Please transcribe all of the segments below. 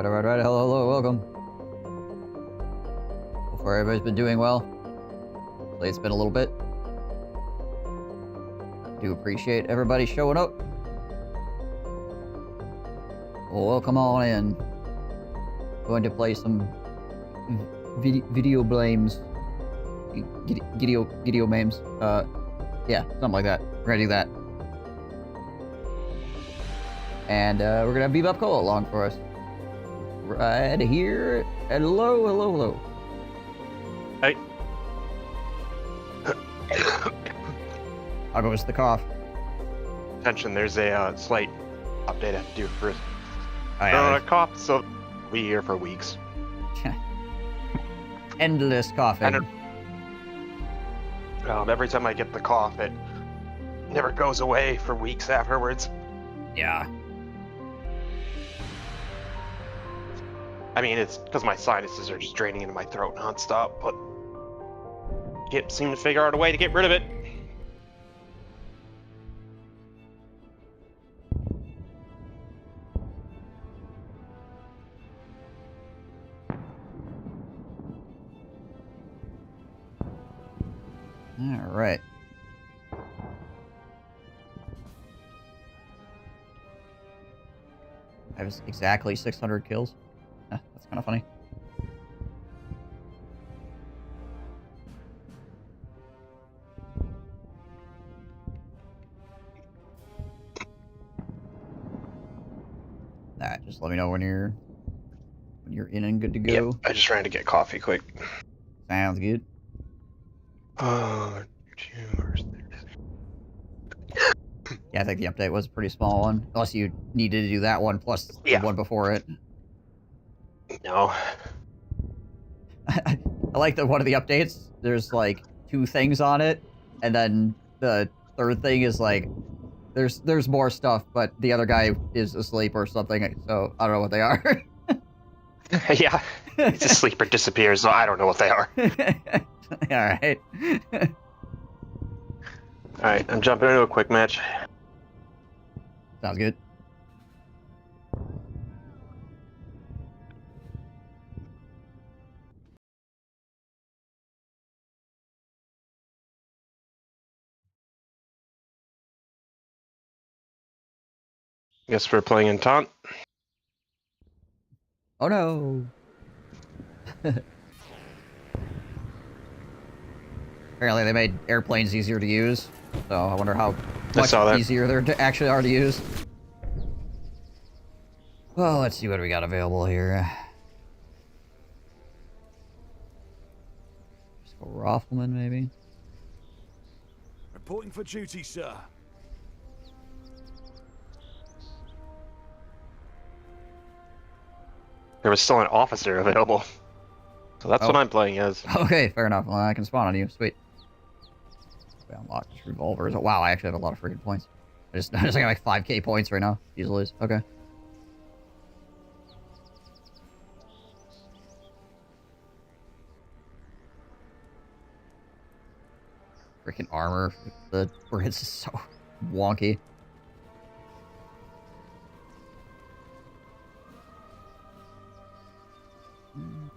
Alright. Hello, welcome. Hopefully everybody's been doing well. Hopefully it's been a little bit. I do appreciate everybody showing up. Well, welcome on in. Going to play some video blames. Video memes. Yeah, something like that. We're gonna do that. And we're gonna have Bebop Cola along for us. Right here. Hello. Hey. How goes the cough? Attention, there's a slight update I have to do first. Oh, yeah, Cough, so we'll be here for weeks. Endless coughing. Every time I get the cough, it never goes away for weeks afterwards. Yeah. I mean, it's because my sinuses are just draining into my throat nonstop, but can't seem to figure out a way to get rid of it. Alright. I have exactly 600 kills. That's kind of funny. Alright, just let me know when you're in and good to go. Yep, I just ran to get coffee quick. Sounds good. Yeah, I think the update was a pretty small one. Unless you needed to do that one plus the one before it. No. I like that one of the updates, there's like 2 things on it, and then the third thing is like, there's more stuff, but the other guy is asleep or something, so I don't know what they are. Yeah, he's asleep or disappears, so I don't know what they are. Alright. Alright, I'm jumping into a quick match. Sounds good. Guess we're playing in taunt. Oh no! Apparently they made airplanes easier to use, so I wonder how much easier they actually are to use. Well, let's see what we got available here. Just go Rifleman, maybe? Reporting for duty, sir. There was still an officer available. So that's what I'm playing as. Okay, fair enough. Well, I can spawn on you. Sweet. We unlocked revolvers. Oh, wow, I actually have a lot of freaking points. I just got like 5k points right now. Easily. Okay. Freaking armor. The bridge is so wonky.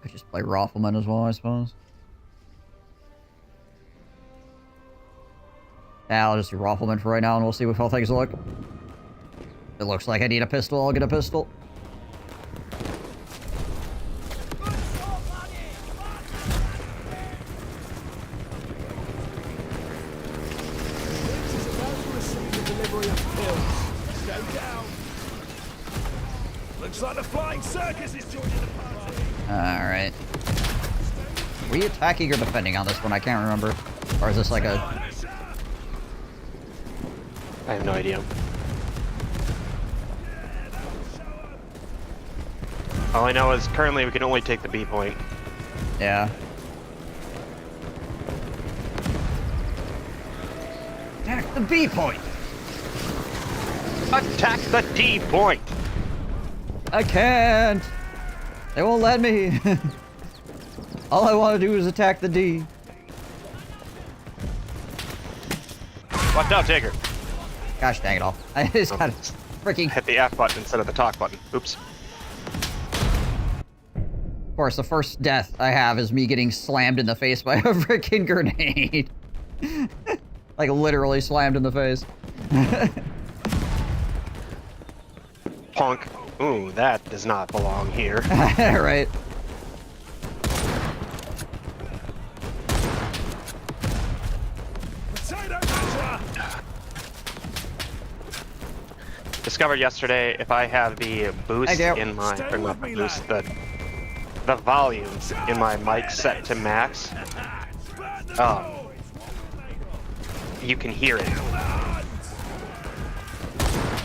Could just play Rifleman as well, I suppose. Yeah, I'll just do Rifleman for right now, and we'll see how things look. It looks like I need a pistol, I'll get a pistol. Looks like the flying circus is joining the party. Alright. Were you attacking or defending on this one? I can't remember. Or is this like a... I have no idea. All I know is currently we can only take the B point. Yeah. Attack the B point! Attack the D point! I can't! They won't let me! All I want to do is attack the D. Watch out, Tigger. Gosh dang it all. I just got freaking... Hit the F button instead of the talk button. Oops. course, the first death I have is me getting slammed in the face by a freaking grenade. Like, literally slammed in the face. Punk. Ooh, that does not belong here. Right. Potato masher! Discovered yesterday, if I have the boost Thank you. in my, Stay or not with the me, boost, lad. the volume in my mic set to max, you can hear it.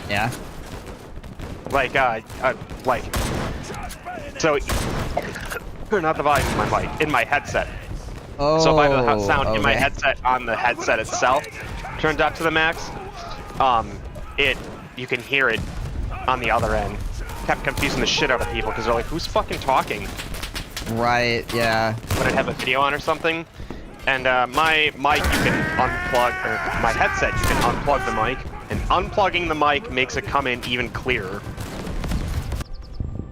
Yeah. Like, so, or not the volume in my mic, in my headset. Oh, So if I have the sound in my okay. headset on the headset itself turned up to the max, you can hear it on the other end. Kept confusing the shit out of people because they're like, who's fucking talking? Right, yeah. When I have a video on or something. And my mic, you can unplug, or my headset, you can unplug the mic. And unplugging the mic makes it come in even clearer.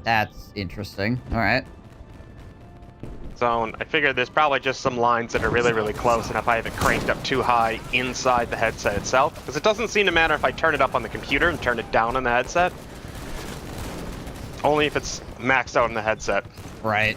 That's interesting. All right. So I figured there's probably just some lines that are really, really close, and if I have it cranked up too high inside the headset itself, because it doesn't seem to matter if I turn it up on the computer and turn it down on the headset. Only if it's maxed out on the headset. Right.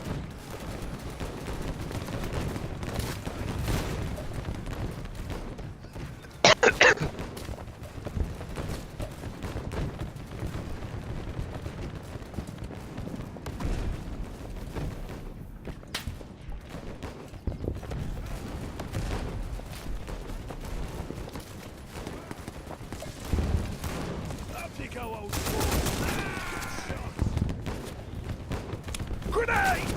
Up you go, old sport. Grenade!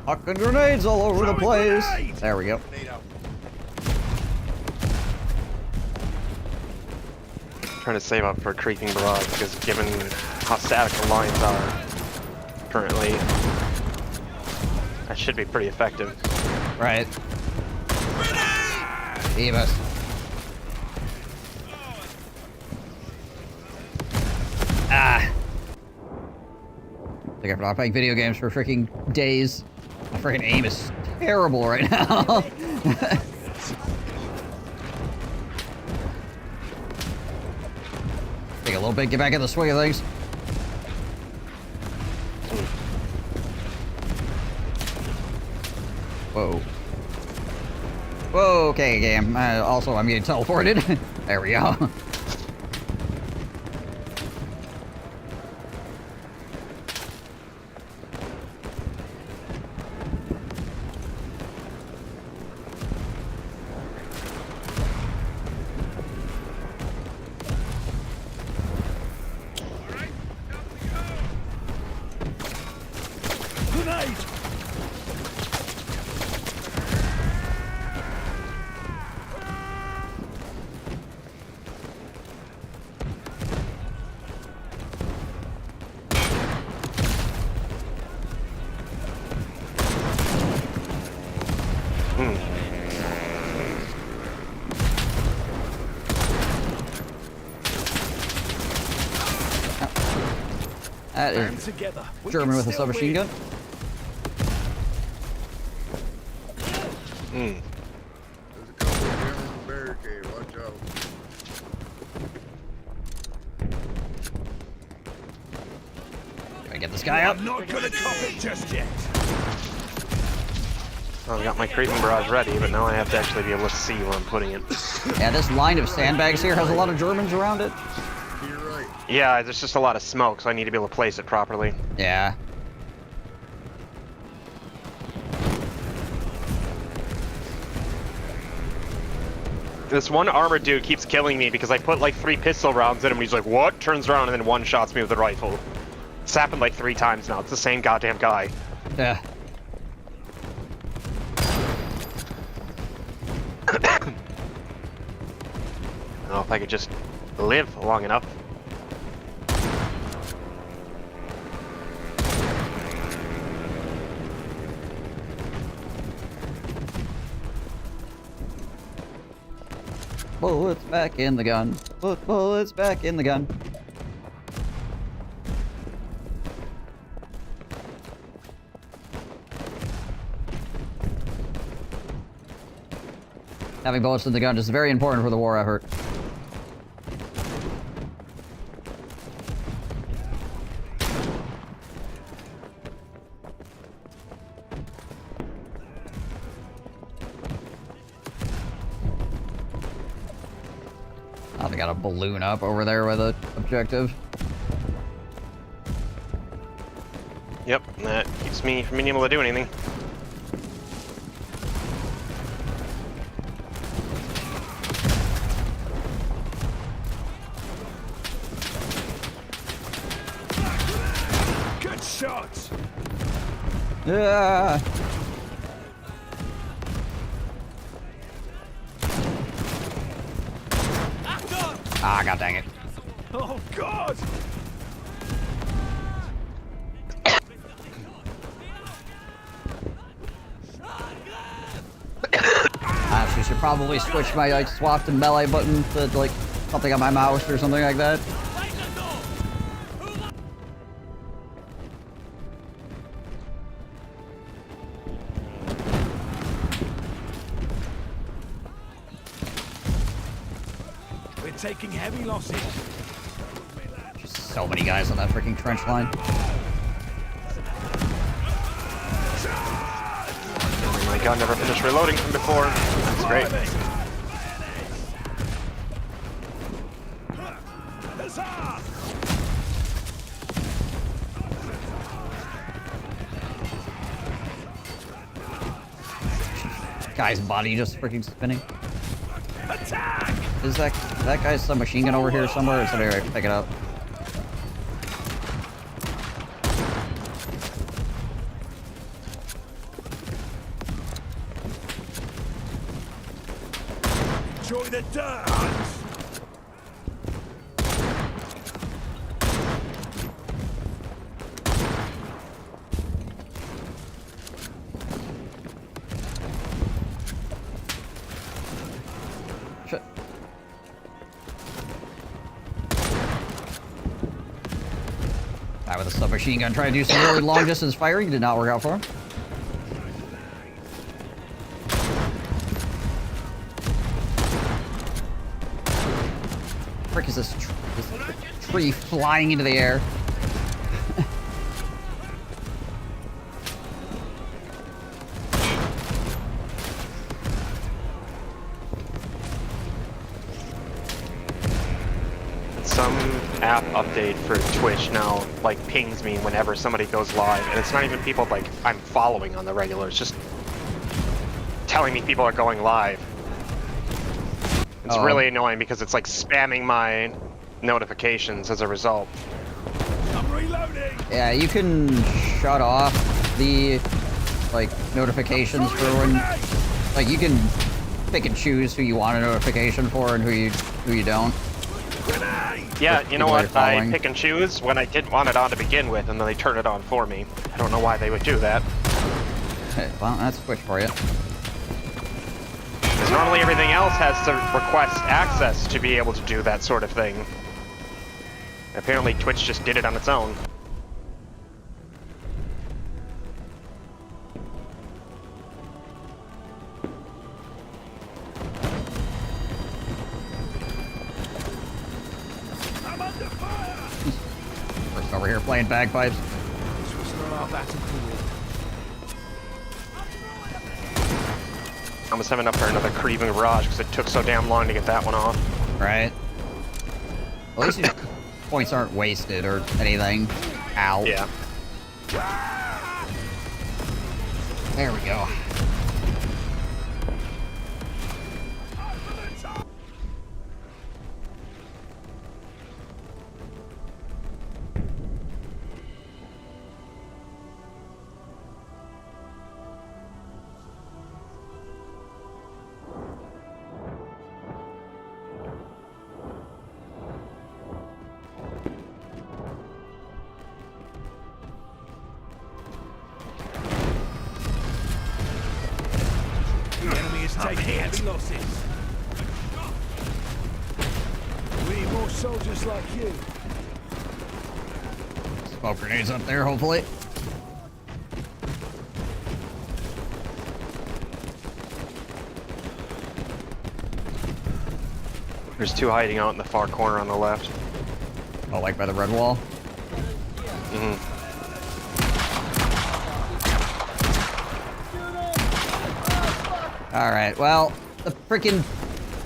Fucking grenades all over the place. There we go. Trying to save up for a creeping barrage, because given how static the lines are currently, that should be pretty effective. Right. Beavis. Ah. I think I've not playing video games for freaking days. My freaking aim is terrible right now. Take a little bit, get back in the swing of things. Whoa. Whoa, okay, game. Also, I'm getting teleported. There we go. Grenade! That Band is together. We German can with a still submachine win. gun. Hmm. There's a couple of them in the barricade. Watch out. Can I get this guy up? I'm not gonna cop it just yet. Well, I got my creeping barrage ready, but now I have to actually be able to see where I'm putting it. Yeah, this line of sandbags here has a lot of Germans around it. To your right. Yeah, there's just a lot of smoke, so I need to be able to place it properly. Yeah. This one armored dude keeps killing me because I put like 3 pistol rounds in him. He's like, what? Turns around and then one-shots me with a rifle. It's happened like 3 times now. It's the same goddamn guy. Yeah. I don't know if I could just live long enough. bullets back in the gun. Put bullets back in the gun. Having bullets in the gun is very important for the war effort. Oh, they got a balloon up over there with an objective. Yep, that keeps me from being able to do anything. Good shots. Yeah. Ah, god dang it. Oh God! I should probably switch my like swap to melee button to like something on my mouse or something like that. We're taking heavy losses. Just so many guys on that freaking trench line. Oh my god, never finished reloading from before. That's great. Huzzah! Guy's body just freaking spinning. Attack! Is that guy's submachine gun over here somewhere, or somebody right pick it up? Enjoy the dirt, Hans. Shit. Guy with a submachine gun trying to do some really long distance firing did not work out for him. Frick is this tree flying into the air? Some app update for Twitch now like pings me whenever somebody goes live, and it's not even people like I'm following on the regular, it's just telling me people are going live. It's really annoying because it's like spamming my notifications as a result. I'm reloading. Yeah, you can shut off the like notifications for when, like, you can pick and choose who you want a notification for and who you don't. Grenade! Yeah, you know people what? you're following. I pick and choose when I didn't want it on to begin with, and then they turn it on for me. I don't know why they would do that. Hey, well, that's Twitch for you. Because normally everything else has to request access to be able to do that sort of thing. Apparently Twitch just did it on its own. I'm under fire! First over here playing bagpipes. This was not our battle to win. I was having up for another Creeving Barrage because it took so damn long to get that one off. Right. At least your points aren't wasted or anything. Ow. Yeah. There we go. The enemy is taking heavy losses. more soldiers like you. Smoke grenades up there, hopefully. There's two hiding out in the far corner on the left. Oh, like by the red wall? Mm-hmm. Alright, well, the freaking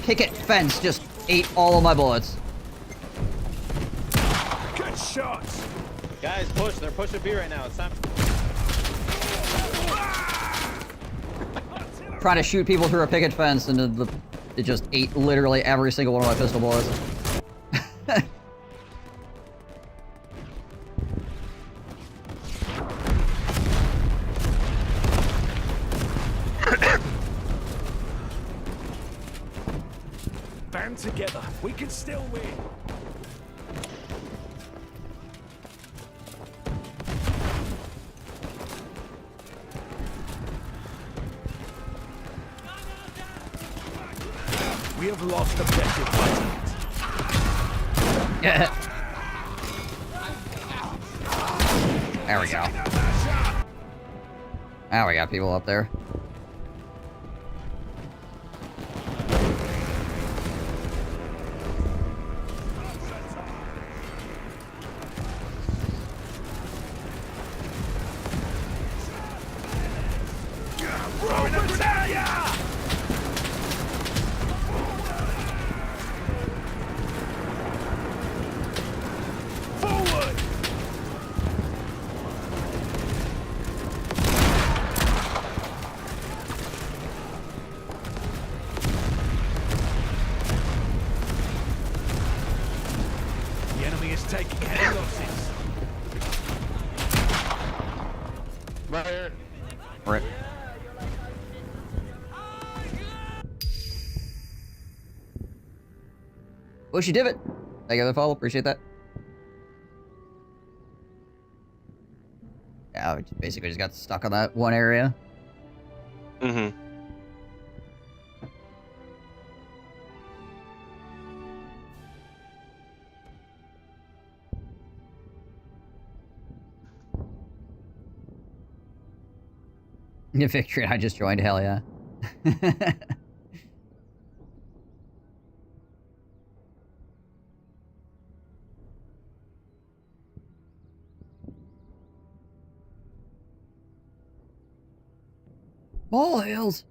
picket fence just ate all of my bullets. Good shots. Guys, push. They're pushing B right now. It's time. Trying to shoot people through a picket fence, and it just ate literally every single one of my pistol bullets. Band together. We can still win. We have lost objective buttons. Yeah. There we go. Now we got people up there. Taking heavy losses. Right here. Rip. Bushy divot. Thank you for the follow. Appreciate that. Yeah, we basically just got stuck on that one area. Mm-hmm. Victory, I just joined, hell yeah. Ball hills.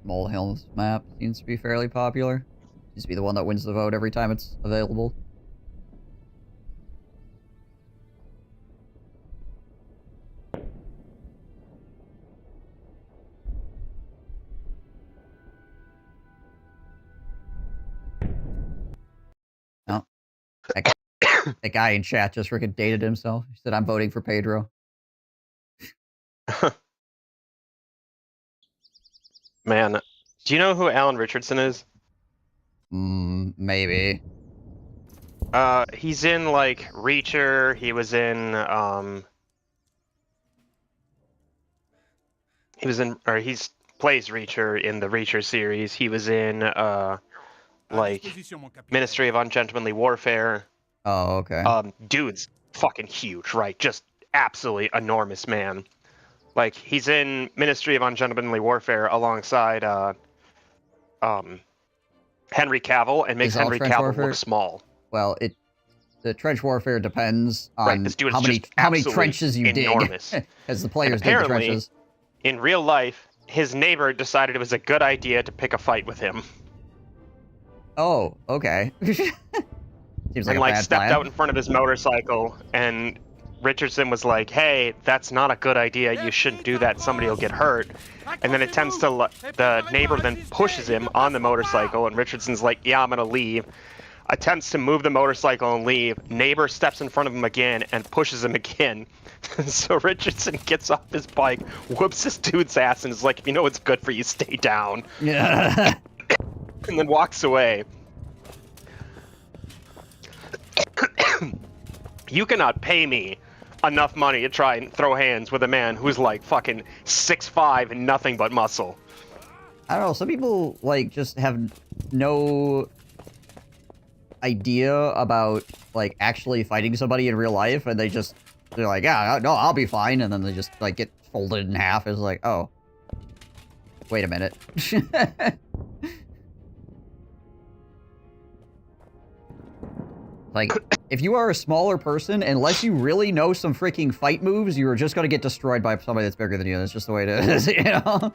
Molehill's map seems to be fairly popular. Seems to be the one that wins the vote every time it's available. Oh. That guy in chat just freaking dated himself. He said, I'm voting for Pedro. Man, do you know who Alan Richardson is? Maybe. He's in, like, Reacher, he was in, he's plays Reacher in the Reacher series. He was in, like, Ministry of Ungentlemanly Warfare. Oh, okay. Dude's fucking huge, right? Just absolutely enormous man. Like, he's in Ministry of Ungentlemanly Warfare alongside, Henry Cavill, and makes Henry Cavill look small. Well, the trench warfare depends on right, this dude is how many trenches you enormous. dig, as the players dig the trenches. In real life, his neighbor decided it was a good idea to pick a fight with him. Oh, okay. Seems like and a like bad stepped plan. out in front of his motorcycle, and Richardson was like, "Hey, that's not a good idea. You shouldn't do that. Somebody will get hurt." And then attempts to the neighbor then pushes him on the motorcycle, and Richardson's like, "Yeah, I'm gonna leave." attempts to move the motorcycle and leave. Neighbor steps in front of him again and pushes him again. So Richardson gets off his bike, whoops this dude's ass, and is like, if you know what's good for you, stay down. Yeah. And then walks away. You cannot pay me enough money to try and throw hands with a man who's like fucking 6'5" and nothing but muscle. I don't know, some people, like, just have no idea about, like, actually fighting somebody in real life, and they're like, yeah, no, I'll be fine, and then they just, like, get folded in half. It's like, oh. Wait a minute. Like, if you are a smaller person, unless you really know some freaking fight moves, you are just gonna get destroyed by somebody that's bigger than you. That's just the way it is, you know?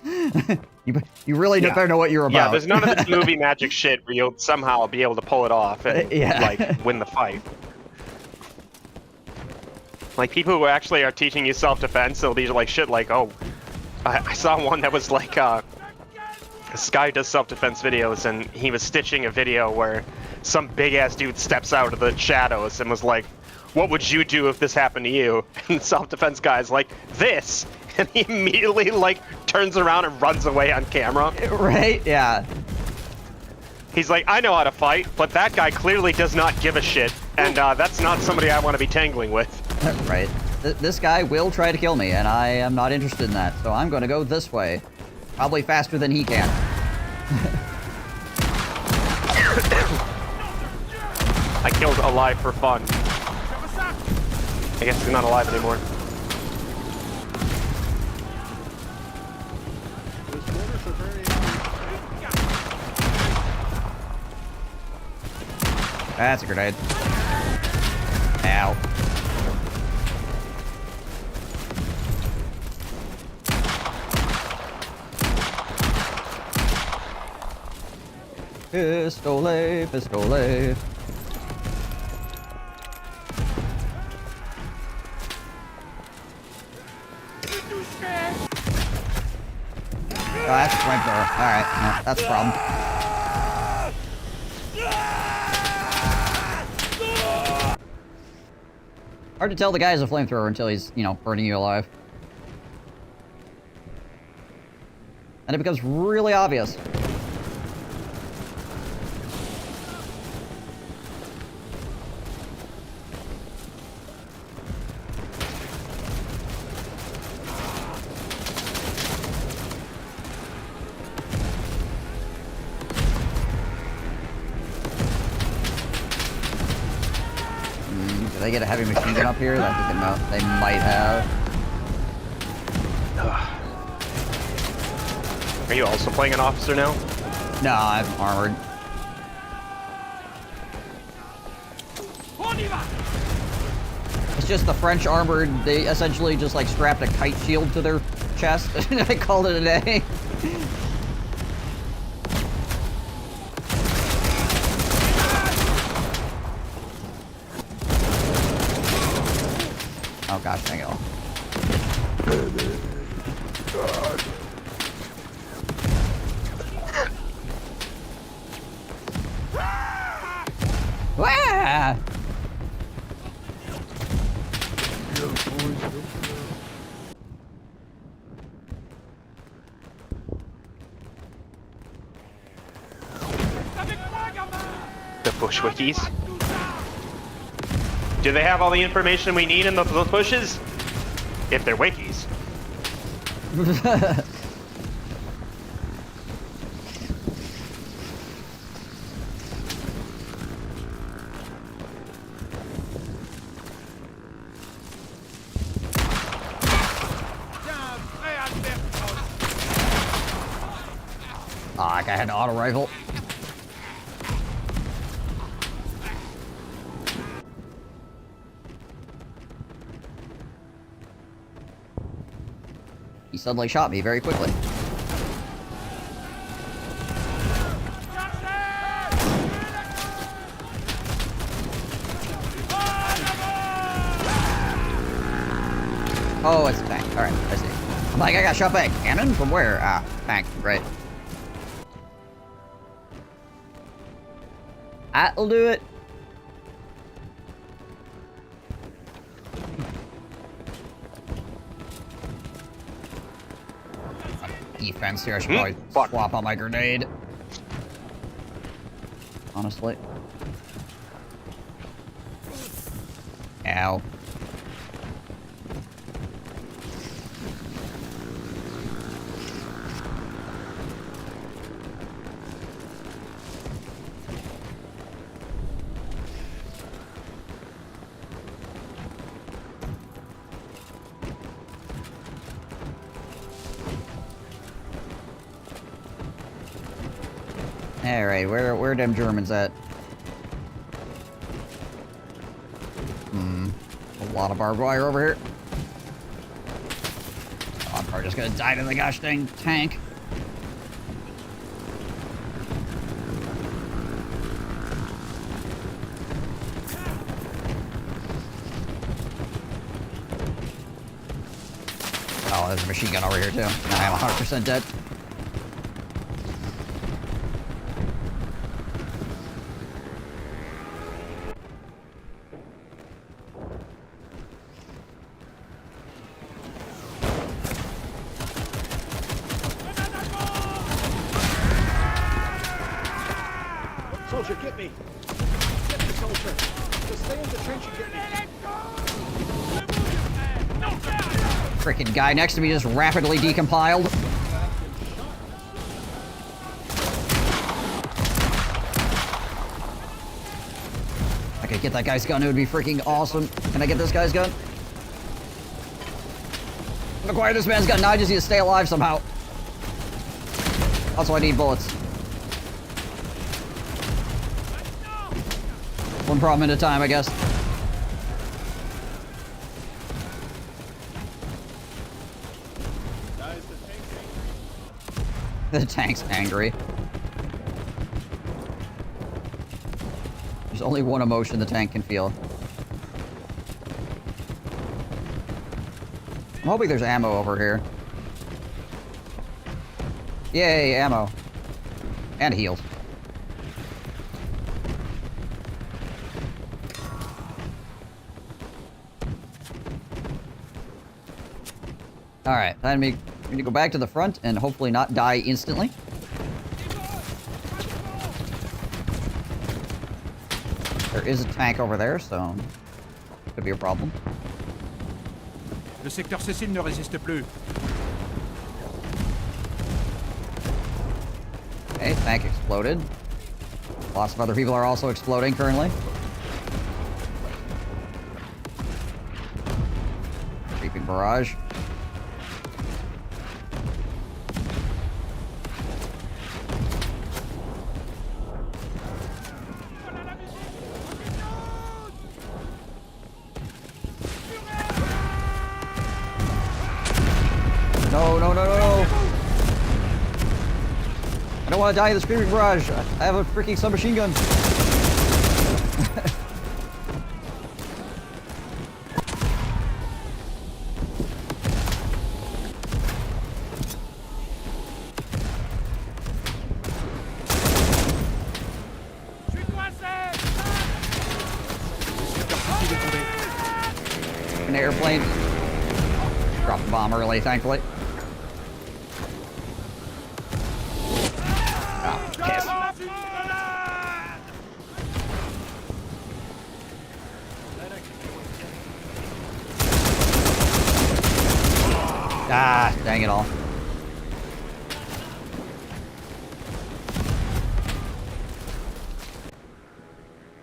you really better know what you're about. Yeah, there's none of this movie magic shit where you'll somehow be able to pull it off and, like, win the fight. Like, people who actually are teaching you self-defense, they'll be like shit like, oh, I saw one that was like, this guy does self-defense videos, and he was stitching a video where some big-ass dude steps out of the shadows and was like, what would you do if this happened to you? And the self-defense guy's like, this! And he immediately, like, turns around and runs away on camera. Right? Yeah. He's like, I know how to fight, but that guy clearly does not give a shit, and that's not somebody I want to be tangling with. Right. This guy will try to kill me, and I am not interested in that, so I'm gonna go this way. Probably faster than he can. I killed alive for fun. I guess he's not alive anymore. That's a grenade. Ow. Pistole, pistole. Oh, that's a flamethrower. Alright, no, that's a problem. Hard to tell the guy's a flamethrower until he's, you know, burning you alive. And it becomes really obvious. Did they get a heavy machine gun up here? That doesn't know. They might have. Are you also playing an officer now? No, I'm armored. It's just the French armored. They essentially just like strapped a kite shield to their chest. I called it a day. Oh gosh, dang it all. Wah! The bushwickies? Do they have all the information we need in those bushes? If they're wikis. Ah, that guy had an auto rifle. He suddenly shot me very quickly. Oh, it's a tank. Alright, I see. I'm like, I got shot by a cannon? From where? Ah, tank. Right. That'll do it. Defense here. I should probably fuck. swap out my grenade. Honestly. Ow. Alright, where them Germans at? A lot of barbed wire over here. Oh, I'm probably just gonna die to the gosh dang tank. Oh, there's a machine gun over here too. I am 100% dead. Soldier, get me. Get me, soldier. Just stay in the trench and get me. Frickin' guy next to me just rapidly decompiled. I could get that guy's gun, it would be freaking awesome. Can I get this guy's gun? Acquire this man's gun, now I just need to stay alive somehow. Also, I need bullets. One problem at a time, I guess. Guys, The tank's angry. There's only one emotion the tank can feel. I'm hoping there's ammo over here. Yay, ammo. And heals. Alright, time to we need to go back to the front and hopefully not die instantly. There is a tank over there, so could be a problem. Le secteur Cécile ne résiste plus. Okay, tank exploded. Lots of other people are also exploding currently. Creeping barrage. No, no, no, no, no. I don't want to die in the screaming barrage. I have a freaking submachine gun. An airplane. Dropped the bomb early, thankfully. Ah, dang it all.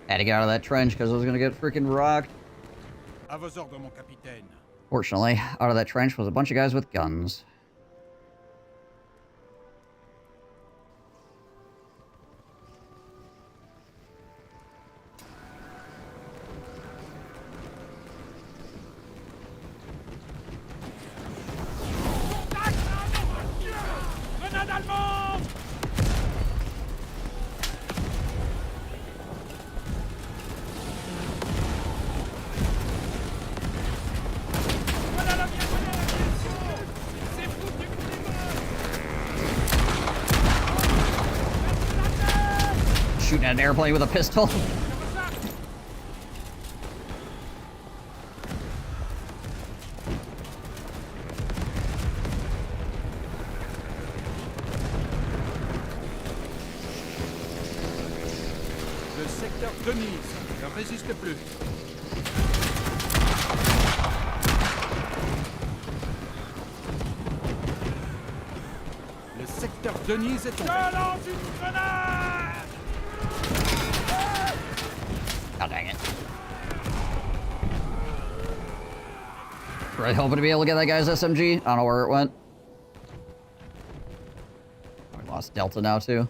Had to get out of that trench because I was gonna get freaking rocked. À vos ordres, mon capitaine. Fortunately, out of that trench was a bunch of guys with guns. Grenade allemande! shooting at an airplane with a pistol. Le secteur Denise ne résiste plus. Le secteur Denise est tombé. Je lance une grenade! God dang it. Really hoping to be able to get that guy's SMG. I don't know where it went. I lost Delta now, too.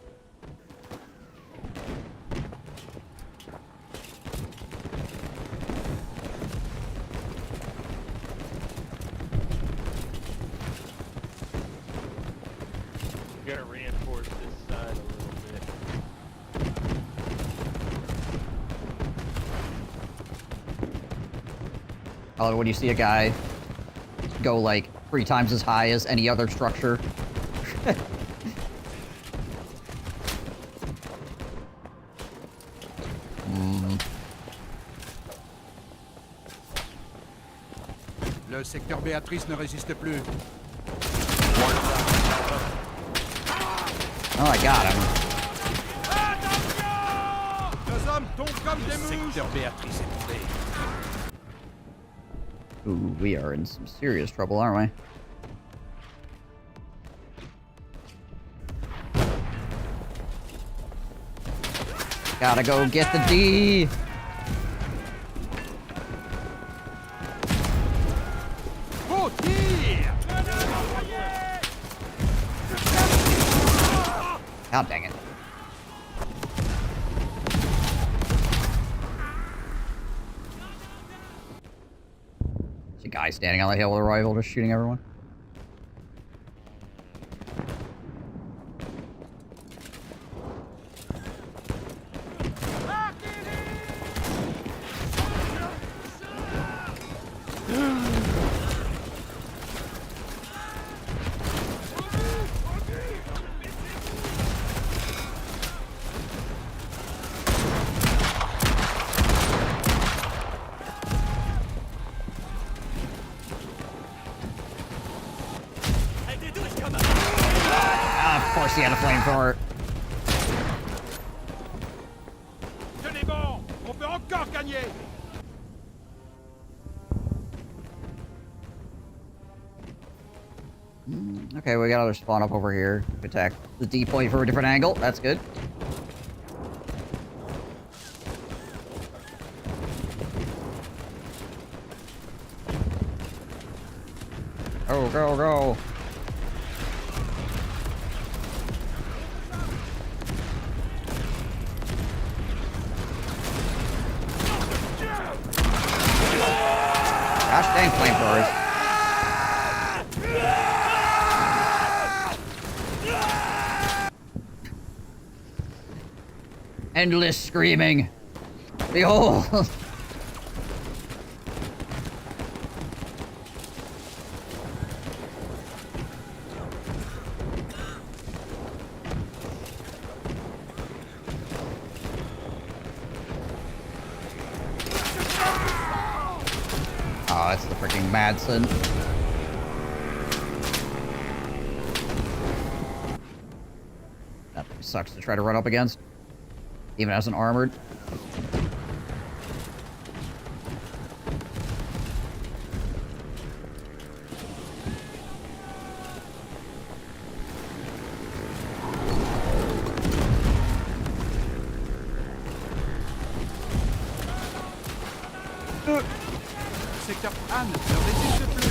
We gotta reinforce this side a little bit. Oh, when you see a guy go like 3 times as high as any other structure. Le secteur Béatrice ne résiste plus. Oh, I got him. Nos hommes tombent comme des mouches. Le secteur Béatrice est tombé. Ooh, we are in some serious trouble, aren't we? Gotta go get the D! Vos tirs! God dang it. There's a guy standing on the hill with a rifle just shooting everyone. Of course he had a flamethrower. Tenez bon! On peut encore gagner! Okay, we got another spawn up over here. Attack the D point from a different angle. That's good. Go, go, go. Gosh dang flamethrowers. Endless screaming. Behold. Oh, that's the freaking Madsen. That sucks to try to run up against, even as an armored. Secteur Anne ne résiste plus.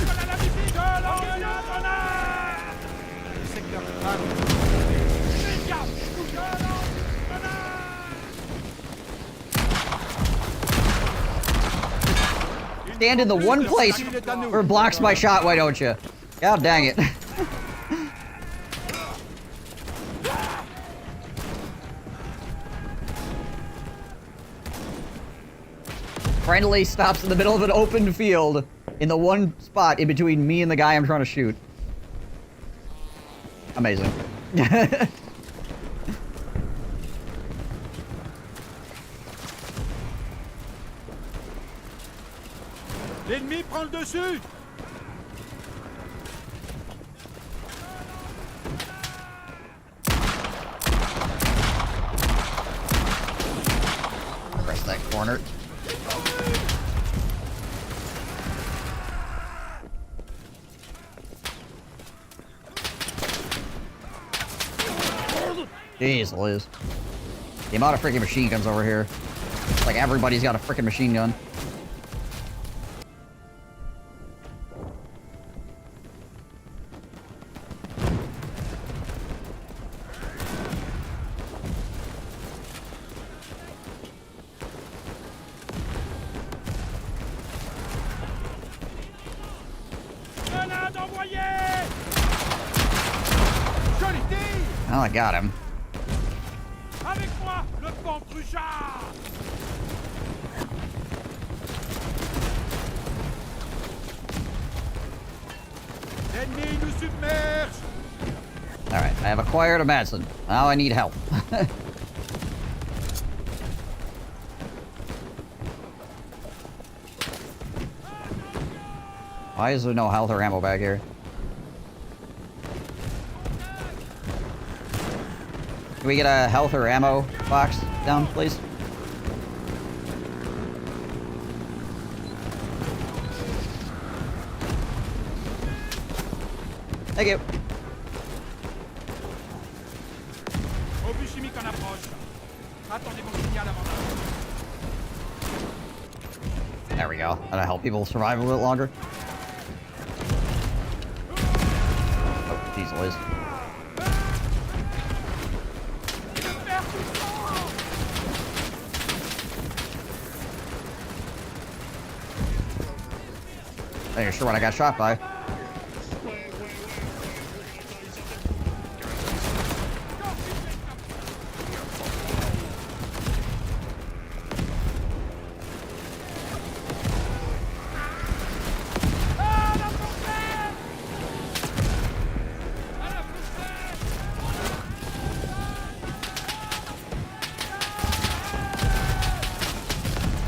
Secteur Anne. Stand in the one place where it blocks my shot, why don't you? God dang it. Friendly stops in the middle of an open field in the one spot in between me and the guy I'm trying to shoot. Amazing. L'ennemi prend le dessus. Press that corner. Jeez, Liz. The amount of freaking machine guns over here. It's like everybody's got a freaking machine gun. Grenade envoyée. Joli tir. Oh, I got him. Avec moi, le vent truchard. L'ennemi nous submerge. Alright, I have acquired a medicine. Now I need help. Why is there no health or ammo back here? Can we get a health or ammo box down, please? Thank you. Obus chimique en approche. Attendez mon signal avant d'arriver. There we go. That'll help people survive a little longer. Oh, jeez, Liz. I ain't sure what I got shot by.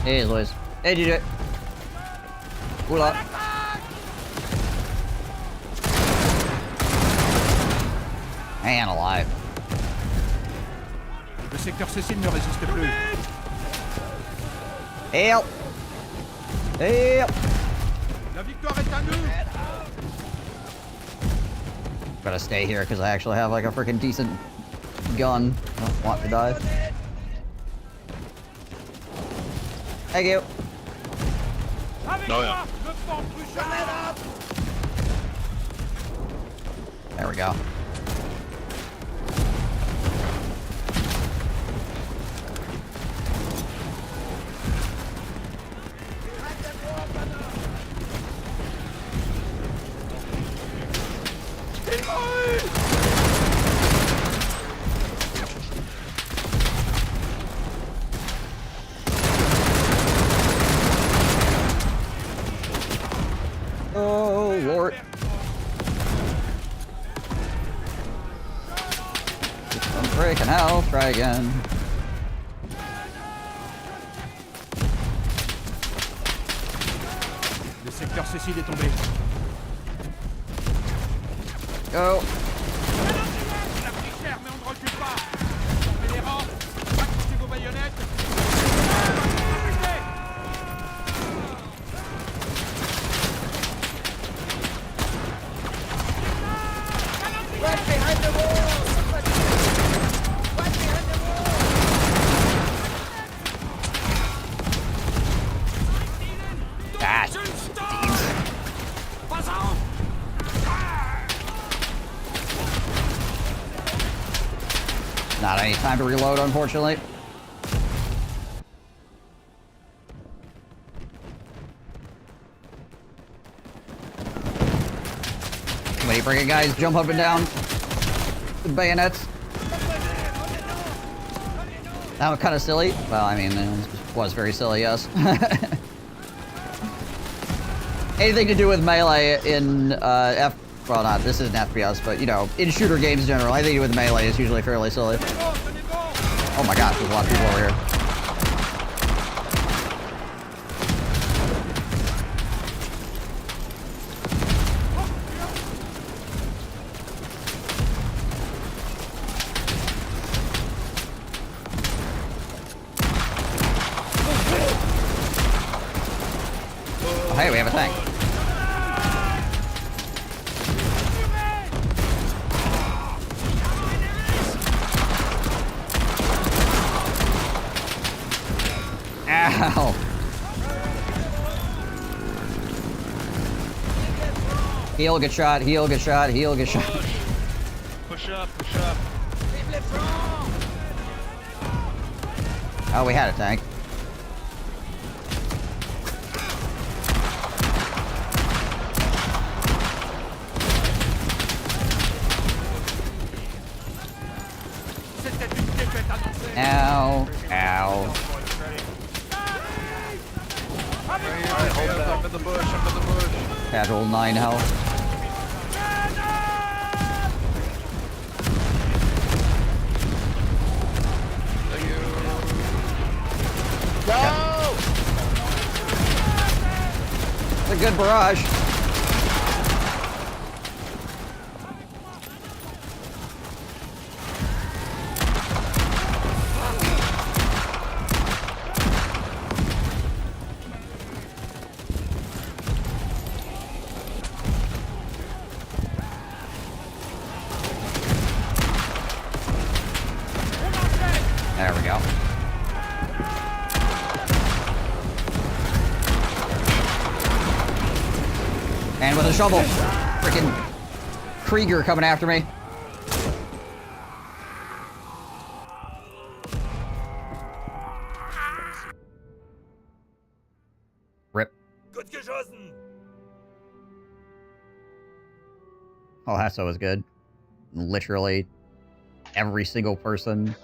Hey, Liz. Hey, DJ. Oula. Man alive. Le secteur Cécile ne résiste plus. Help! Help! La victoire est à nous. Gotta stay here because I actually have like a freaking decent gun. I don't want to die. Thank you. Avec Oh, moi, yeah. le vent truchard. There we go. Oh, Lord. Some freaking hell. Try again. Le secteur Cécile est tombé. Go. On a pris cher, mais on ne recule pas. Formez les rangs. Accrochez vos baïonnettes. Ah, not any time to reload, unfortunately. Too many freaking guys jump up and down with bayonets. That was kind of silly. Well, I mean, it was very silly, yes. Anything to do with melee in well, not this isn't FPS, but you know, in shooter games in general, anything to do with melee is usually fairly silly. Oh my gosh, there's a lot of people over here. hey, we have a tank. Ow! Heal, get shot, heal, get shot, heal, get shot. Push up, push up. Oh, we had a tank. C'était une défaite annoncée. Ow, ow. Right here, I'm in the bush, I'm in the bush. Casual 9 health. Thank you. Go! It's a good barrage. There we go. And with a shovel. Freaking Krieger coming after me. Rip. Gut geschossen. Oh, that's always good. Literally every single person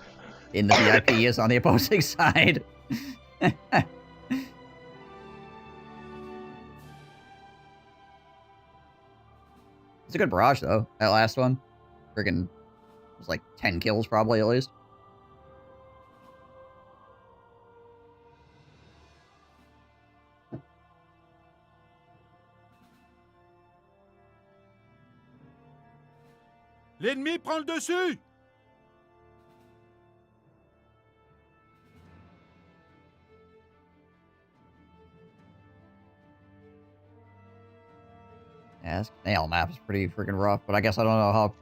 in the VIP is on the opposing side. It's a good barrage, though. That last one. Friggin' was like 10 kills, probably, at least. L'ennemi prend le dessus. Yeah, this nail map is pretty freaking rough, but I guess I don't know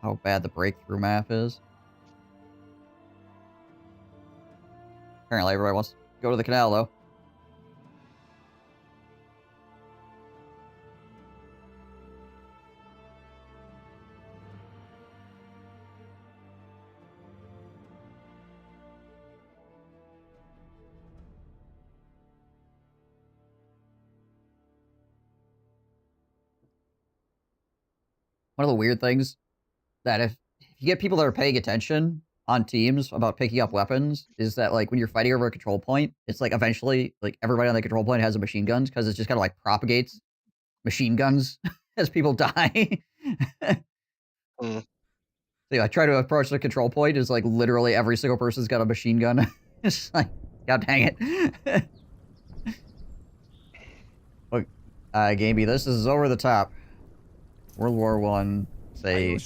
how bad the breakthrough map is. Apparently everybody wants to go to the canal, though. One of the weird things that if you get people that are paying attention on teams about picking up weapons is that, like, when you're fighting over a control point, it's like eventually, like, everybody on the control point has a machine gun because it just kind of like propagates machine guns as people die. So yeah, I try to approach the control point is like literally every single person's got a machine gun. It's like, god dang it. Look, Gamey, this is over the top. World War One, say,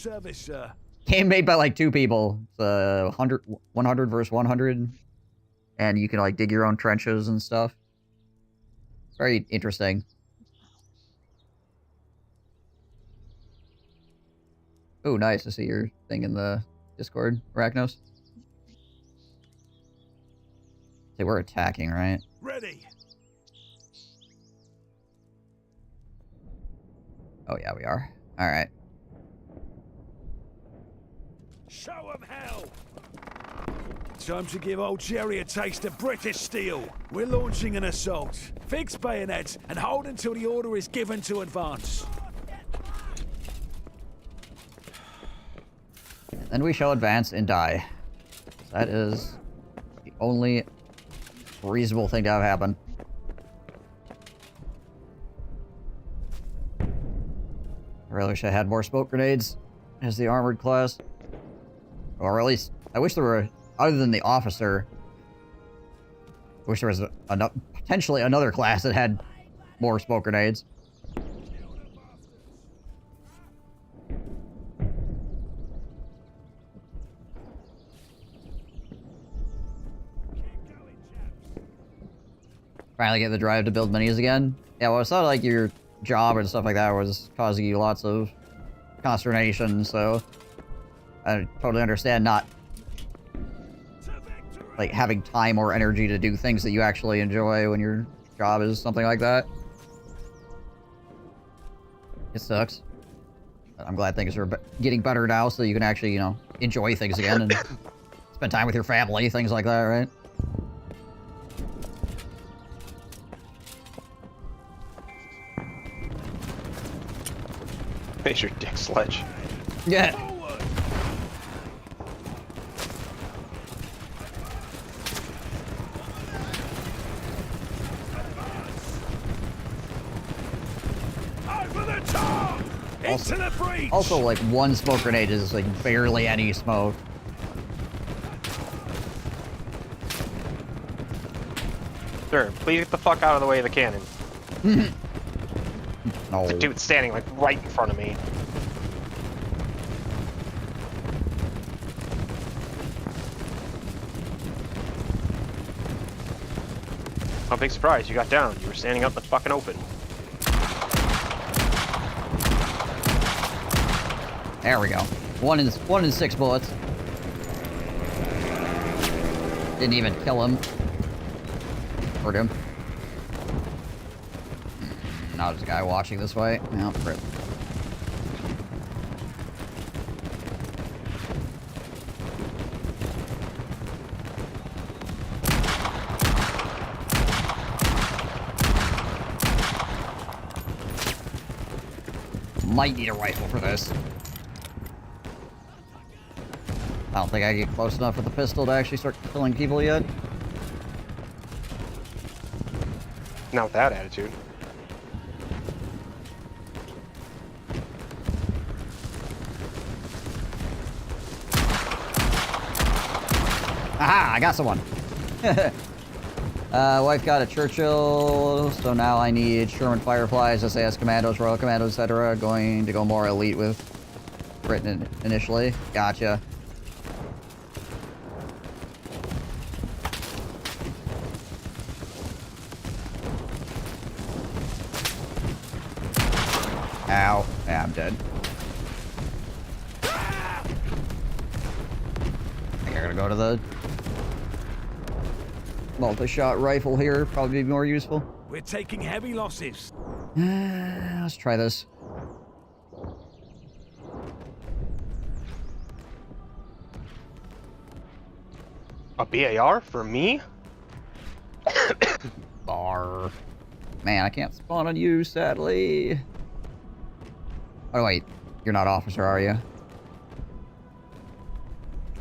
game made by like 2 people. It's 100 versus 100, and you can like dig your own trenches and stuff. It's very interesting. Oh, nice to see your thing in the Discord, Arachnos. Say we're attacking, right? Ready. Oh yeah, we are. All right. Show 'em hell. Time to give old Jerry a taste of British steel. We're launching an assault. Fix bayonets and hold until the order is given to advance. Then we shall advance and die. That is the only reasonable thing to have happen. I really wish I had more smoke grenades as the armored class. Or at least, I wish there were, other than the officer, I wish there was potentially another class that had more smoke grenades. Finally get the drive to build minis again. Yeah, well, it sounded like your job and stuff like that was causing you lots of consternation, so I totally understand not like having time or energy to do things that you actually enjoy when your job is something like that. It sucks. But I'm glad things are getting better now so you can actually, you know, enjoy things again and spend time with your family, things like that, right? It's your dick sledge. Yeah. Over the top! Into the breach! Also, like, one smoke grenade is, like, barely any smoke. Sure, please get the fuck out of the way of the cannon. No. The dude's standing, like, right in front of me. Oh, big surprise, you got down. You were standing up in the fucking open. There we go. One in 6 bullets. Didn't even kill him. Hurt him. Now there's a guy watching this way. Oh, rip. Might need a rifle for this. I don't think I get close enough with the pistol to actually start killing people yet. Not with that attitude. Aha! I got someone! Wife got a Churchill, so now I need Sherman Fireflies, SAS Commandos, Royal Commandos, etc. Going to go more elite with Britain initially. Gotcha. Ow. Yeah, I'm dead. I think I gotta go to the multi-shot rifle here. Probably be more useful. We're taking heavy losses. Let's try this. A BAR for me? Bar. Man, I can't spawn on you, sadly. Oh, wait. You're not officer, are you?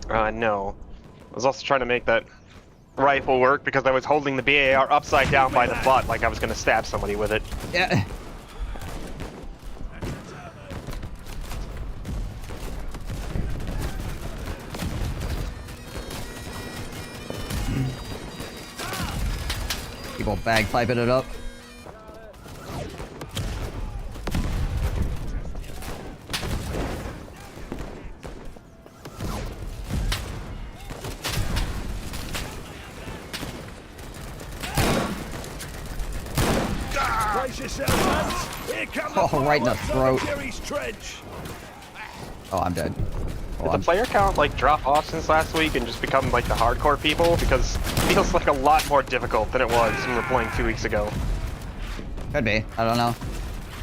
No. I was also trying to make that rifle work because I was holding the BAR upside down by the butt like I was going to stab somebody with it. Yeah. People bagpiping it up. Brace yourselves, lads. Here come the Oh, right in the fireworks throat. on Jerry's trench. Oh, I'm dead. Did the player count like drop off since last week and just become like the hardcore people? Because it feels like a lot more difficult than it was when we were playing 2 weeks ago. Could be. I don't know.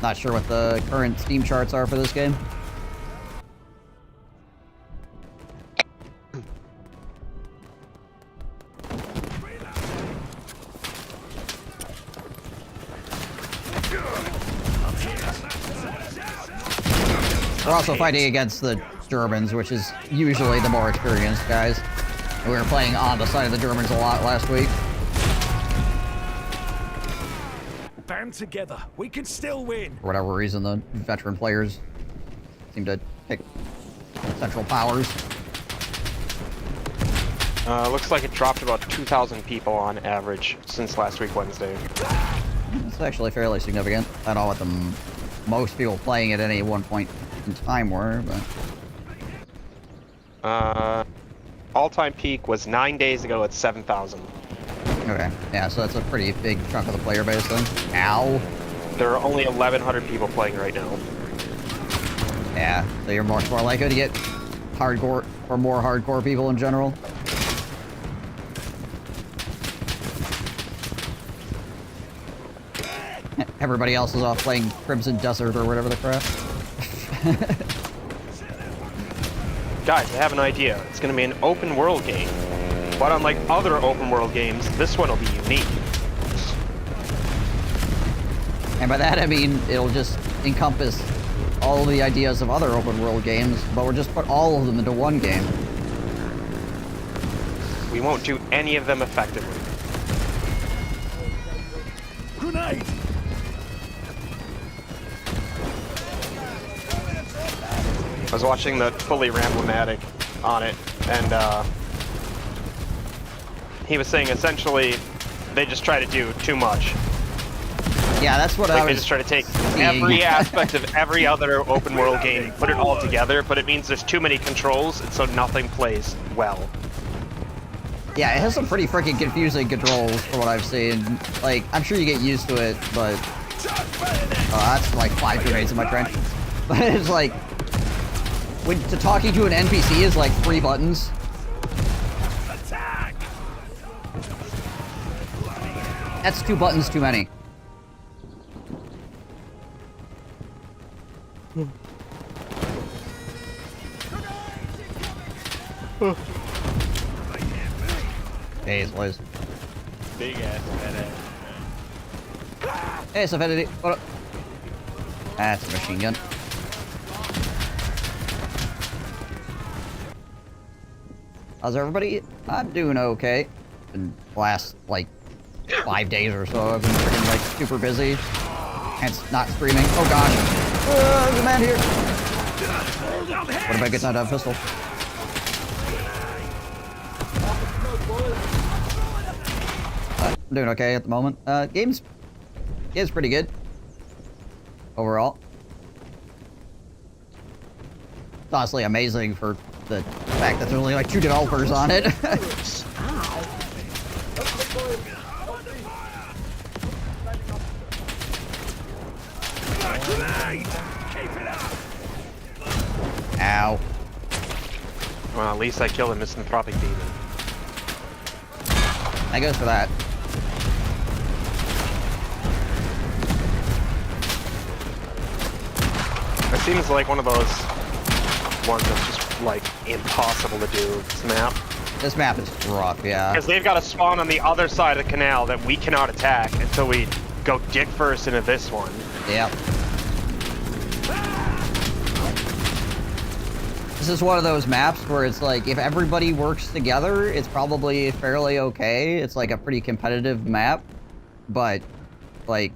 Not sure what the current Steam charts are for this game. We're also fighting against the Germans, which is usually the more experienced guys. And we were playing on the side of the Germans a lot last week. Band together. We can still win. For whatever reason, the veteran players seem to pick Central Powers. Looks like it dropped about 2,000 people on average since last week Wednesday. It's actually fairly significant. I don't know what the most people playing at any one point in time were, but... All-time peak was 9 days ago at 7,000. Okay. Yeah, so that's a pretty big chunk of the player base then. Ow. There are only 1,100 people playing right now. Yeah, so you're more likely to get hardcore or more hardcore people in general. Everybody else is off playing Crimson Desert or whatever the crap. Guys, I have an idea. It's going to be an open world game. But unlike other open world games, this one will be unique. And by that I mean it'll just encompass all the ideas of other open world games, but we'll just put all of them into one game. We won't do any of them effectively. Grenade! I was watching the Fully Ramblomatic on it, and he was saying essentially they just try to do too much. Yeah, that's what I was They just try to take seeing. every aspect of every other open world game, put it all together, but it means there's too many controls, and so nothing plays well. Yeah, it has some pretty freaking confusing controls from what I've seen. Like, I'm sure you get used to it, but... Oh, that's like 5 grenades in my trench. But it's like... talking to an NPC is like 3 buttons. Attack! That's 2 buttons too many. Hey, boys. Big ass badass. Hey, Sophinity. What up? That's a machine gun. How's everybody? I'm doing okay. Been last, like, 5 days or so. I've been freaking, like, super busy. Hence, not streaming. Oh, gosh. There's a man here. What if I get down to a pistol? I'm doing okay at the moment. Game's pretty good. Overall. It's honestly amazing for the fact that there's only like 2 developers on it. Ow. Well, at least I killed a misanthropic demon. That goes for that. It seems like one of those ones that's just, like, impossible to do, this map. This map is rough, yeah. Because they've got a spawn on the other side of the canal that we cannot attack until we go dick first into this one. Yep. This is one of those maps where it's like, if everybody works together, it's probably fairly okay. It's like a pretty competitive map. But, like,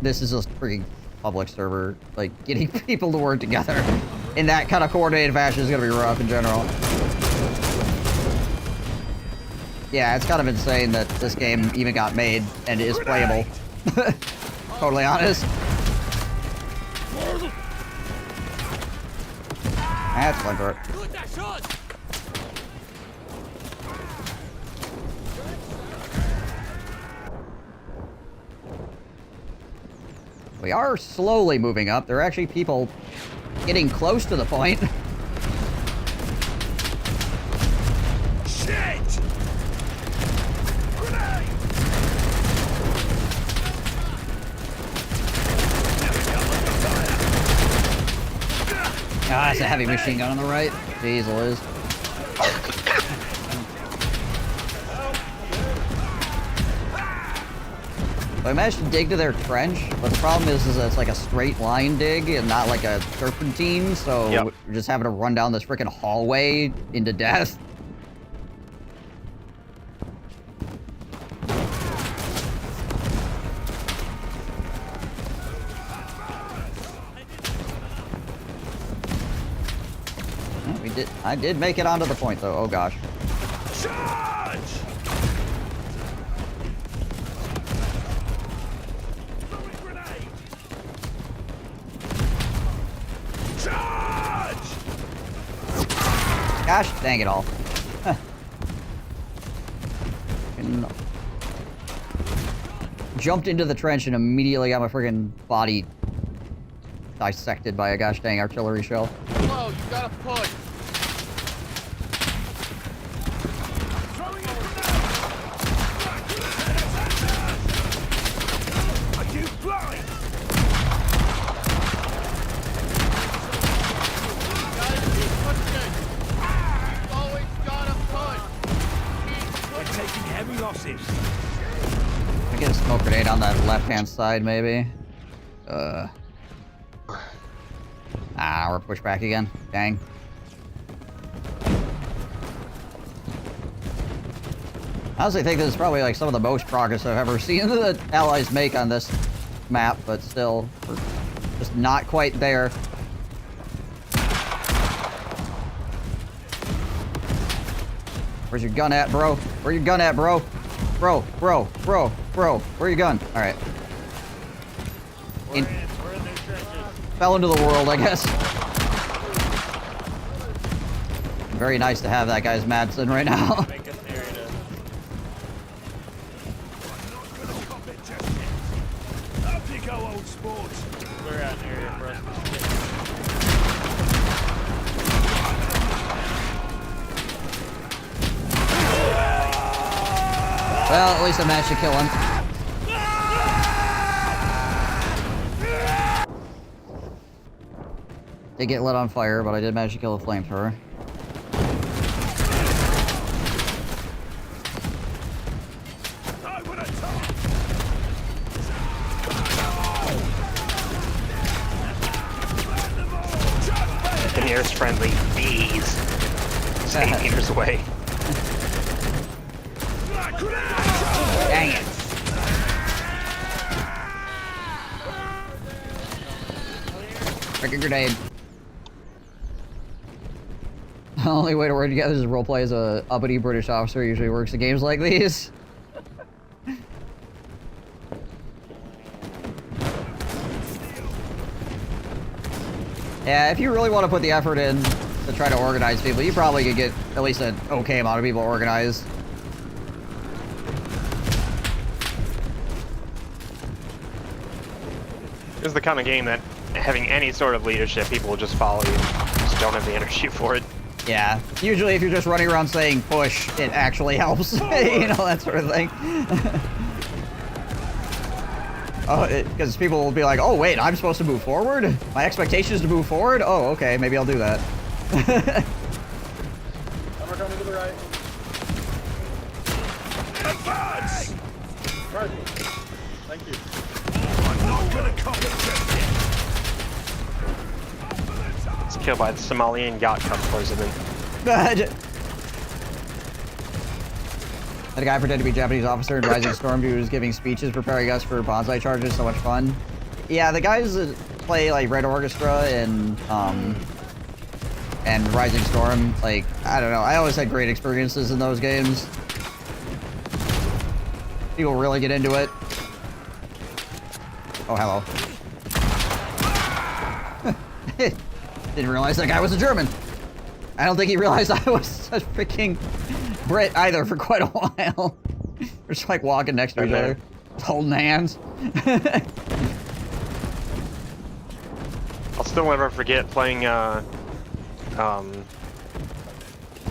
this is a freaking public server. Like, getting people to work together in that kind of coordinated fashion is gonna be rough in general. Yeah, it's kind of insane that this game even got made and is playable. Totally honest. That's fun for it. We are slowly moving up. There are actually people getting close to the point. Shit! Grenade! Ah, it's a heavy machine gun on the right. Jeez Liz. So I managed to dig to their trench, but the problem is that it's like a straight line dig and not like a serpentine, so Yep. we're just having to run down this freaking hallway into death. Well, I did make it onto the point though, oh gosh. Charge! Throwing grenade! Charge! Gosh dang it all. jumped into the trench and immediately got my friggin' body dissected by a gosh dang artillery shell. Whoa, you gotta push. Are you blind? Guys, keep pushing. You've always gotta push. We're taking heavy losses. I get a smoke grenade on that left-hand side, maybe. We're pushed back again. Dang. I honestly think this is probably like some of the most progress I've ever seen the Allies make on this map, but still, we're just not quite there. Where's your gun at, bro? Where your gun at, bro? Bro. Where your gun? All right. We're in their trenches. Fell into the world, I guess. Very nice to have that guy's Madsen right now. Make us area to... Up you go, old sports. Clear out an area for us to sit. Well, at least I managed to kill him. Did get lit on fire, but I did manage to kill the flamethrower. The nearest friendly bees. 8 meters away. Dang it. Freaking grenade. The only way to work together is to roleplay as a uppity British officer usually works in games like these. Yeah, if you really want to put the effort in to try to organize people, you probably could get at least an okay amount of people organized. This is the kind of game that having any sort of leadership, people will just follow you. Just don't have the energy for it. Yeah, usually if you're just running around saying push, it actually helps. You know, that sort of thing. Oh, because people will be like, oh wait, I'm supposed to move forward? My expectation is to move forward? Oh, okay, maybe I'll do that. I'm coming to the right. Advance! Perfect. Thank you. I'm not gonna cop it just yet. It's killed by the Somalian yacht cup poisoning. That guy pretended to be a Japanese officer in Rising Storm who was giving speeches preparing us for bonsai charges. So much fun. Yeah, the guys that play like Red Orchestra and Rising Storm, like, I don't know, I always had great experiences in those games. People really get into it. Oh, hello. Didn't realize that guy was a German. I don't think he realized I was a freaking Brit either for quite a while. We're just like walking next to each other, holding hands. I'll still never forget playing,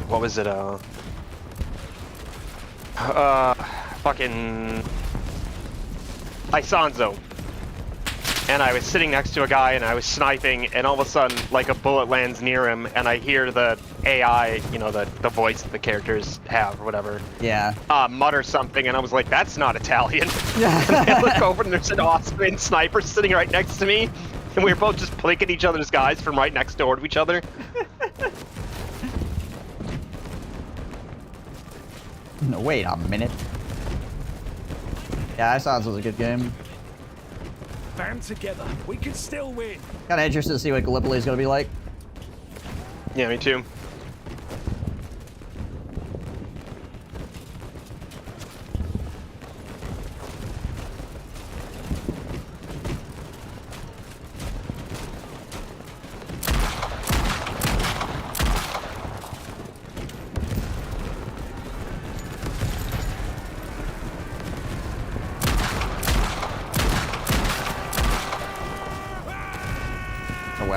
what was it, fucking Isanzo. And I was sitting next to a guy and I was sniping, and all of a sudden, like, a bullet lands near him, and I hear the AI, you know, the voice that the characters have, or whatever. Yeah. Mutter something, and I was like, that's not Italian. And I look over and there's an Austrian sniper sitting right next to me, and we were both just blinking each other's guys from right next door to each other. No, wait a minute. Yeah, that sounds like a good game. Band together. We can still win. Kind of interested to see what Gallipoli's gonna be like. Yeah, me too.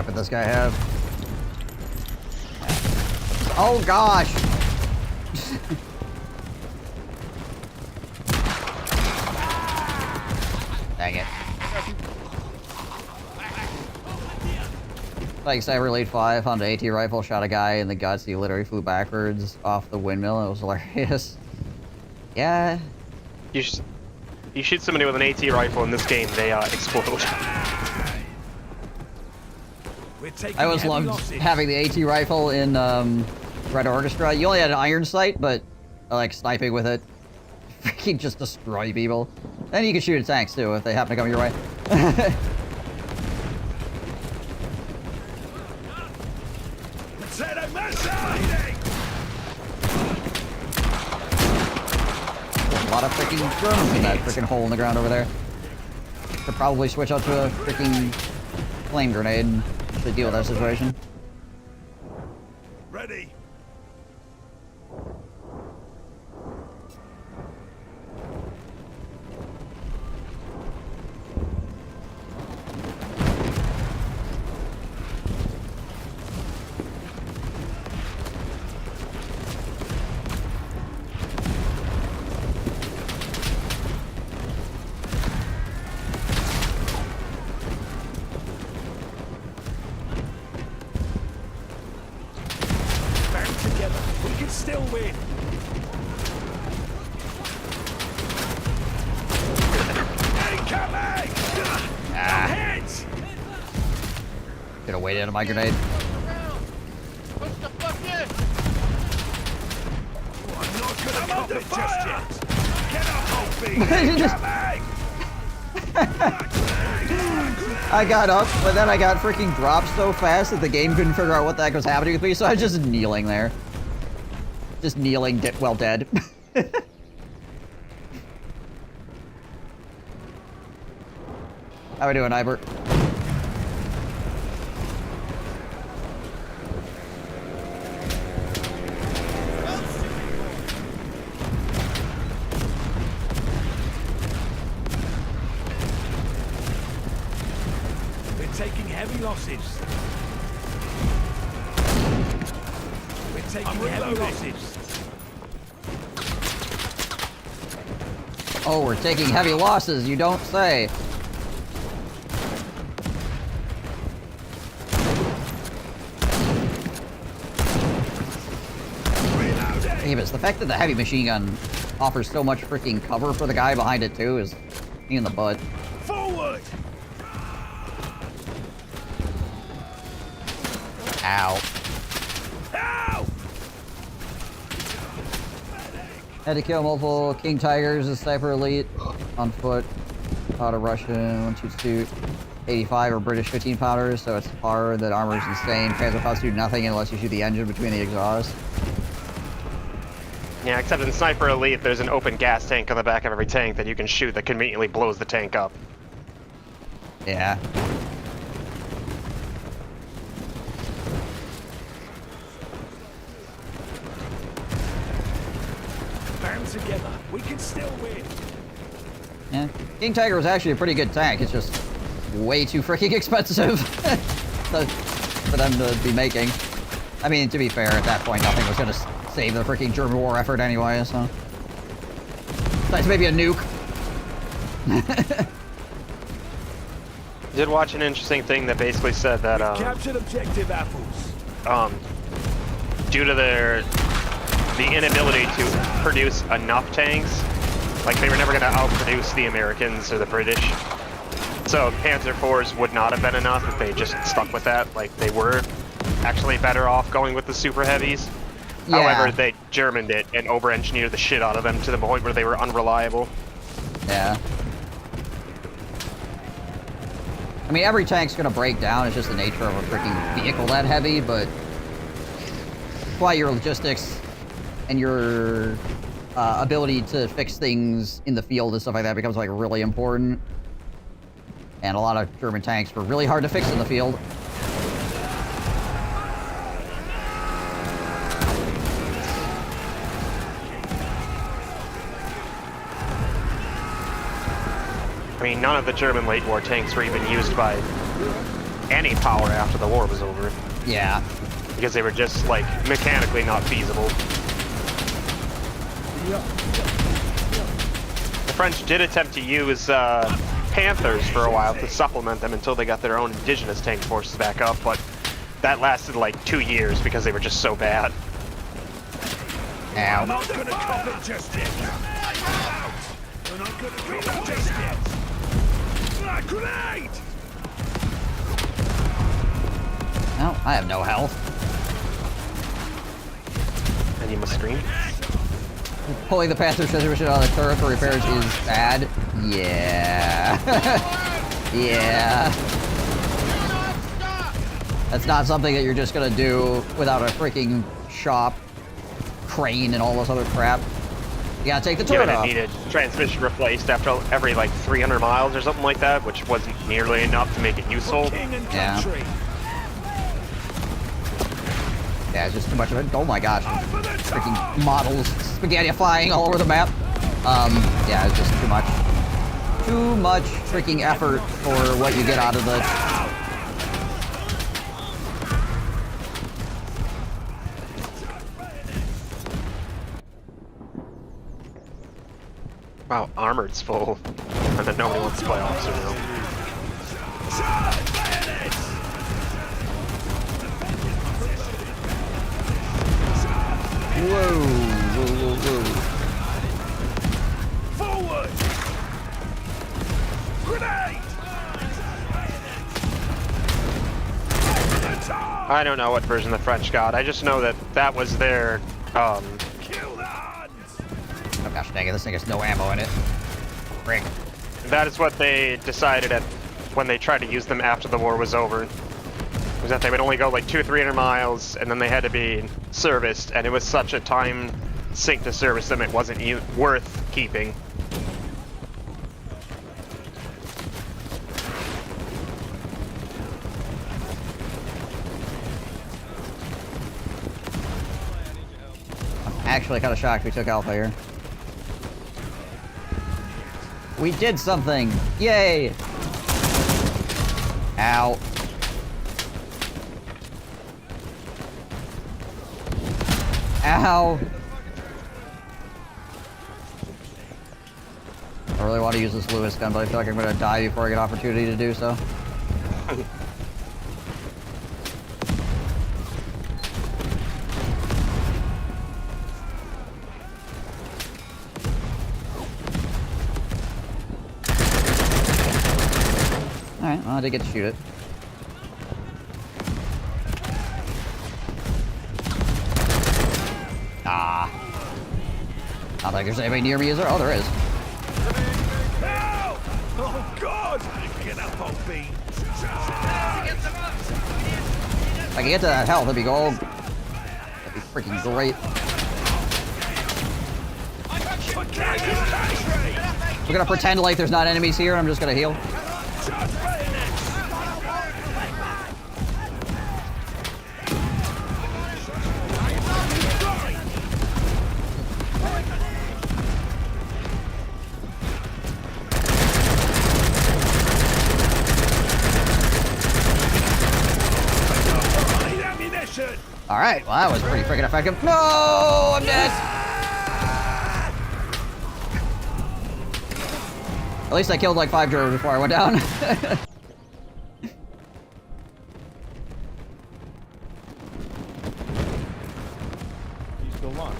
weapon this guy have? Oh gosh! Dang it. Like Cyber Elite 5 on the AT rifle, shot a guy in the guts, he literally flew backwards off the windmill, it was hilarious. Yeah. You shoot somebody with an AT rifle in this game, they explode. I always loved having the AT rifle in Red Orchestra. You only had an iron sight, but I like sniping with it. Freaking just destroy people. And you can shoot at tanks too if they happen to come your way. A lot of freaking Germans in that freaking hole in the ground over there. Could probably switch out to a freaking flame grenade to deal with that situation. Ready. Still win. Incoming! Heads! Could have waited on my grenade. Push the fuck in! I'm not gonna cop it just yet. Get up, Opie! I got up, but then I got freaking dropped so fast that the game couldn't figure out what the heck was happening with me, so I was just kneeling there. Just kneeling, well dead. How we doing, Ibert? We're taking heavy losses. We're taking heavy losses. Oh, we're taking heavy losses, you don't say. Damn, it's the fact that the heavy machine gun offers so much freaking cover for the guy behind it too is in the butt. Forward! Ow. Ow! Had to kill multiple King Tigers, a Sniper Elite, on foot, powder Russian, 122, 85 or British 15 pounders, so it's hard, that armor is insane. Panzer Faust do nothing unless you shoot the engine between the exhaust. Yeah, except in Sniper Elite, there's an open gas tank on the back of every tank that you can shoot that conveniently blows the tank up. Yeah. Band together. We can still win. Yeah. King Tiger was actually a pretty good tank, it's just way too freaking expensive for them to be making. I mean, to be fair, at that point, nothing was gonna save the freaking German war effort anyway, so. Besides maybe a nuke. Did watch an interesting thing that basically said that Captured objective apples. due to the inability to produce enough tanks, like they were never going to outproduce the Americans or the British. So Panzer IVs would not have been enough if they just stuck with that. Like they were actually better off going with the super heavies. Yeah. However, they Germaned it and over-engineered the shit out of them to the point where they were unreliable. Yeah. I mean, every tank's gonna break down, it's just the nature of a freaking vehicle that heavy, but why your logistics and your ability to fix things in the field and stuff like that becomes like really important. And a lot of German tanks were really hard to fix in the field. I mean, none of the German late war tanks were even used by any power after the war was over. Yeah. Because they were just, like, mechanically not feasible. The French did attempt to use Panthers for a while to supplement them until they got their own indigenous tank forces back up, but that lasted like 2 years because they were just so bad. I'm not gonna cop it just yet. You're not gonna cop it just yet. Grenade! No, I have no health. And you must scream. Pulling the Panther transmission out of the turret for repairs is bad. Yeah. Yeah. That's not something that you're just gonna do without a freaking shop, crane, and all this other crap. You gotta take the turret off. Needed transmission replaced after every like 300 miles or something like that, which wasn't nearly enough to make it useful. Yeah. Yeah, it's just too much of it. Oh my gosh. Freaking models spaghetti flying all over the map. Yeah, it's just too much. Too much freaking effort for what you get out of the... Wow, armored's full. And then nobody wants to play officer now. Whoa, whoa, whoa, Forward! Grenade! I don't know what version the French got. I just know that that was their, Kill the Huns! Oh gosh dang it, this thing has no ammo in it. Frick. that is what they decided at when they tried to use them after the war was over. Was that they would only go like 200 or 300 miles, and then they had to be serviced, and it was such a time sink to service them, it wasn't worth keeping. I'm actually kind of shocked we took Alpha here. We did something! Yay! Ow. Ow! I really want to use this Lewis gun, but I feel like I'm going to die before I get an opportunity to do so. Alright, well I did get to shoot it. Ah. Not like there's anybody near me, is there? Oh, there is. Help! Oh God! Get up, old bean. If I can get to that health, that'd be gold. That'd be freaking great. We're gonna pretend like there's not enemies here, and I'm just gonna heal. Alright, well that was pretty freaking effective. No! I'm dead! At least I killed like 5 Germans before I went down. You still launch.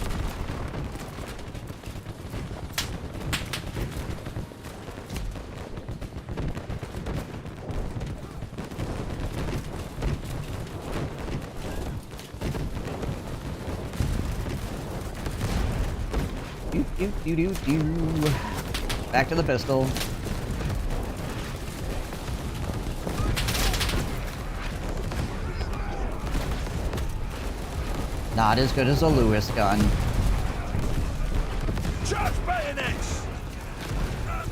Do. Back to the pistol. Not as good as a Lewis gun. Charge bayonets! I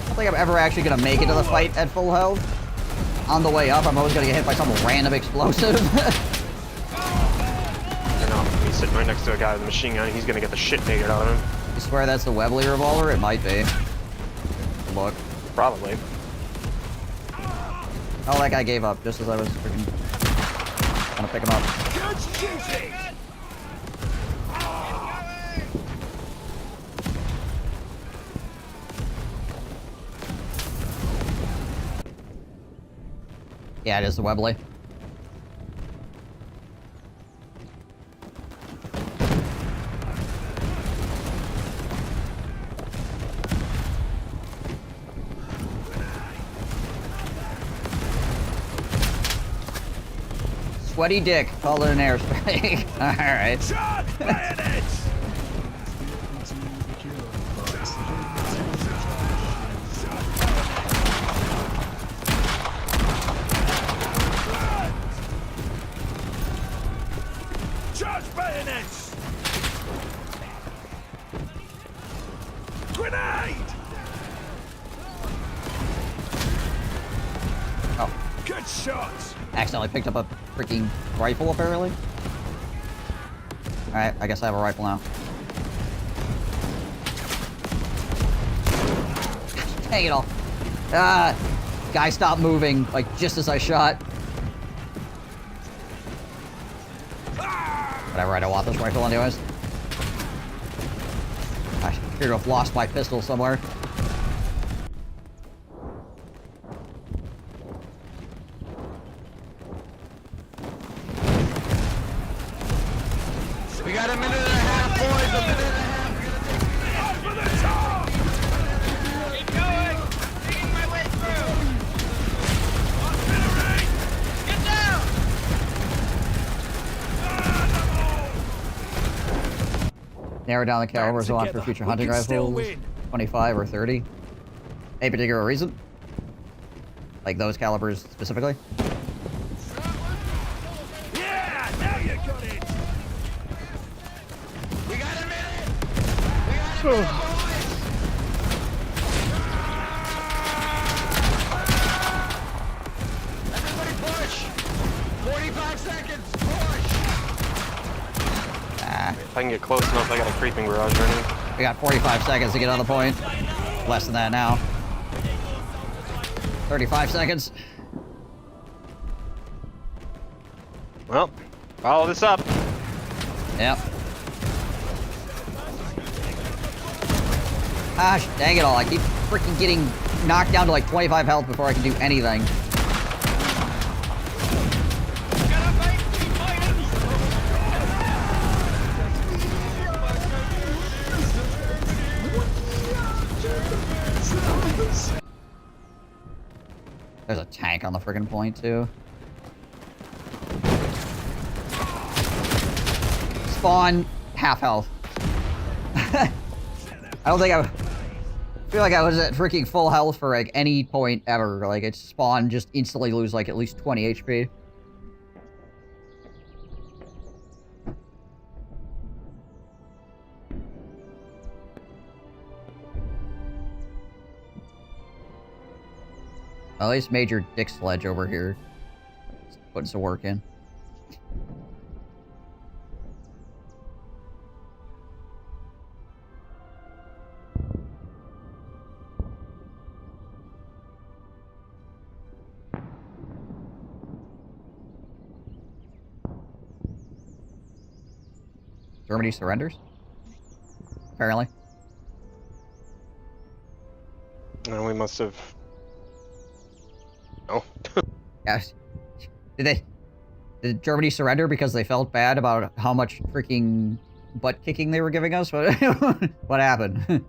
don't think I'm ever actually gonna make it to the fight at full health. On the way up, I'm always gonna get hit by some random explosive. He's sitting right next to a guy with a machine gun, he's gonna get the shit figured out of him. You swear that's the Webley revolver? It might be. Look. Probably. Oh, that guy gave up just as I was freaking trying to pick him up. Good shooting! Yeah, it is the Webley. Sweaty dick, call it an airstrike. Alright. Charge bayonets! Charge bayonets! Grenade! Oh, Good shots! accidentally picked up a freaking rifle, apparently. Alright, I guess I have a rifle now. Dang it all. Ah! Guy stopped moving, like, just as I shot. Whatever, I don't want this rifle anyways. I appear to have lost my pistol somewhere. We got a minute and a half, boys. A minute and a half. Over the top! Keep going! Making my way through! Artillery! Get down! Narrow down the calibers I want for together. future We hunting can still rifles. win. 25 or 30. Any particular reason? Like those calibers specifically? Yeah! Now you got it! We got a minute. We got a minute, boys. Everybody push. 45 seconds. Push. Ah, If I can get close enough, I got a creeping barrage running. we got 45 seconds to get on the point. Less than that now. 35 seconds. Well, follow this up. Yep. Gosh, dang it all. I keep freaking getting knocked down to like 25 health before I can do anything. There's a tank on the friggin' point, too. Spawn, half health. I don't think I feel like I was at freaking full health for like any point ever. Like it spawned, just instantly lose like at least 20 HP. At least Major Dick Sledge over here is putting some work in. Germany surrenders? Apparently. And we must have... Oh. Yes. Did Germany surrender because they felt bad about how much freaking butt kicking they were giving us? What, what happened?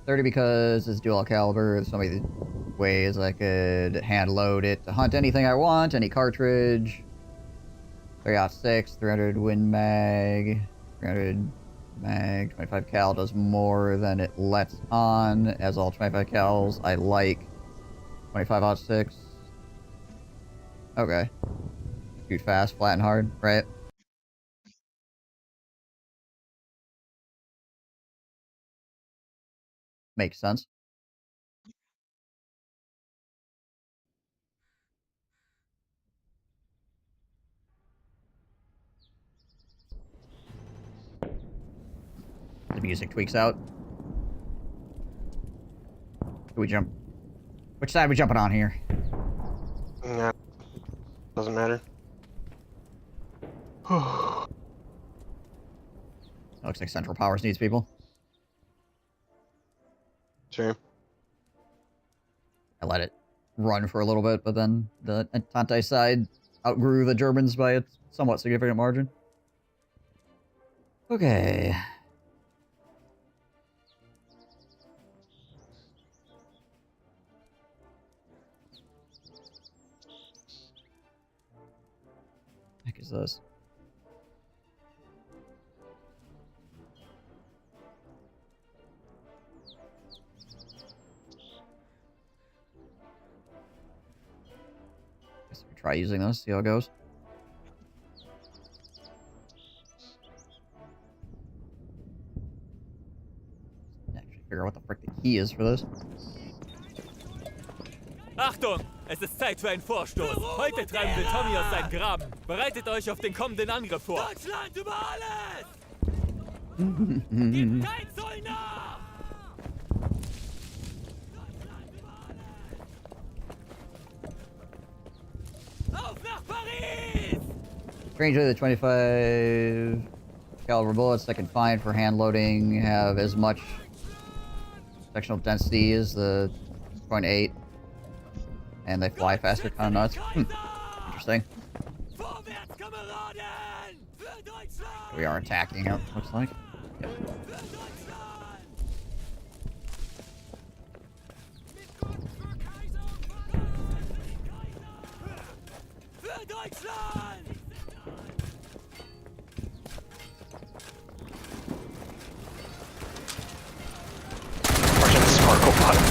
$30 because it's dual caliber. There's so many ways I could hand load it to hunt anything I want, any cartridge. 3-6, 300 Win Mag, 300 Mag, 25 cal does more than it lets on. As all 25 cals, I like 25-6. Okay. Shoot fast, flat and hard, right? Makes sense. The music tweaks out. Do we jump? Which side are we jumping on here? Yeah. Doesn't matter. Looks like Central Powers needs people. Sure. I let it run for a little bit, but then the Entente side outgrew the Germans by a somewhat significant margin. Okay. What the heck is this? Guess we try using this, see how it goes. Actually figure out what the frick the key is for this. Achtung! Es ist Zeit für einen Vorstoß. Heute treiben wir Tommy aus seinem Graben. Bereitet euch auf den kommenden Angriff vor. Deutschland über alles! Gebt kein Zoll nach! Deutschland über alles! Auf nach Paris! Strangely, the 25 caliber bullets that can find for hand loading have as much sectional density as the .8. And they fly faster, kind of nuts. Interesting. We are attacking it, looks like. Yep. Pushing the sparkle button.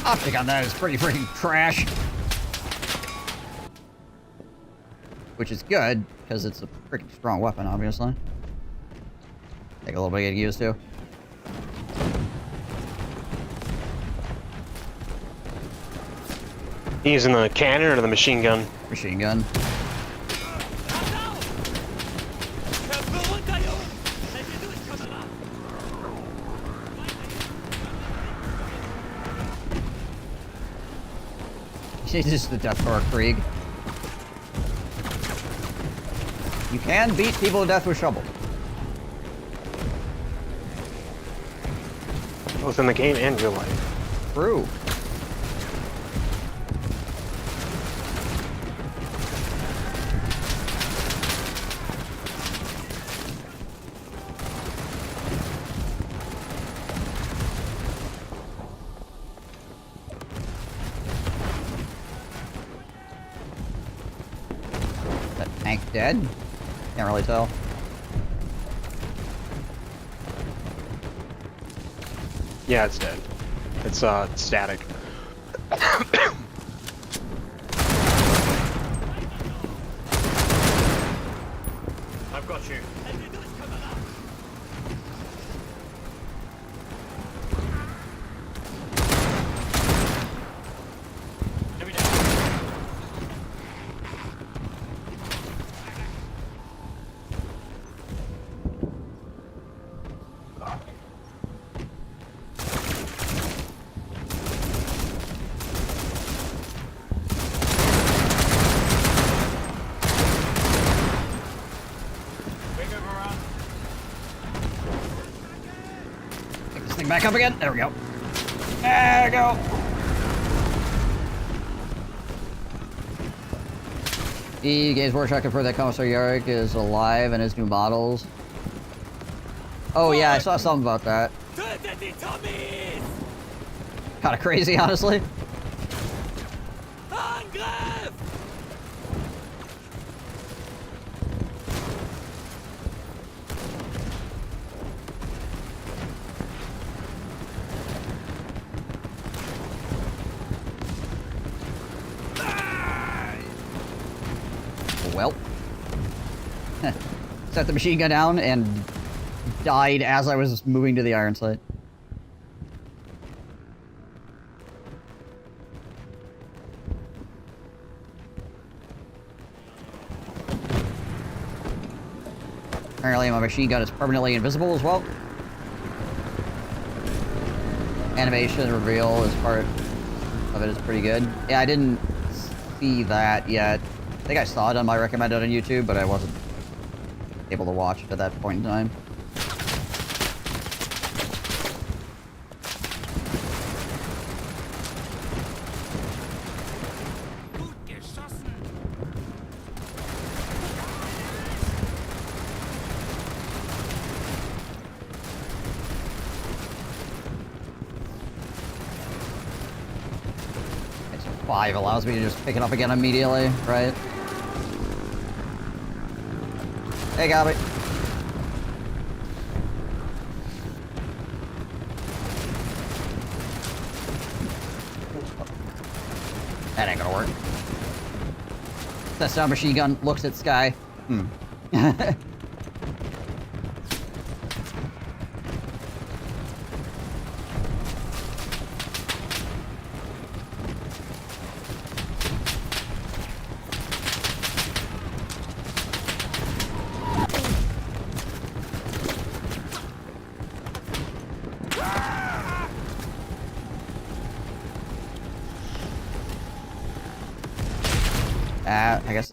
Optic on that is pretty freaking trash. Which is good, because it's a freaking strong weapon, obviously. Take a little bit to get used to. Using the cannon or the machine gun? Machine gun. It's just the Death Bar Krieg. You can beat people to death with shovel. Both in the game and real life. True. Tank dead? Can't really tell. Yeah, it's dead. It's static. I've got you. Pick this thing back up again. There we go. There we go. The Games Workshop confirmed that Commissar Yarick is alive and his new models. Oh yeah, I saw something about that. Tötet die Tommies! Kinda crazy, honestly. Angriff! Well. Set the machine gun down and died as I was moving to the iron sight. Apparently my machine gun is permanently invisible as well. Animation reveal as part of it is pretty good. Yeah, I didn't see that yet. I think I saw it on my recommended on YouTube, but I wasn't able to watch it at that point in time. Okay, so 5 allows me to just pick it up again immediately, right? Hey, Gabby. That ain't gonna work. That sound machine gun looks at sky.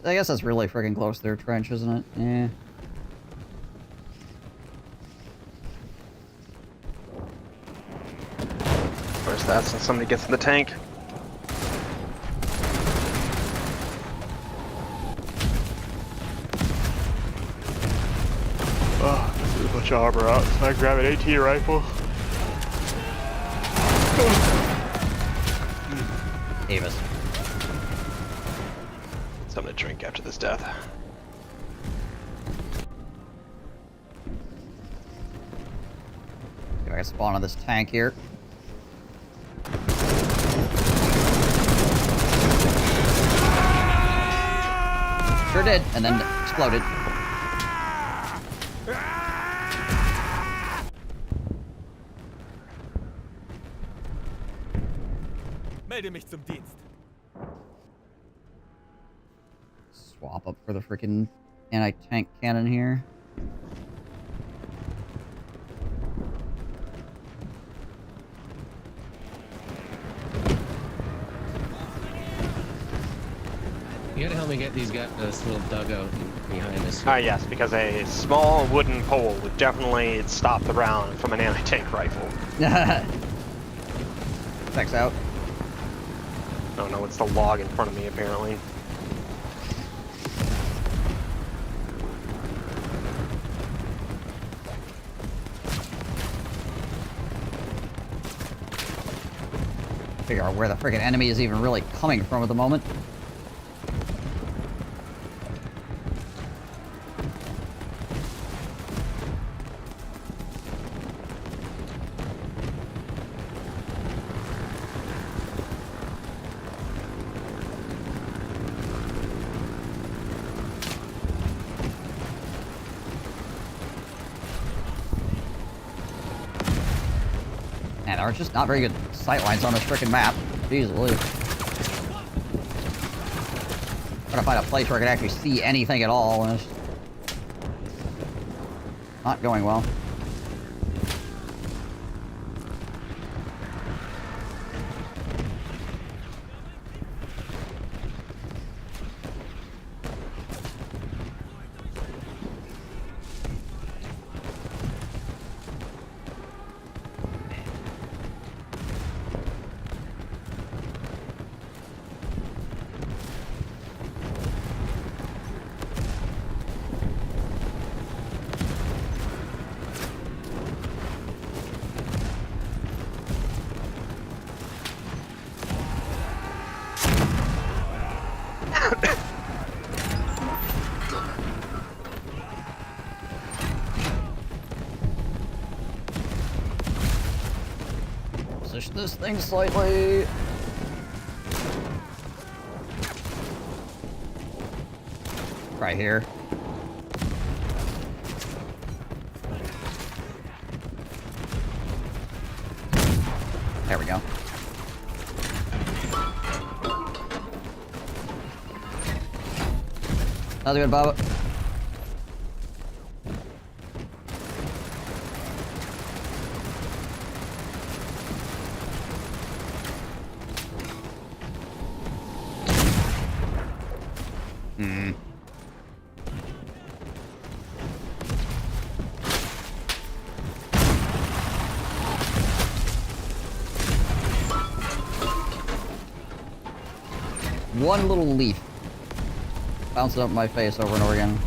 I guess that's really freaking close to their trench, isn't it? Yeah. Where's that since somebody gets in the tank? Oh, there's a bunch of armor out, so I grab an AT rifle. Davis. Something to drink after this death. I can spawn on this tank here. Sure did, and then exploded. Melde mich zum Dienst. Swap up for the freaking anti-tank cannon here. You gotta help me get these guys this little dugout behind us. Ah, yes, because a small wooden pole would definitely stop the round from an anti-tank rifle. Checks out. Oh no, it's the log in front of me apparently. Figure out where the freaking enemy is even really coming from at the moment. Man, there are just not very good sightlines on this freaking map. Jeez Louise. Gotta find a place where I can actually see anything at all, and it's not going well. Position this thing slightly. Right here. There we go. How's it going, Baba? One little leaf bouncing up my face over and over again.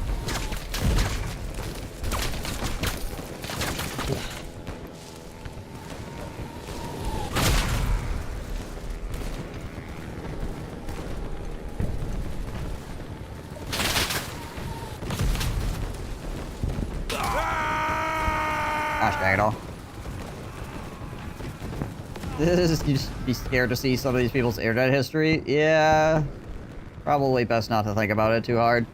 Gosh dang it all. This is, you just be scared to see some of these people's internet history? Yeah. Probably best not to think about it too hard.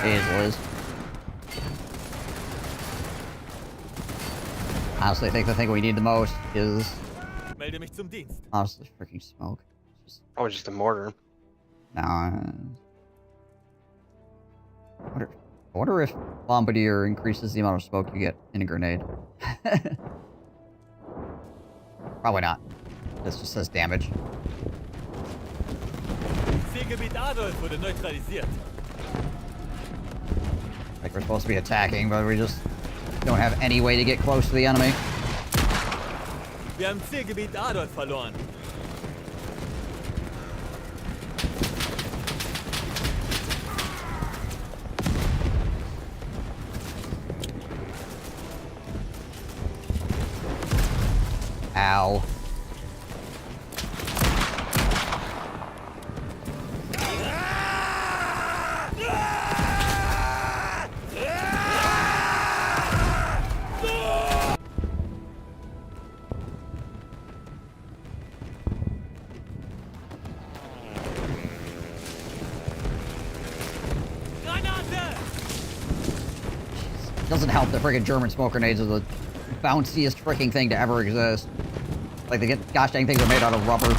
Jeez, Liz. Honestly, I think the thing we need the most is... Melde mich zum Dienst. honestly freaking smoke. Oh, just a mortar. No. I wonder if Bombardier increases the amount of smoke you get in a grenade. Probably not. This just says damage. Zielgebiet Adolf wurde neutralisiert. Like we're supposed to be attacking, but we just don't have any way to get close to the enemy. Wir haben Zielgebiet Adolf verloren. Ow. Doesn't help that friggin' German smoke grenades are the bounciest freaking thing to ever exist. Like, the gosh dang things are made out of rubber.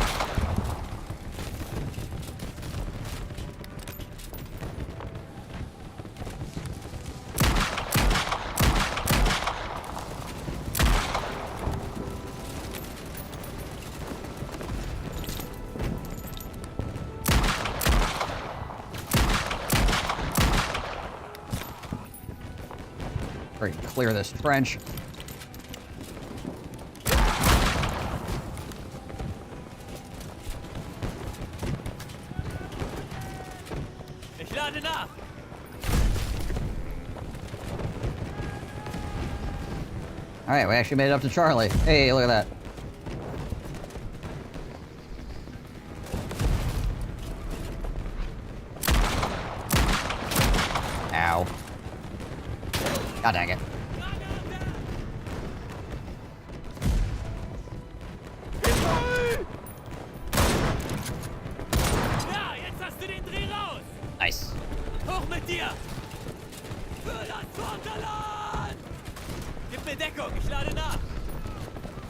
Freaking clear this trench. Alright, we actually made it up to Charlie. Hey, look at that. Ow. God dang it. Nice. Hoch mit dir! Für das Vaterland! Gib mir Deckung, ich lade nach!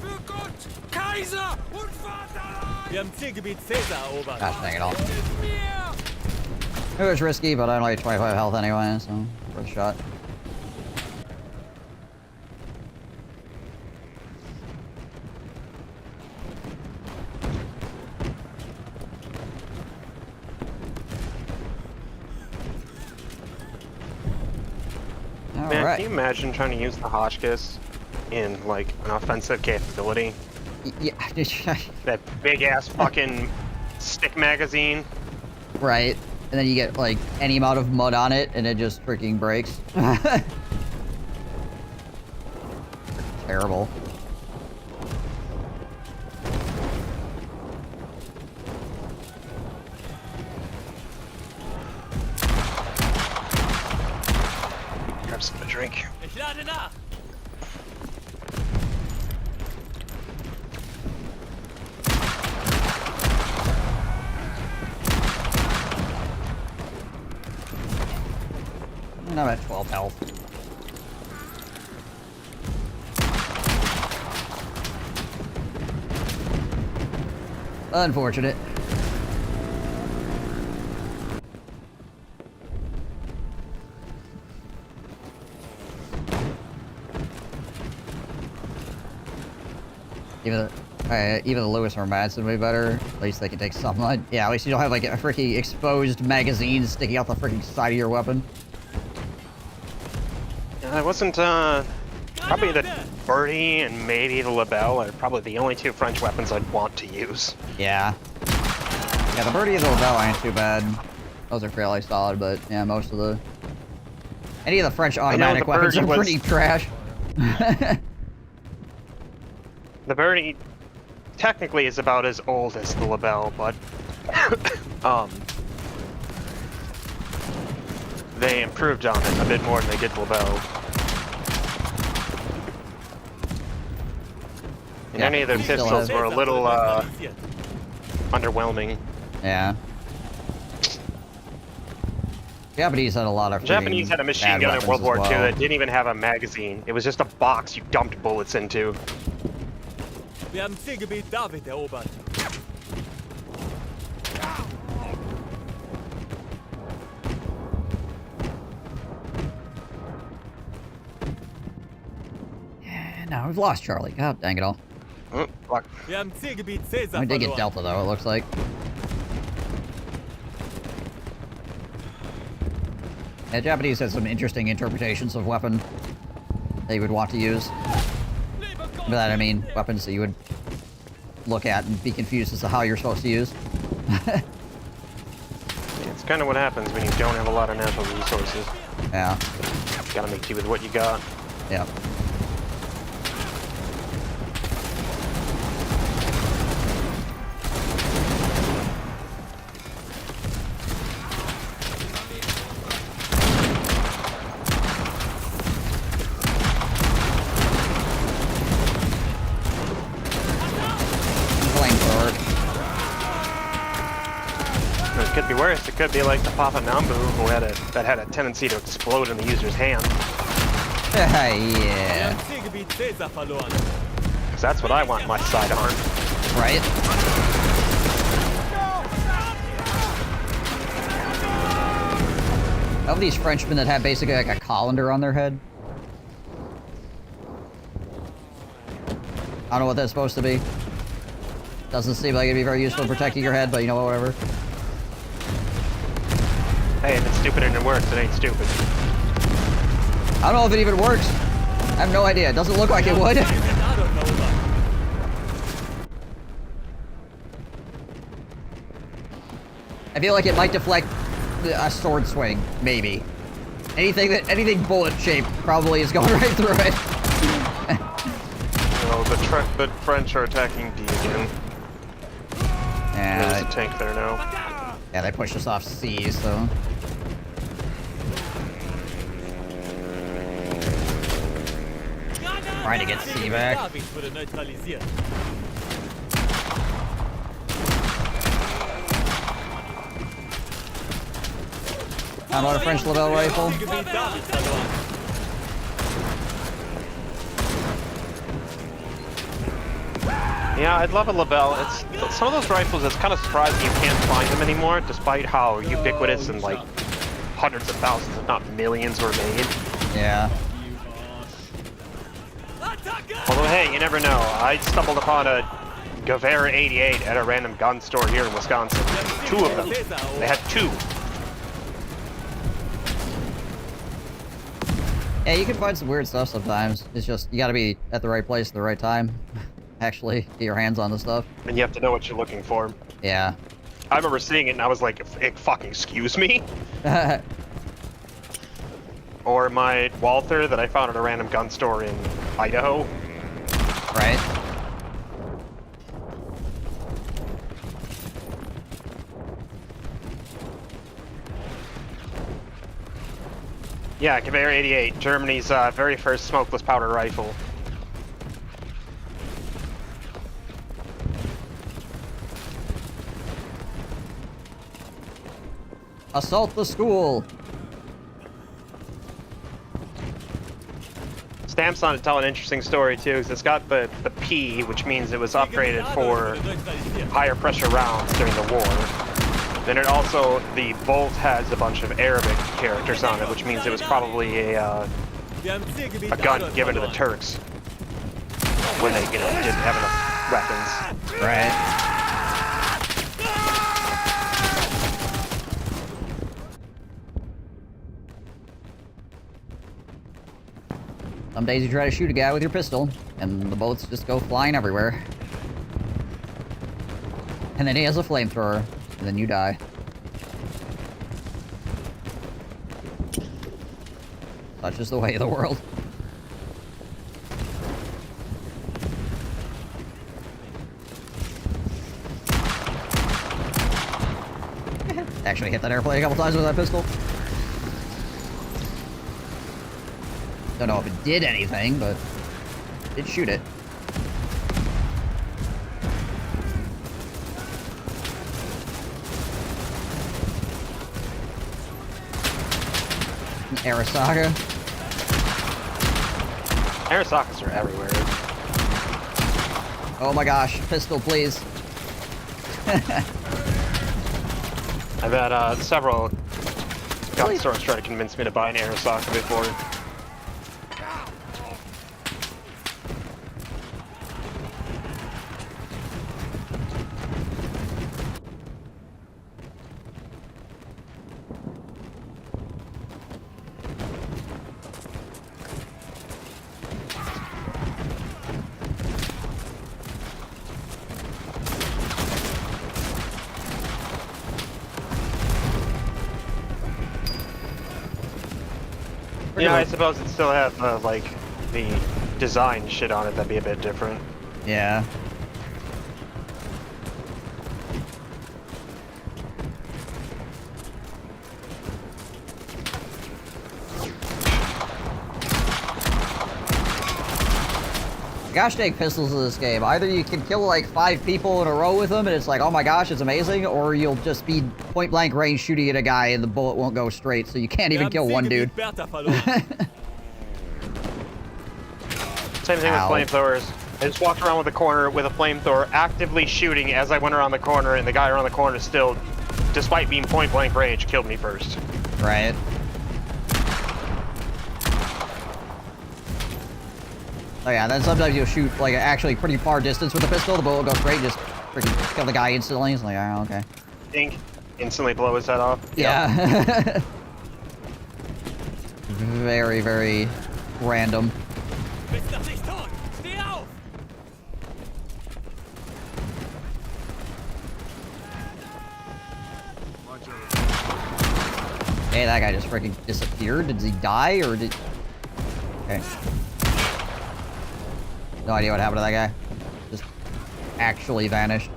Für Gott, Kaiser und Vaterland! Wir haben Zielgebiet Caesar erobert. Gosh dang it all. It was risky, but I only had 25 health anyway, so worth a shot. Man, Alright. can you imagine trying to use the Hotchkiss in, like, an offensive capability? Yeah. That big-ass fucking stick magazine. Right. And then you get, like, any amount of mud on it, and it just freaking breaks. Terrible. drink. Ich lade nach. And I'm at 12 health. Unfortunate. Even the Lewis or Madsen way better. At least they can take some line. Yeah, at least you don't have like a freaking exposed magazine sticking out the freaking side of your weapon. I wasn't, probably the Birdie and maybe the Lebel are probably the only two French weapons I'd want to use. Yeah. Yeah, the Birdie and the Lebel ain't too bad. Those are fairly solid, but yeah, most of the... Any of the French automatic weapons are pretty trash. The Birdie technically is about as old as the Lebel, but they improved on it a bit more than they did the Lebel. And Yeah, any of their pistols were a little underwhelming. Yeah. Japanese had a lot of Japanese had a machine gun in World War II that didn't even have a magazine. It was just a box you dumped bullets into. Wir haben Zielgebiet David erobert. No, we've lost Charlie. God dang it all. Oh, fuck. Wir haben Zielgebiet Caesar We did get verloren. Delta though, it looks like. Yeah, Japanese has some interesting interpretations of weapon they would want to use. By that I mean weapons that you would look at and be confused as to how you're supposed to use. It's kind of what happens when you don't have a lot of natural resources. Yeah. Gotta make do with what you got. Yeah. It could be worse. It could be like the Papa Nambu, who that had a tendency to explode in the user's hand. Wir Yeah. haben Zielgebiet Caesar verloren. Because that's what I want in my sidearm. Right? Of these Frenchmen that have basically like a colander on their head. I don't know what that's supposed to be. Doesn't seem like it'd be very useful in protecting your head, but you know what, whatever. Hey, if it's stupid and it works, it ain't stupid. I don't know if it even works. I have no idea. It doesn't look like it would. I feel like it might deflect a sword swing, maybe. Anything bullet shaped probably is going right through it. Well, the French are attacking D again. There's a tank there now. Yeah, they pushed us off C, so... Trying to get C back. David wurde neutralisiert. How about a French Lebel rifle? Zielgebiet David verloren. Yeah, I'd love a Lebel. It's some of those rifles. It's kind of surprising you can't find them anymore, despite how ubiquitous and like hundreds of thousands, if not millions, were made. Yeah. Although, hey, you never know. I stumbled upon a Gewehr 88 at a random gun store here in Wisconsin. Two of them. They had two. Yeah, you can find some weird stuff sometimes. It's just, you gotta be at the right place at the right time. Actually, get your hands on the stuff. And you have to know what you're looking for. Yeah. I remember seeing it and I was like, fucking excuse me? Or my Walther that I found at a random gun store in Idaho. Right. Yeah, Gewehr 88, Germany's very first smokeless powder rifle. Assault the school. Stamps on to tell an interesting story too, because it's got the P, which means it was upgraded for higher pressure rounds during the war. Then it also, the bolt has a bunch of Arabic characters on it, which means it was probably a gun given to the Turks when they, didn't have enough weapons. Right. Some days you try to shoot a guy with your pistol, and the bullets just go flying everywhere. And then he has a flamethrower, and then you die. Such is the way of the world. Actually hit that airplane a couple times with that pistol. Don't know if it did anything, but it did shoot it. Arasaka. Arasakas are everywhere. Oh my gosh, pistol please. I've had several gun stores try to convince me to buy an Arasaka before. Yeah, I suppose it still have like the design shit on it that'd be a bit different. Yeah. Gosh dang pistols in this game. Either you can kill like 5 people in a row with them and it's like, oh my gosh, it's amazing, or you'll just be point blank range shooting at a guy and the bullet won't go straight, so you can't even kill one dude. Same thing with flamethrowers. I just walked around with a corner with a flamethrower, actively shooting as I went around the corner, and the guy around the corner still, despite being point blank range, killed me first. Right. Oh yeah, then sometimes you'll shoot like actually pretty far distance with a pistol, the bullet will go straight, just freaking kill the guy instantly. It's like, oh, okay. Dink. Instantly blow his head off. Yeah. Very, very random. Hey, that guy just freaking disappeared. Did he die or did... Okay. No idea what happened to that guy. Just actually vanished.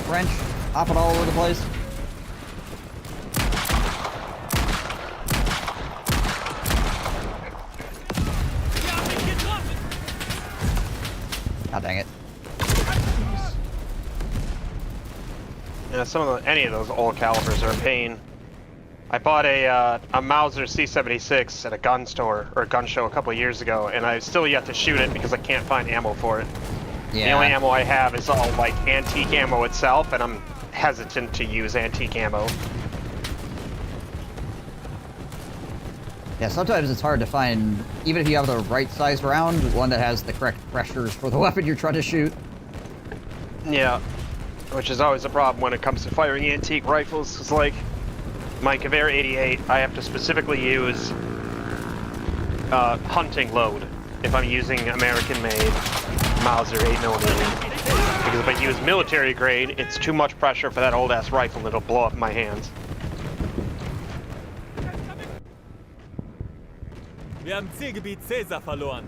French, hopping all over the place. God dang it. Yeah, any of those old calibers are a pain. I bought a Mauser C76 at a gun store, or a gun show a couple of years ago, and I've still yet to shoot it because I can't find ammo for it. Yeah. The only ammo I have is all, like, antique ammo itself, and I'm hesitant to use antique ammo. Yeah, sometimes it's hard to find, even if you have the right size round, one that has the correct pressures for the weapon you're trying to shoot. Yeah, which is always a problem when it comes to firing antique rifles. It's like my Gewehr 88, I have to specifically use hunting load if I'm using American-made Mauser 8mm. Because if I use military grade, it's too much pressure for that old-ass rifle and it'll blow up in my hands. Wir haben Zielgebiet Caesar verloren.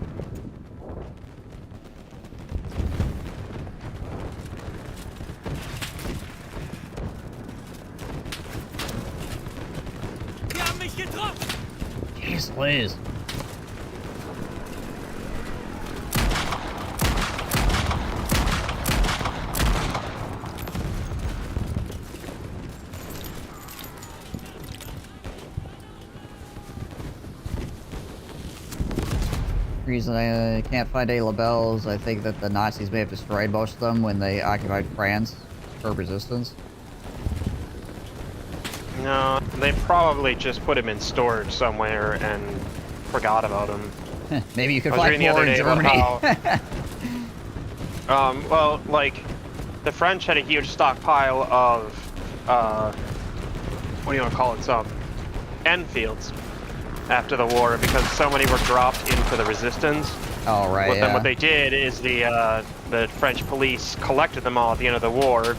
Sie haben mich getroffen! Jeez Liz. Reason I can't find any labels, I think that the Nazis may have destroyed most of them when they occupied France for resistance. No, they probably just put him in storage somewhere and forgot about him. Maybe you could I was find reading the more other in day about Germany. Well, like, the French had a huge stockpile of, what do you want to call it, Enfields after the war because so many were dropped in for the resistance. Oh, right, But then what they did is the French police collected them all at the end of the war,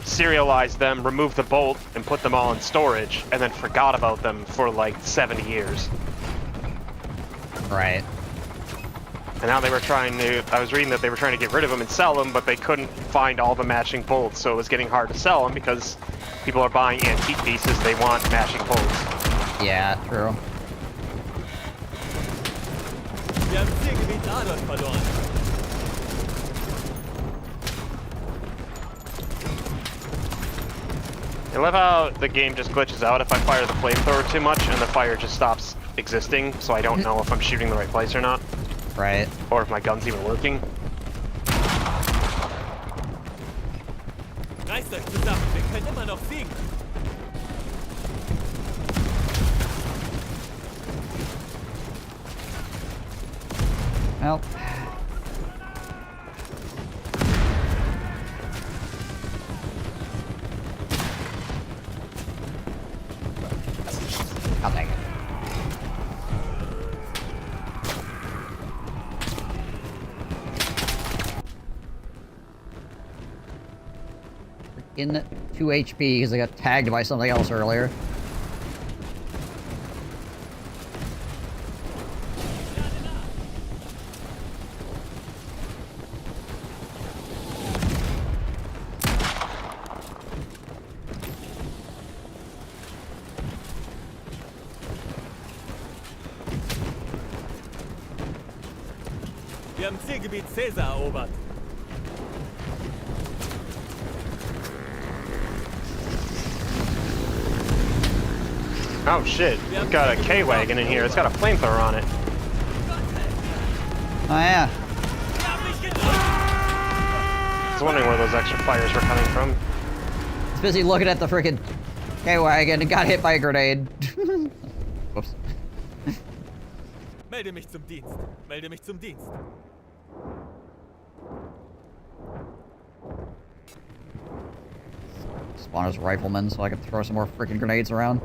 serialized them, removed the bolt, and put them all in storage, and then forgot about them for like 70 years. Right. And now they were trying to, I was reading that they were trying to get rid of them and sell them, but they couldn't find all the matching bolts, so it was getting hard to sell them because people are buying antique pieces, they want matching bolts. Yeah, true. Wir haben Zielgebiet Adolf verloren. I love how the game just glitches out if I fire the flamethrower too much and the fire just stops existing, so I don't know if I'm shooting the right place or not. Right. Or if my gun's even working. Reißt euch zusammen, wir können immer noch siegen. Well. I'll take it. In 2 HP because I got tagged by something else earlier. Wir haben Zielgebiet Caesar erobert. Oh shit, we've got a K-Wagon in here, it's got a flamethrower on it. Oh yeah. I was wondering where those extra fires were coming from. It's busy looking at the frickin' K-Wagon and got hit by a grenade. Whoops. Melde mich zum Dienst. Melde mich zum Dienst. Spawn as rifleman so I can throw some more freaking grenades around.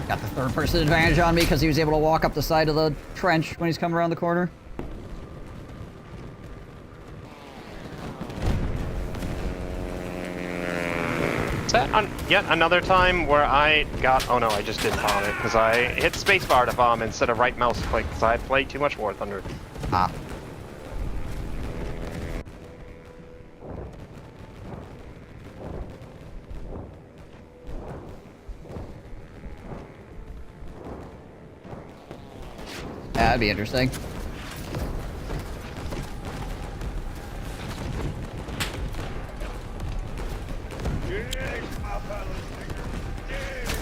Got the third-person advantage on me because he was able to walk up the side of the trench when he's coming around the corner. Is that yet another time where I got... Oh no, I just didn't bomb it, because I hit spacebar to bomb instead of right mouse click, because I played too much War Thunder. Ah. That'd be interesting. Yes, my Palestinian. Yes.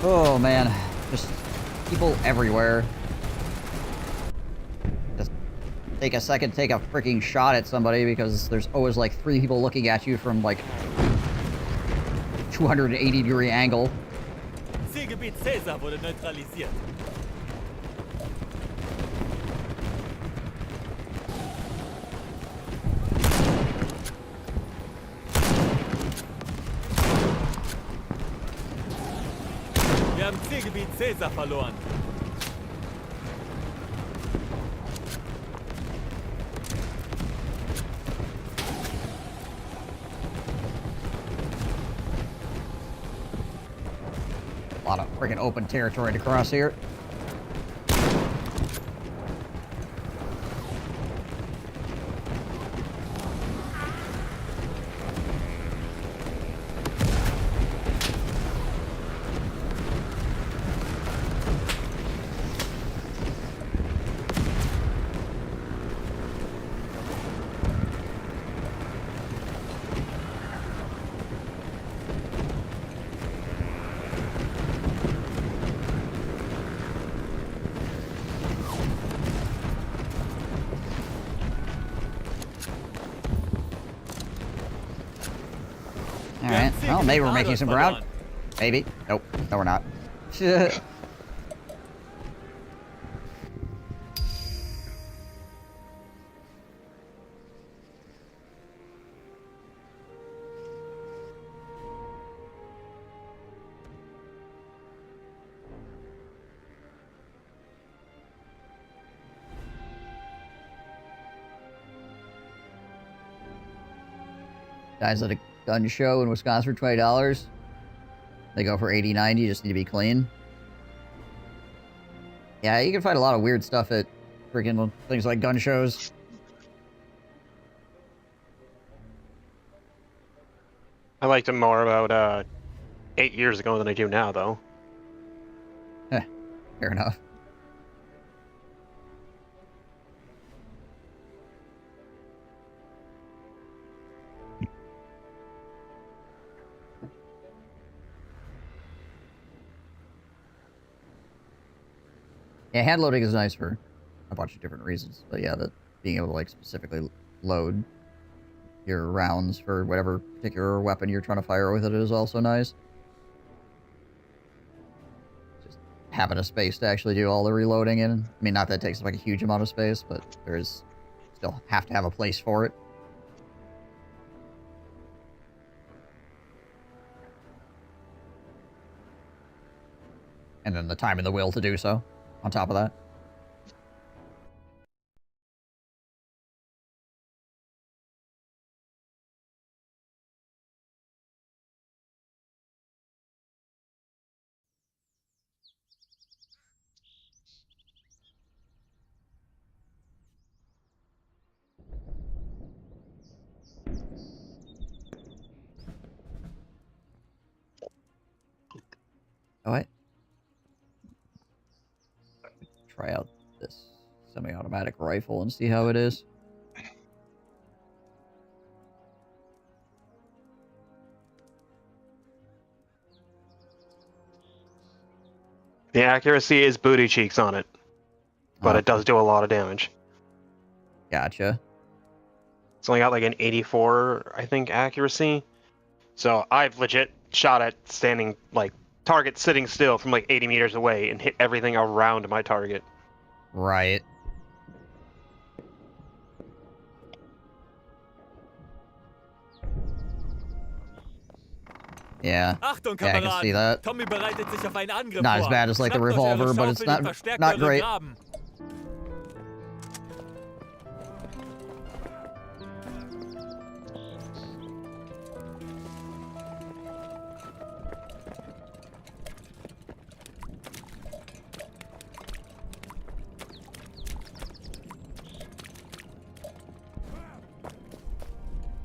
Oh man, just people everywhere. Just take a second, take a freaking shot at somebody because there's always like 3 people looking at you from like 280-degree angle. Zielgebiet Caesar wurde neutralisiert. Wir haben Zielgebiet Caesar verloren. A lot of freaking open territory to cross here. Alright, well, maybe we're making some ground. Maybe. Nope. No, we're not. Guys at a gun show in Wisconsin for $20. They go for $80, $90, just need to be clean. Yeah, you can find a lot of weird stuff at freaking things like gun shows. I liked him more about 8 years ago than I do now, though. Fair enough. Yeah, hand loading is nice for a bunch of different reasons. But yeah, that being able to like specifically load your rounds for whatever particular weapon you're trying to fire with it is also nice. Just having a space to actually do all the reloading in. I mean, not that it takes like a huge amount of space, but there is still have to have a place for it. And then the time and the will to do so. On top of that. Oh, wait. Try out this semi-automatic rifle and see how it is. The accuracy is booty cheeks on it, but it does do a lot of damage. Gotcha. It's only got like an 84, I think, accuracy. So I've legit shot at standing, like, target sitting still from like 80 meters away and hit everything around my target. Right. Yeah. Achtung, Yeah, I can see that. Tommy bereitet sich auf einen Angriff Not vor. as bad as like the Schnappt euch eure revolver, but it's Schaufel und verstärkt not euren great. Graben.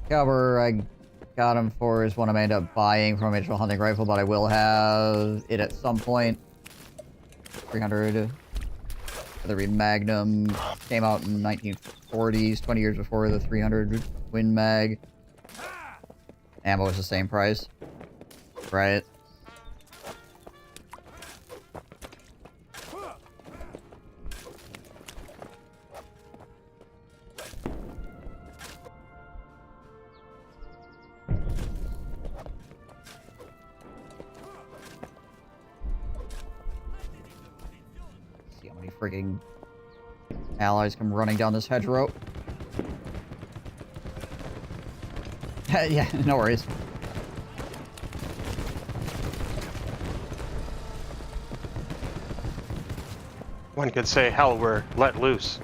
caliber I got him for is one I may end up buying from a hunting rifle, but I will have it at some point. 300. The Magnum came out in 1940s, 20 years before the 300 Win Mag. Ammo is the same price. Right. See how many frigging allies come running down this hedgerow. Yeah, no worries. One could say, hell, we're let loose.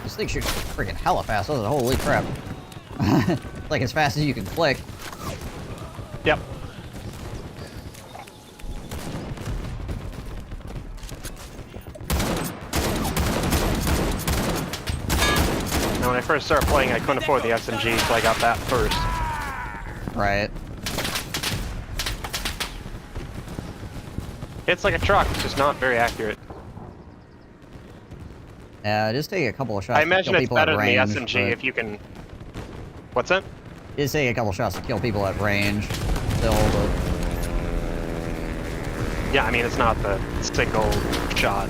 This thing shoots freaking hella fast. Holy crap. Like as fast as you can click. Yep. Now, when I first started playing, I couldn't afford the SMG, so I got that first. Right. It's like a truck, it's just not very accurate. Yeah, just take a couple of shots I to imagine kill it's people at better than the range, SMG but- if you can... What's that? Just take a couple shots to kill people at range. Still, but... Yeah, I mean, it's not the single shot.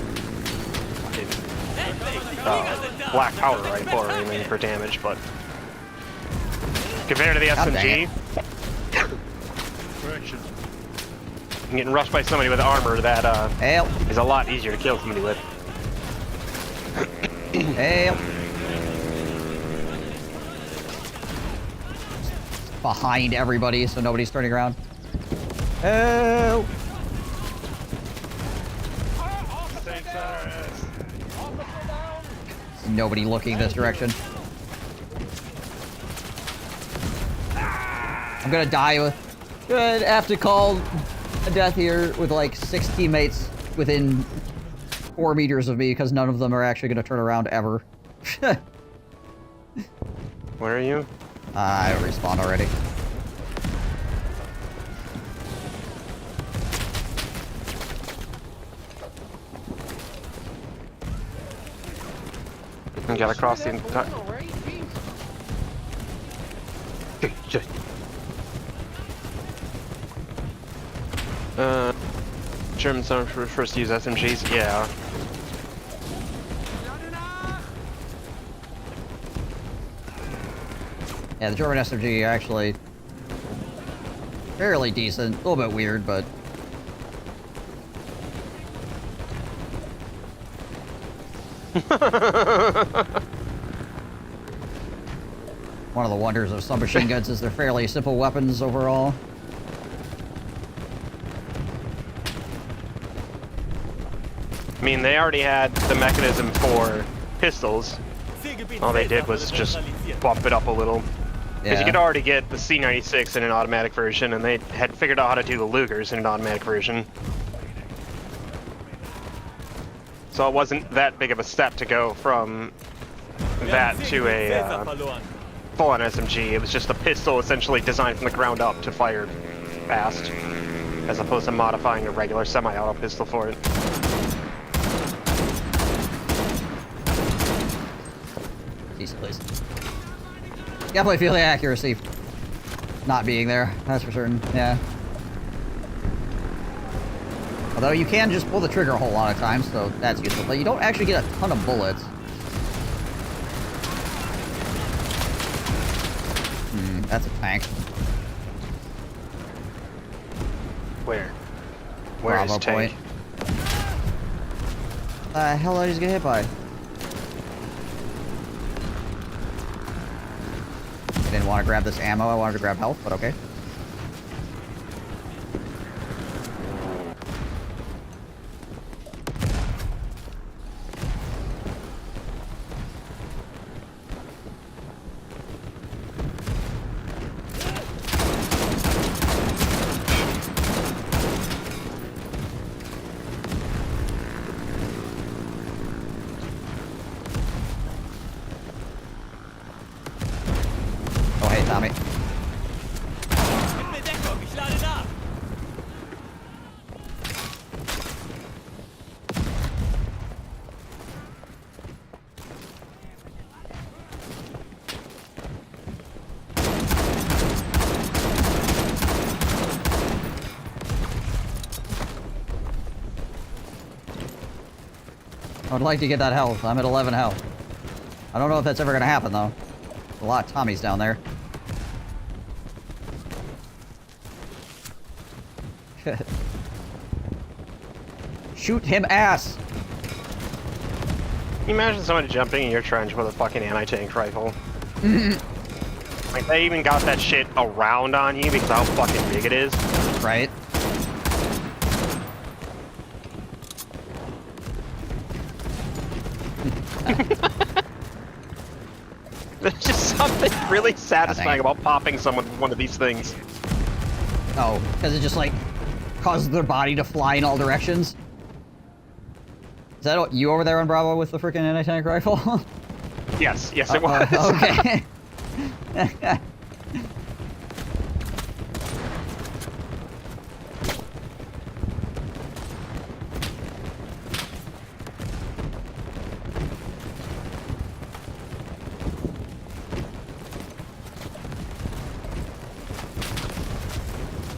Black powder rifle or anything for damage, but... Compared to the God SMG... Correction. Getting rushed by somebody with armor that Help! is a lot easier to kill somebody with. Help! Behind everybody, so nobody's turning around. Help! Nobody looking this direction. I'm gonna die with... Good, have to call a death here with like 6 teammates within 4 meters of me because none of them are actually gonna turn around ever. Where are you? I respawned already. And get across the entire... German Zone first use SMGs? Yeah. Yeah, the German SMG are actually fairly decent. A little bit weird, but... One of the wonders of submachine guns is they're fairly simple weapons overall. I mean, they already had the mechanism for pistols. All they did was just bump it up a little. Because you could already get the C96 in an automatic version, and they had figured out how to do the Lugers in an automatic version. So it wasn't that big of a step to go from that to a full-on SMG. It was just a pistol essentially designed from the ground up to fire fast, as opposed to modifying a regular semi-auto pistol for it. Decent place. Definitely feel the accuracy not being there, that's for certain, yeah. Although you can just pull the trigger a whole lot of times, so that's useful, but you don't actually get a ton of bullets. That's a tank. Where? Where Bravo is tank? point. Hell did I just get hit by? want to grab this ammo. I wanted to grab health, but okay. Oh, hey, Tommy. Gib mir Deckung, ich lade nach. I would like to get that health. I'm at 11 health. I don't know if that's ever gonna happen, though. There's a lot of Tommies down there. Shoot him, ass! Can you imagine somebody jumping in your trench with a fucking anti-tank rifle? Like, they even got that shit around on you because of how fucking big it is. Right? There's just something really satisfying about popping someone with one of these things. Oh, because it just, like, causes their body to fly in all directions? Is that you over there on Bravo with the freaking anti-tank rifle? Yes, yes it was. Okay.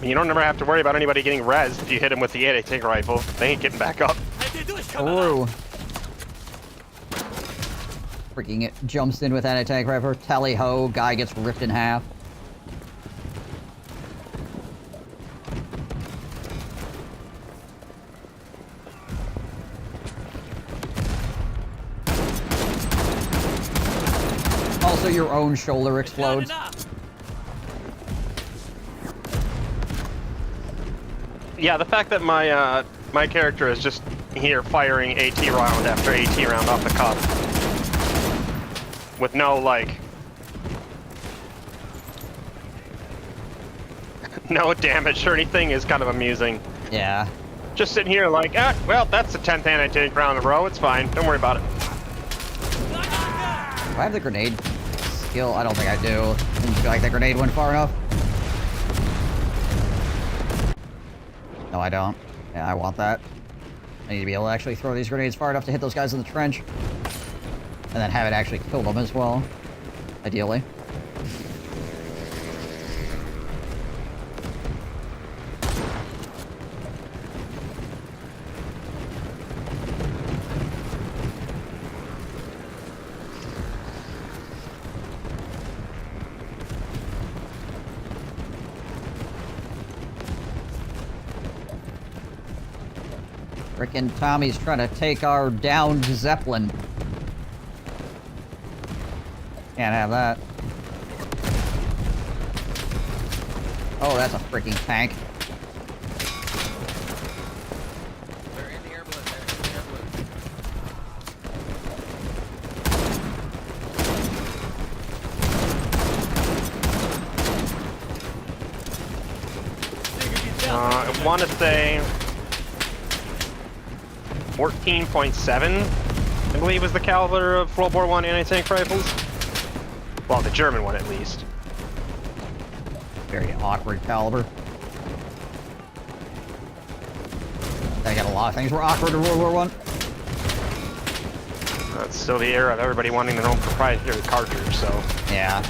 You don't ever have to worry about anybody getting rezzed if you hit them with the anti-tank rifle. They ain't getting back up. Oh. Freaking it jumps in with anti-tank rifle. Tally ho, guy gets ripped in half. Also, your own shoulder explodes. Yeah, the fact that my my character is just here firing AT round after AT round off the cuff with no like no damage or anything is kind of amusing. Yeah. Just sitting here like, ah, well, that's the 10th anti-tank round in a row. It's fine. Don't worry about it. Do I have the grenade skill? I don't think I do. Didn't feel like the grenade went far enough. No, I don't. Yeah, I want that. I need to be able to actually throw these grenades far enough to hit those guys in the trench. And then have it actually kill them as well. Ideally. Frickin' Tommy's trying to take our downed Zeppelin. Can't have that. Oh, that's a freaking tank. They're in the air balloon. They're in the air balloon. I want to say 14.7, I believe, was the caliber of World War I anti-tank rifles. Well, the German one, at least. Very awkward caliber. I got a lot of things were awkward in World War I. That's still the era of everybody wanting their own proprietary cartridge, so... Yeah.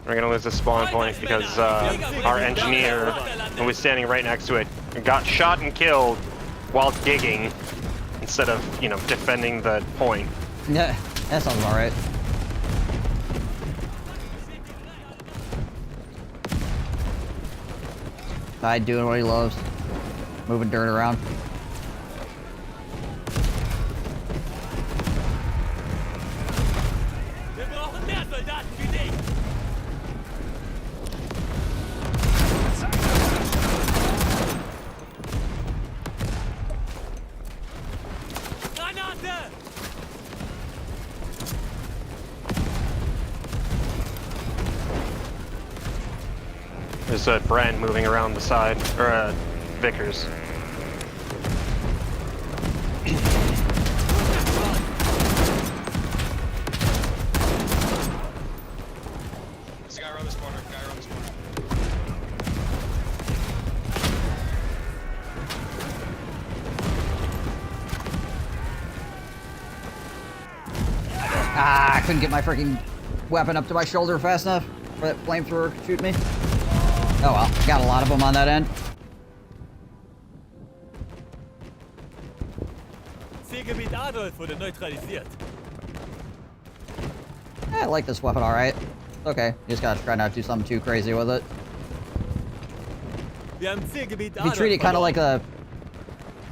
We're gonna lose the spawn point because our engineer, who was standing right next to it, got shot and killed while digging instead of, you know, defending the point. Yeah, that sounds alright. Outside doing what he loves. Moving dirt around. Wir brauchen mehr Soldaten wie dich! Granate! There's a Brand moving around the side, or Vickers. There's a guy around this corner, Ah, I couldn't get my freaking weapon up to my shoulder fast enough for that flamethrower to shoot me. Oh well, got a lot of them on that end. Zielgebiet Adolf wurde neutralisiert. I like this weapon alright. It's okay. You just gotta try not to do something too crazy with it. Wir haben Zielgebiet If you Adolf treat it kind of verloren.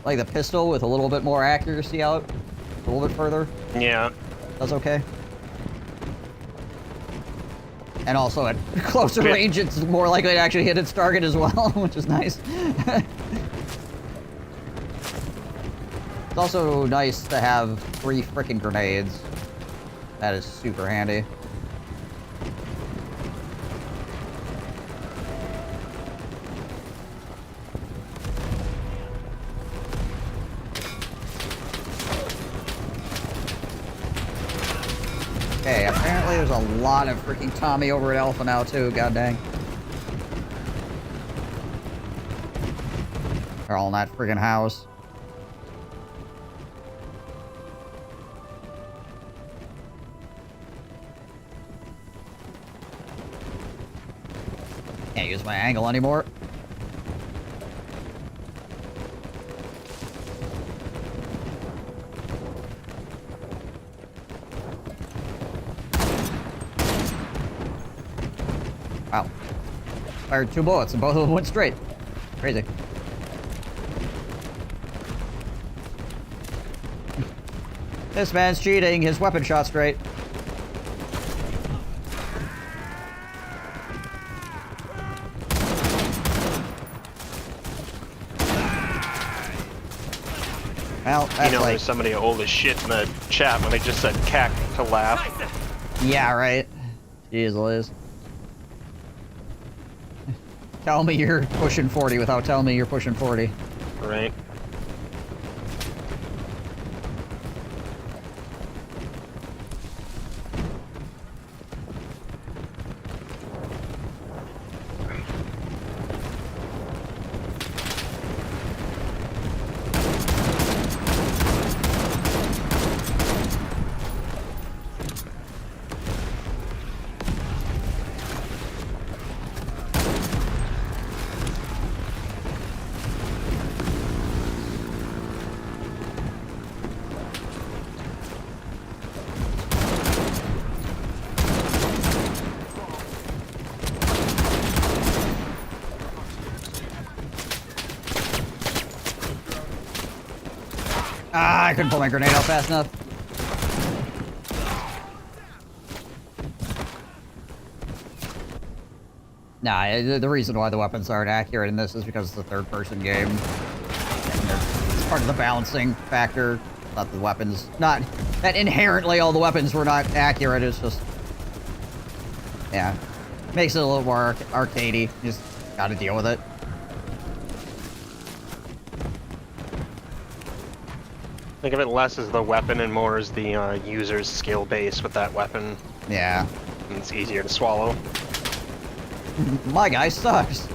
like the pistol with a little bit more accuracy out, a little bit further, Yeah. that's okay. And also at closer Yeah. range, it's more likely to actually hit its target as well, which is nice. It's also nice to have 3 frickin' grenades. That is super handy. Okay, apparently there's a lot of freaking Tommy over at Alpha now too, god dang. They're all in that friggin' house. Can't use my angle anymore. Wow. Fired 2 bullets and both of them went straight. Crazy. This man's cheating. His weapon shot straight. Well, that's You know, like... there's somebody old as shit in the chat when they just said cack to laugh. Yeah, right. Jeez Liz. Tell me you're pushing 40 without telling me you're pushing 40. Right. Ah, I couldn't pull my grenade out fast enough. Nah, the reason why the weapons aren't accurate in this is because it's a third-person game. It's part of the balancing factor. Not the weapons. Not that inherently all the weapons were not accurate. It's just... yeah. Makes it a little more arcadey. You just gotta deal with it. Think of it less as the weapon and more as the user's skill base with that weapon. Yeah. And it's easier to swallow. My guy sucks.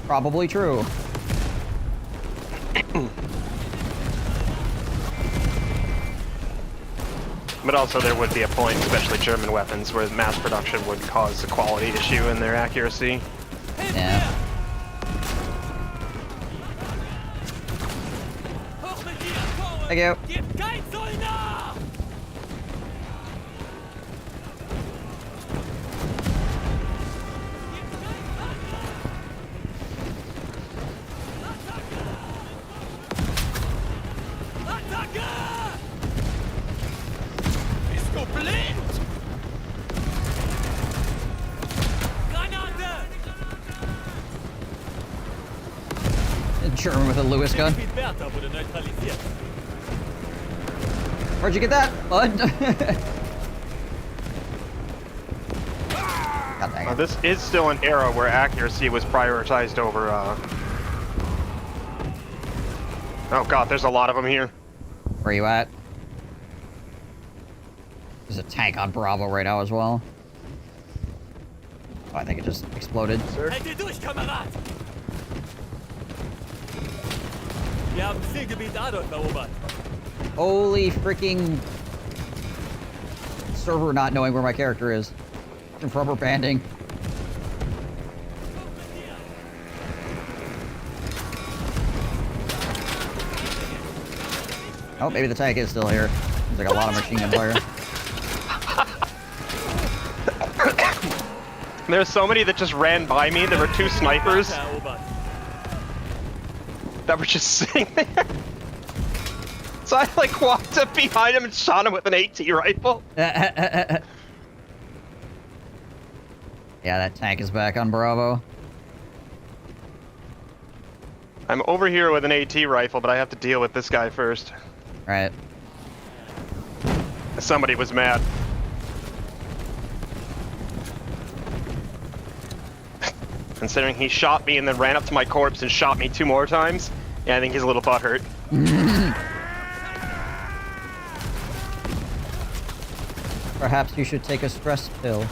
Probably true. But also there would be a point, especially German weapons, where mass production would cause a quality issue in their accuracy. Yeah. Thank you. Gib kein Zoll nach! German with a Lewis gun. Wärter wurde neutralisiert. Where'd you get that, bud? God dang it. This is still an era where accuracy was prioritized over, Oh god, there's a lot of them here. Where you at? There's a tank on Bravo right now as well. Oh, I think it just exploded. Halte durch, Kamerad! Wir haben Zielgebiet Adolf erobert. Holy freaking server not knowing where my character is. And rubber banding. Oh, maybe the tank is still here. There's like a lot of machine gun fire. There's so many that just ran by me. There were 2 snipers that were just sitting there. So I like walked up behind him and shot him with an AT rifle. Yeah, that tank is back on Bravo. I'm over here with an AT rifle, but I have to deal with this guy first. Right. Somebody was mad. Considering he shot me and then ran up to my corpse and shot me 2 more times, yeah, I think he's a little butthurt. Perhaps you should take a stress pill.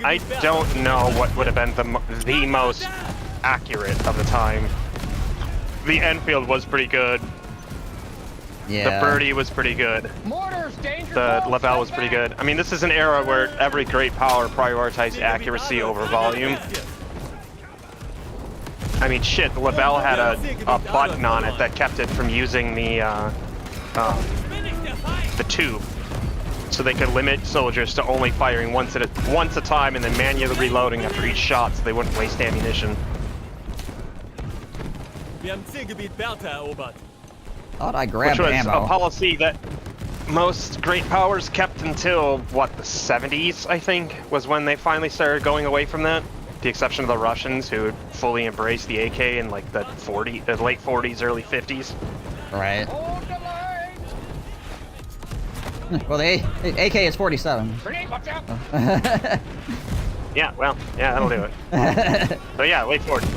I don't know what would have been the most accurate of the time. The Enfield was pretty good. Yeah. The Birdie was pretty good. The Lavelle was pretty good. I mean, this is an era where every great power prioritized accuracy over volume. I mean, shit, the Lavelle had a button on it that kept it from using the tube. So they could limit soldiers to only firing once a time and then manually reloading after each shot so they wouldn't waste ammunition. Wir haben Zielgebiet Bertha erobert. Thought I grabbed Which was ammo. a policy that most great powers kept until, what, the 70s, I think, was when they finally started going away from that. The exception of the Russians, who had fully embraced the AK in like the late 40s, early 50s. Right. Well, the AK is 47. Yeah, well, yeah, that'll do it. So yeah, late 40s.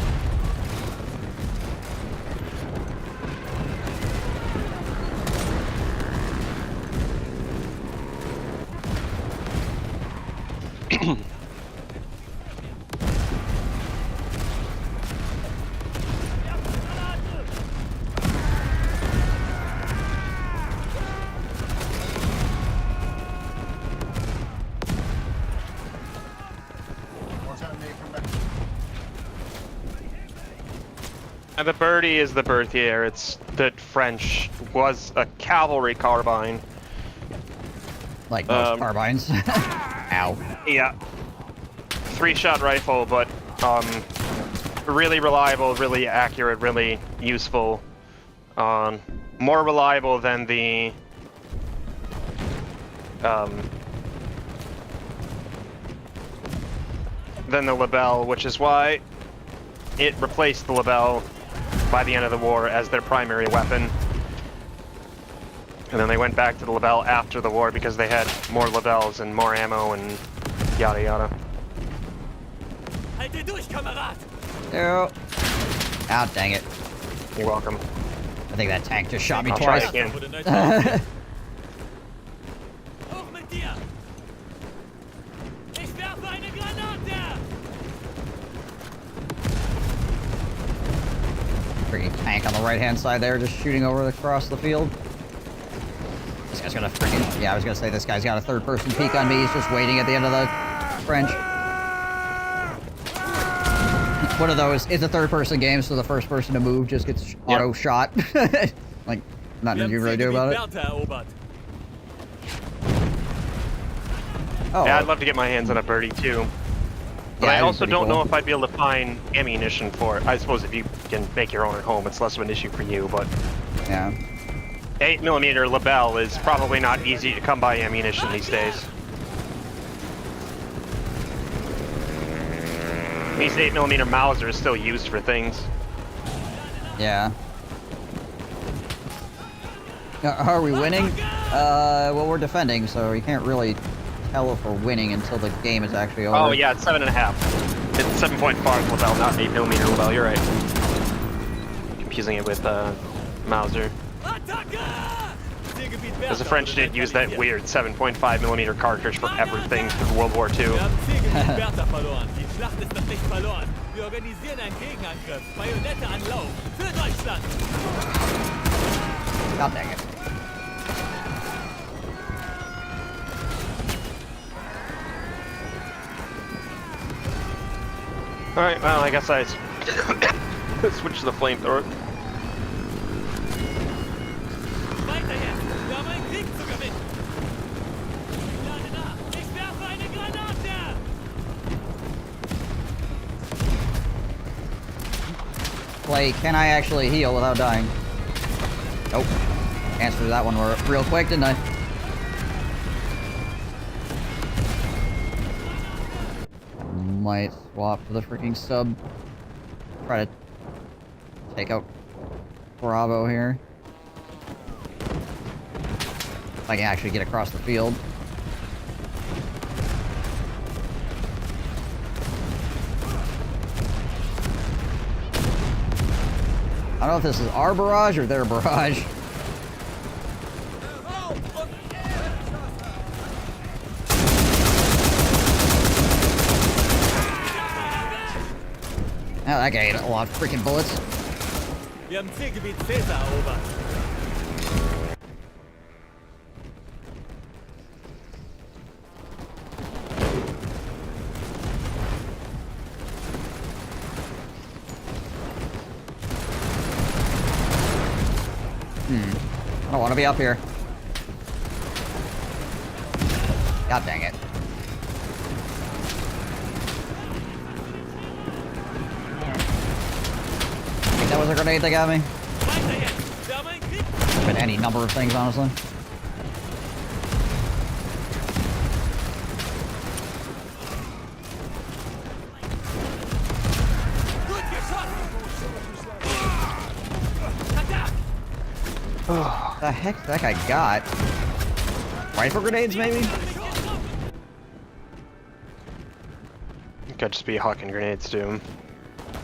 And the Birdie is the Berthier. It's the French was a cavalry carbine. Like most carbines. Ow. Yeah. 3-shot rifle, but really reliable, really accurate, really useful. More reliable than the Lebel, which is why it replaced the Lebel by the end of the war as their primary weapon. And then they went back to the Lebel after the war because they had more Lebels and more ammo and yada yada. Halte durch, Kamerad! Oh. Ah, dang it. You're welcome. I think that tank just shot me I'll try twice. again. Wurde neutralisiert. Hoch mit dir! Ich werfe eine Granate! Freaking tank on the right-hand side there, just shooting over across the field. This guy's got a freaking... Yeah, I was gonna say this guy's got a third-person peek on me. He's just waiting at the end of the French. One of those. It's a third-person game, so the first person to move just gets auto-shot. Like, nothing you can really do about it. Oh. Yeah, I'd love to get my hands on a Birdie too. But Yeah, I that'd be also pretty don't cool. know if I'd be able to find ammunition for it. I suppose if you can make your own at home, it's less of an issue for you, but... Yeah. 8mm Lebel is probably not easy to come by ammunition these days. These 8mm Mauser is still used for things. Yeah. Are we winning? Well, we're defending, so you can't really tell if we're winning until the game is actually over. Oh yeah, it's 7.5. It's 7.5 Lebel, not 8mm Lebel. You're right. Confusing it with Mauser. Because the French did use that weird 7.5mm cartridge for everything through World War II. God dang it. Alright, well, I guess I switch to the flamethrower. Wait, can I actually heal without dying? Nope. Answered that one real quick, didn't I? Might swap to the freaking sub. Try to take out Bravo here. If I can actually get across the field. I don't know if this is our barrage or their barrage. Oh, that guy ate a lot of freaking bullets. Wir haben Zielgebiet Caesar erobert. I don't want to be up here. God dang it. I think that was a grenade that got me. Been any number of things, honestly. What the heck that guy got? Rifle grenades, maybe? Could just be hucking grenades to him.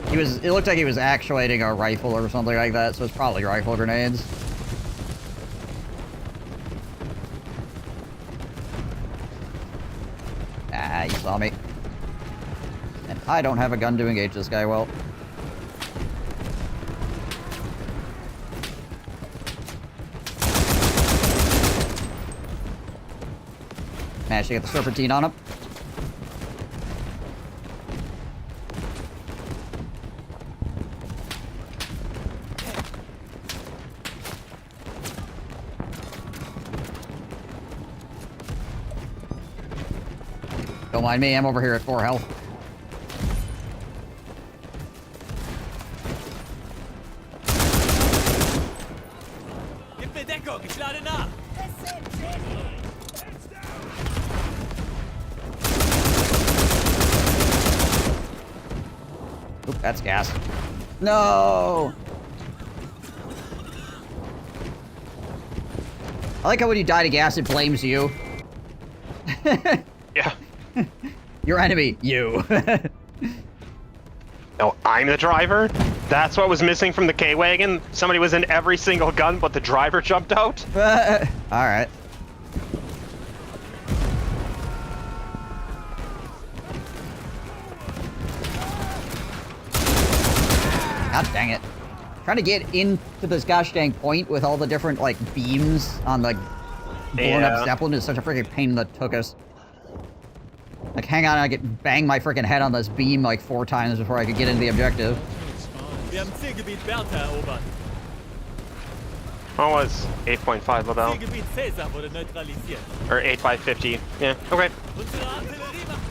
It looked like he was actuating a rifle or something like that, so it's probably rifle grenades. Ah, you saw me. And I don't have a gun to engage this guy well. Managed to get the serpentine on him. Don't mind me, I'm over here at 4 health. Gib mir Deckung, ich lade nach. Oop, that's gas. No! I like how when you die to gas, it blames you. Yeah. Your enemy, you. No, I'm the driver? That's what was missing from the K-Wagon? Somebody was in every single gun, but the driver jumped out? Alright. God dang it. Trying to get into this gosh dang point with all the different, like, beams on the blown up Zeppelin is such a freaking pain in the tuchus. Like, hang on, I get bang my freaking head on this beam like 4 times before I could get into the objective. Wir haben Zielgebiet Bertha erobert. What was 8.5 Lebel? Zielgebiet Caesar wurde neutralisiert. Or 8.550. Yeah, okay. Unsere Artillerie macht...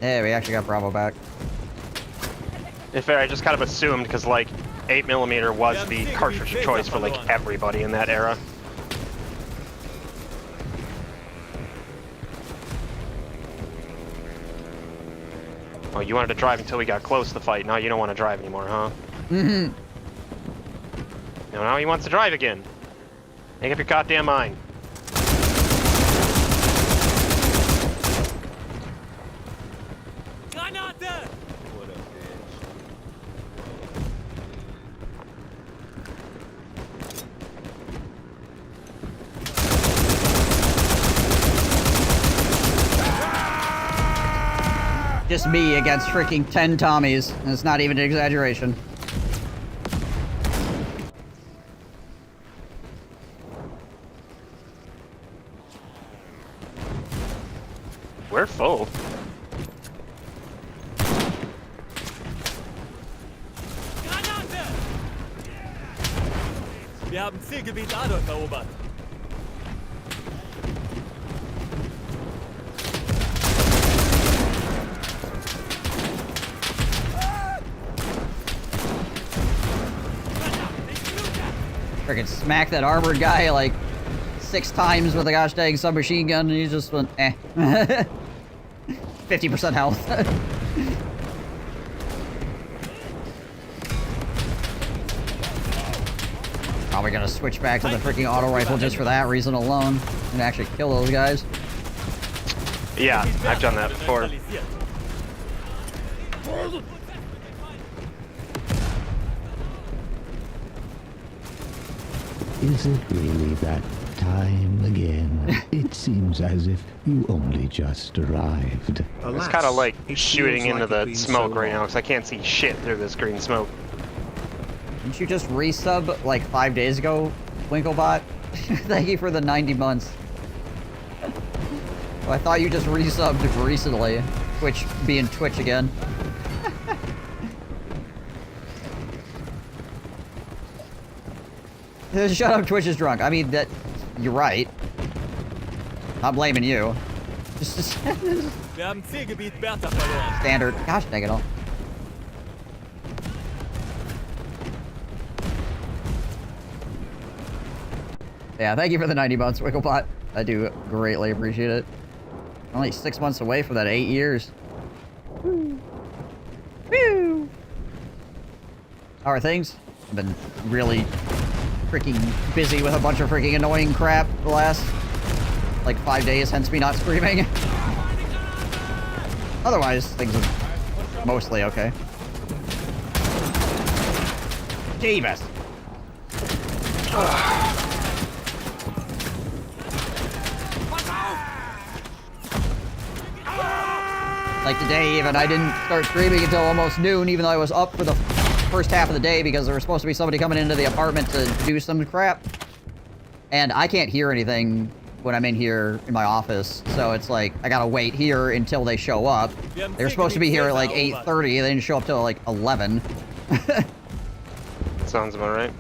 Yeah, we actually got Bravo back. In fact, I just kind of assumed, because, like, 8mm was the cartridge of choice for like everybody in that era. Oh, you wanted to drive until we got close to the fight. Now you don't want to drive anymore, huh? Mm-hmm. Now he wants to drive again. Make up your goddamn mind. Granate! What up, bitch? Just me against freaking 10 Tommies. And it's not even an exaggeration. We're full. Granate! Wir haben Zielgebiet Adolf erobert. Freaking smack that armored guy like 6 times with a gosh dang submachine gun, and he just went, eh. 50% health. Probably gonna switch back to the freaking auto rifle just for that reason alone, and actually kill those guys. Yeah, I've done that before. Is it really that time again? It seems as if you only just arrived. It's kind of like shooting into the smoke right now, because I can't see shit through this green smoke. Didn't you just resub like 5 days ago, Winklebot? Thank you for the 90 months. Well, I thought you just resubbed recently. Twitch being Twitch again. Shut up, Twitch is drunk. I mean, that... You're right. Not blaming you. Just Wir haben Zielgebiet Bertha verloren. standard. Gosh dang it all. Yeah, thank you for the 90 months, Wigglebot. I do greatly appreciate it. Only 6 months away from that 8 years. Woo. Woo. How are things? I've been really freaking busy with a bunch of freaking annoying crap the last, like, 5 days, hence me not screaming. Otherwise, things are mostly okay. Jeebus. Like today even, I didn't start streaming until almost noon, even though I was up for the first half of the day because there was supposed to be somebody coming into the apartment to do some crap. And I can't hear anything when I'm in here in my office, so it's like, I gotta wait here until they show up. They're supposed to be here at like 8:30, they didn't show up till like 11. Sounds about right.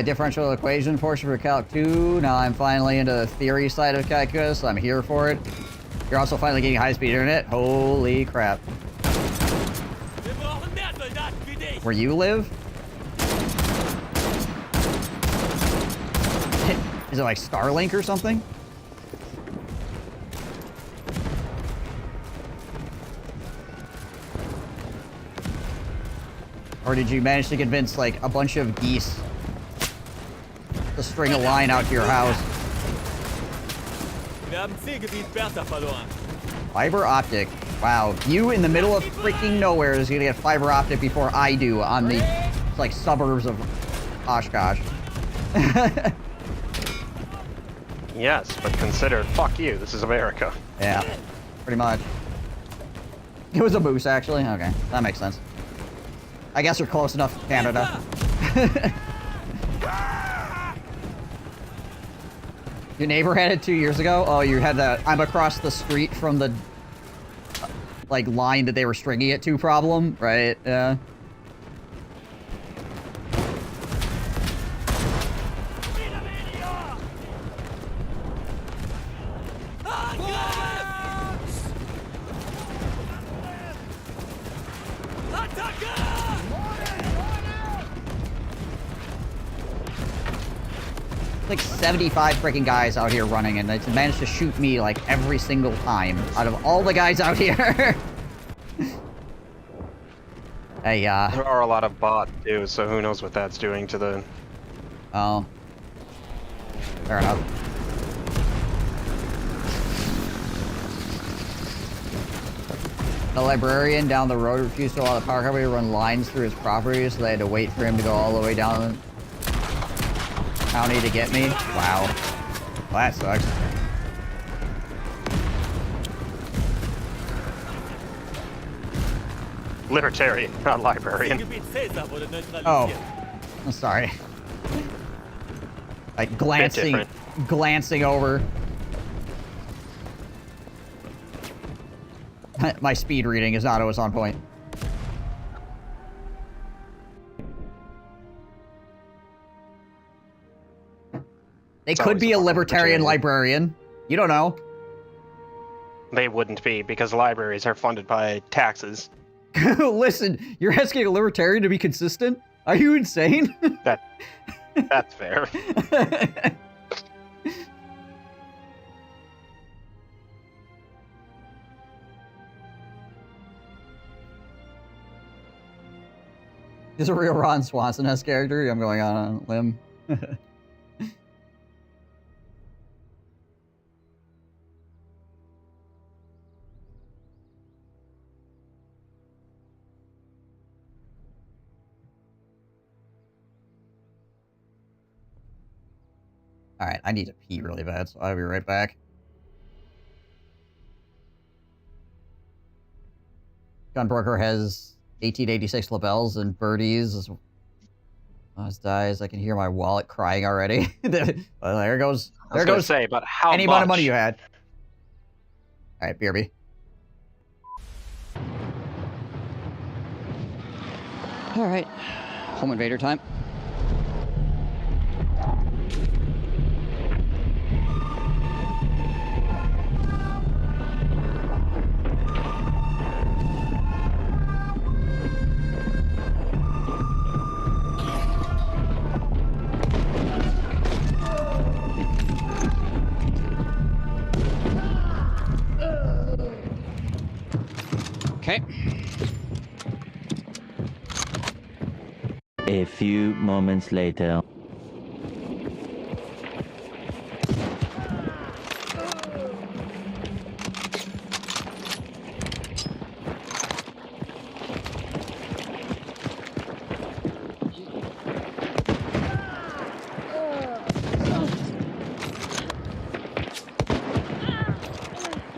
Differential equation portion for Calc 2. Now I'm finally into the theory side of calculus. I'm here for it. You're also finally getting high-speed internet. Holy crap. Where you live? Is it like Starlink or something? Or did you manage to convince like a bunch of geese to string a line out to your house? Wir haben Zielgebiet Bertha verloren. Fiber optic. Wow, you in the middle of freaking nowhere is gonna get fiber optic before I do on the like suburbs of Oshkosh. Yes, but consider, fuck you, this is America. Yeah, pretty much. It was a moose, actually. Okay, that makes sense. I guess you're close enough to Canada. Your neighbor had it 2 years ago? Oh, you had that I'm across the street from the like line that they were stringing it to problem, right? Yeah. like 75 freaking guys out here running, and it's managed to shoot me like every single time out of all the guys out here. Hey, There are a lot of bots too, so who knows what that's doing to the... Oh. Fair enough. The librarian down the road refused to allow the power company to run lines through his property, so they had to wait for him to go all the way down the county to get me. Wow. Well, that sucks. Libertarian, not librarian. Oh. I'm sorry. Like, glancing over. My speed reading is not always on point. They could be a libertarian librarian. You don't know. They wouldn't be, because libraries are funded by taxes. Listen, you're asking a libertarian to be consistent? Are you insane? That's fair. Is a real Ron Swanson-esque character? I'm going on a limb. Alright, I need to pee really bad, so I'll be right back. Gunbroker has 1886 labels and birdies. As dies, I can hear my wallet crying already. Well, there goes. There goes. Say, but how any much? amount of money you had. All right, BRB. All right, home invader time. Okay. A few moments later.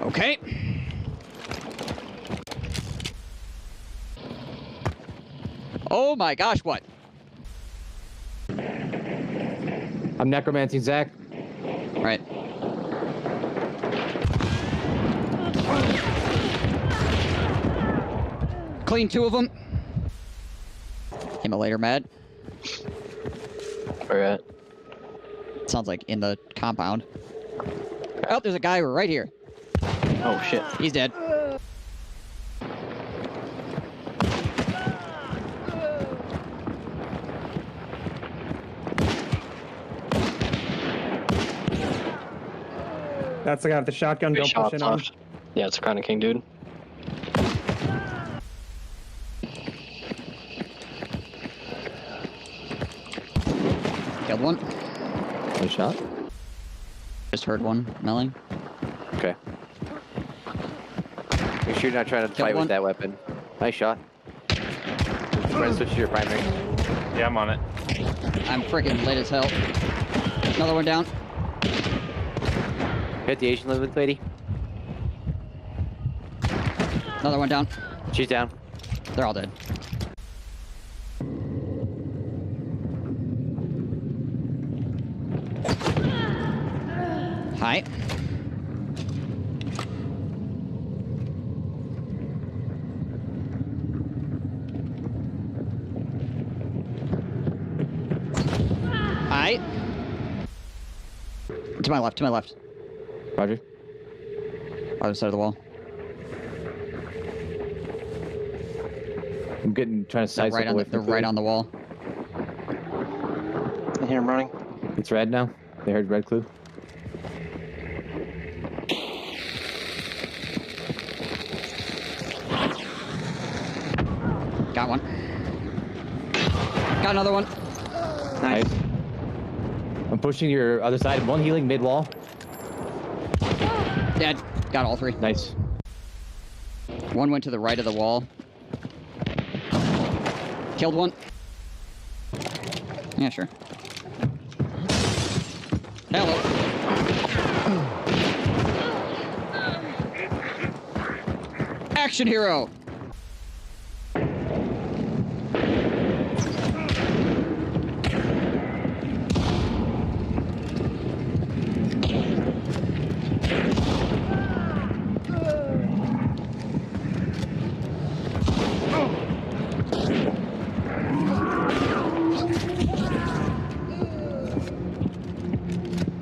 Okay. Oh my gosh, what? I'm necromancing Zach. Right. Clean 2 of them. Immolator mad. Where at? Sounds like in the compound. Oh, there's a guy right here. Oh shit. He's dead. That's the guy with the shotgun. Don't push in on. Yeah, it's a Crown King, dude. Killed one. One shot. Just heard one milling. Okay. Make sure you're not trying to fight with that weapon. Nice shot. Try to switch to your primary. Yeah, I'm on it. I'm freaking lit as hell. Another one down. Hit the Asian lady. Another one down. She's down. They're all dead. Hi. Hi. To my left, to my left. Roger. Other side of the wall. I'm trying to size right on the, they're right on the wall. I hear him running. It's red now. They heard red clue. Got one. Got another one. Nice. I'm pushing your other side. One healing mid wall. Dead. Got all three. Nice. One went to the right of the wall. Killed one. Yeah, sure. Hello. Action hero.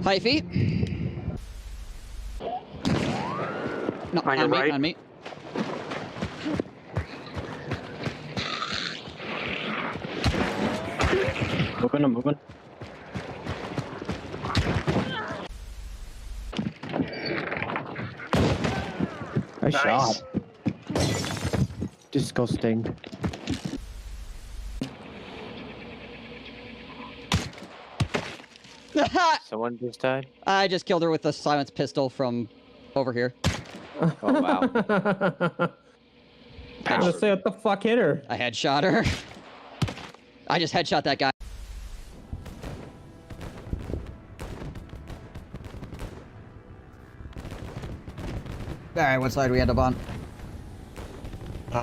High feet. No, On your me, right. on me. Moving, I'm moving. Nice shot. Disgusting. Someone just died? I just killed her with the silenced pistol from over here. Oh, wow. I was gonna say, what the fuck hit her? I headshot her. I just headshot that guy. Alright, what side we end up on?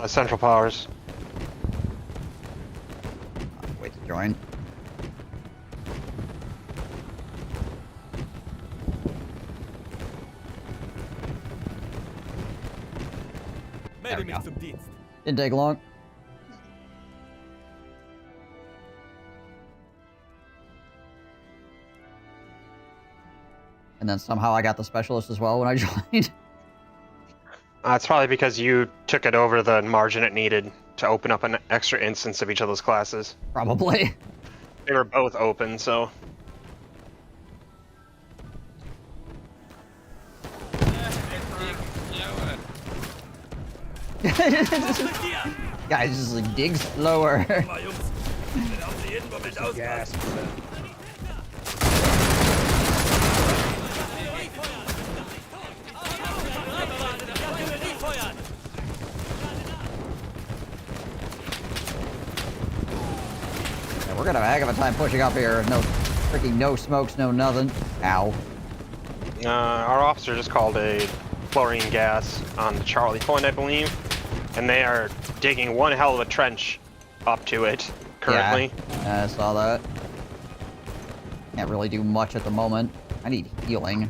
Central Powers. Wait to join. There we go. Didn't take long. And then somehow I got the specialist as well when I joined. It's probably because you took it over the margin it needed to open up an extra instance of each of those classes. Probably. They were both open, so... Guys, just like dig slower. Gas. Yeah, we're gonna have a heck of a time pushing up here. No freaking no smokes, no nothing. Ow. Our officer just called a chlorine gas on Charlie Point, I believe. And they are digging one hell of a trench up to it currently. Yeah, I saw that. Can't really do much at the moment. I need healing.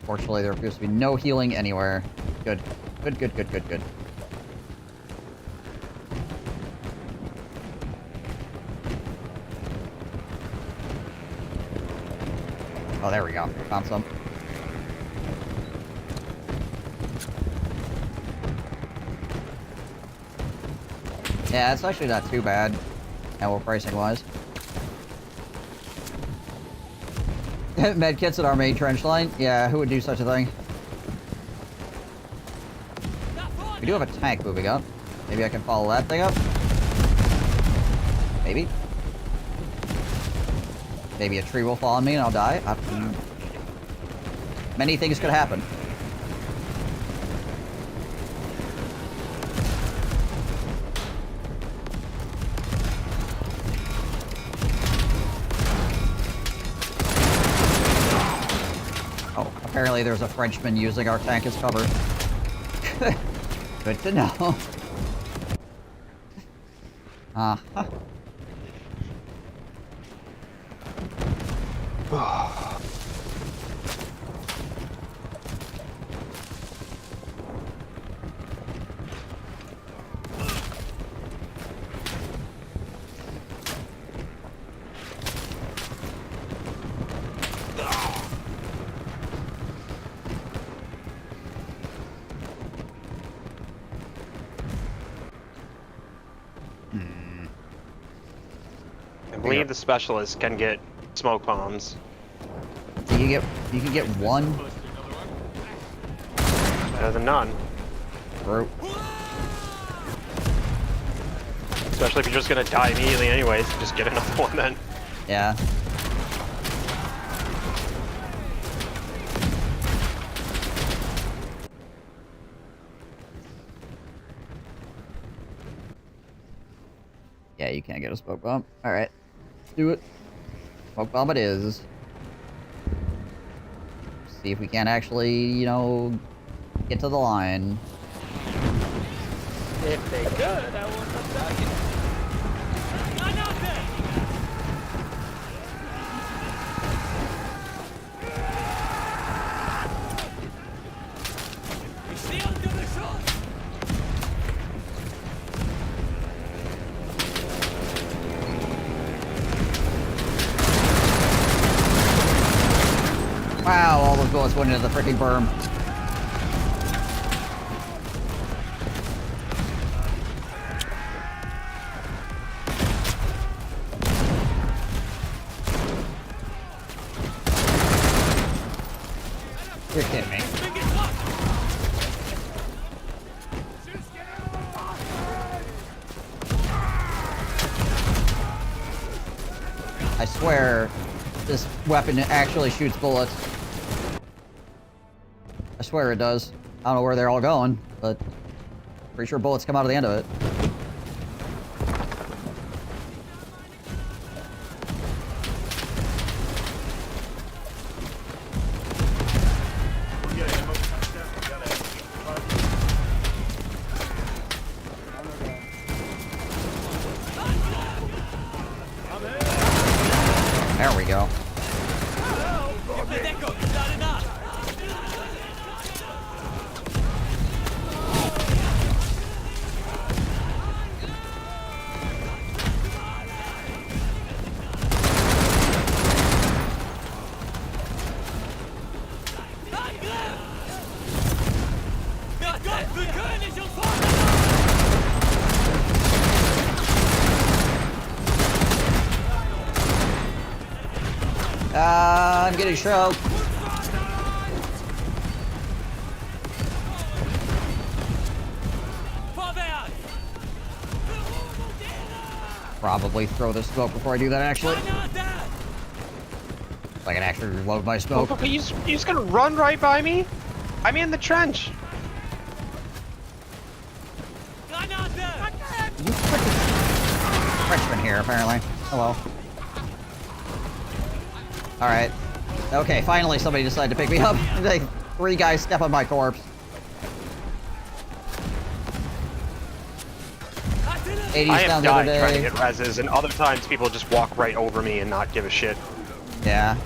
Fortunately, there appears to be no healing anywhere. Good. Good, good, good, good, good. Oh, there we go. Found some. Yeah, it's actually not too bad, ammo pricing-wise. Medkits at our main trench line? Yeah, who would do such a thing? We do have a tank moving up. Maybe I can follow that thing up? Maybe. Maybe a tree will fall on me and I'll die. Many things could happen. Oh, apparently there's a Frenchman using our tank as cover. Good to know. Uh-huh. I believe the specialist can get smoke bombs. So you can get one. Better than none. True. Especially if you're just gonna die immediately anyways, just get another one then. Yeah. Yeah, you can't get a smoke bomb. Alright. Let's do it. Smoke bomb it is. See if we can actually, you know, get to the line. If they could, I wouldn't have done it. Wow, all those bullets went into the freaking berm. You're kidding me. I swear, this weapon actually shoots bullets. I swear it does. I don't know where they're all going, but pretty sure bullets come out of the end of it. There we go. I'm getting stroked. Probably throw the smoke before I do that, actually. So I can actually reload my smoke. Oh, you just gonna run right by me? I'm in the trench. You freaking Frenchman here, apparently. Hello. Alright. Okay, finally somebody decided to pick me up. Like, 3 guys step on my corpse. 80s I have down the other died trying to day. hit reses, and other times people just walk right over me and not give a shit. Yeah.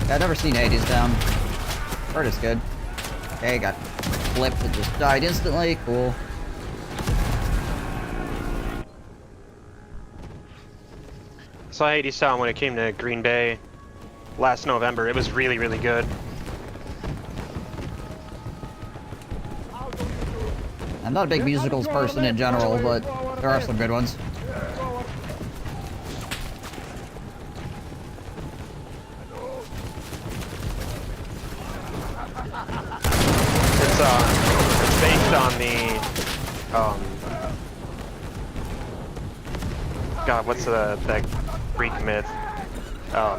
I've never seen 80s down. Heard it's good. Okay, got flipped and just died instantly. Cool. Saw Hades Town when it came to Green Bay last November. It was really, really good. I'm not a big musicals person in general, but there are some good ones. It's based on the God, what's that Greek myth? I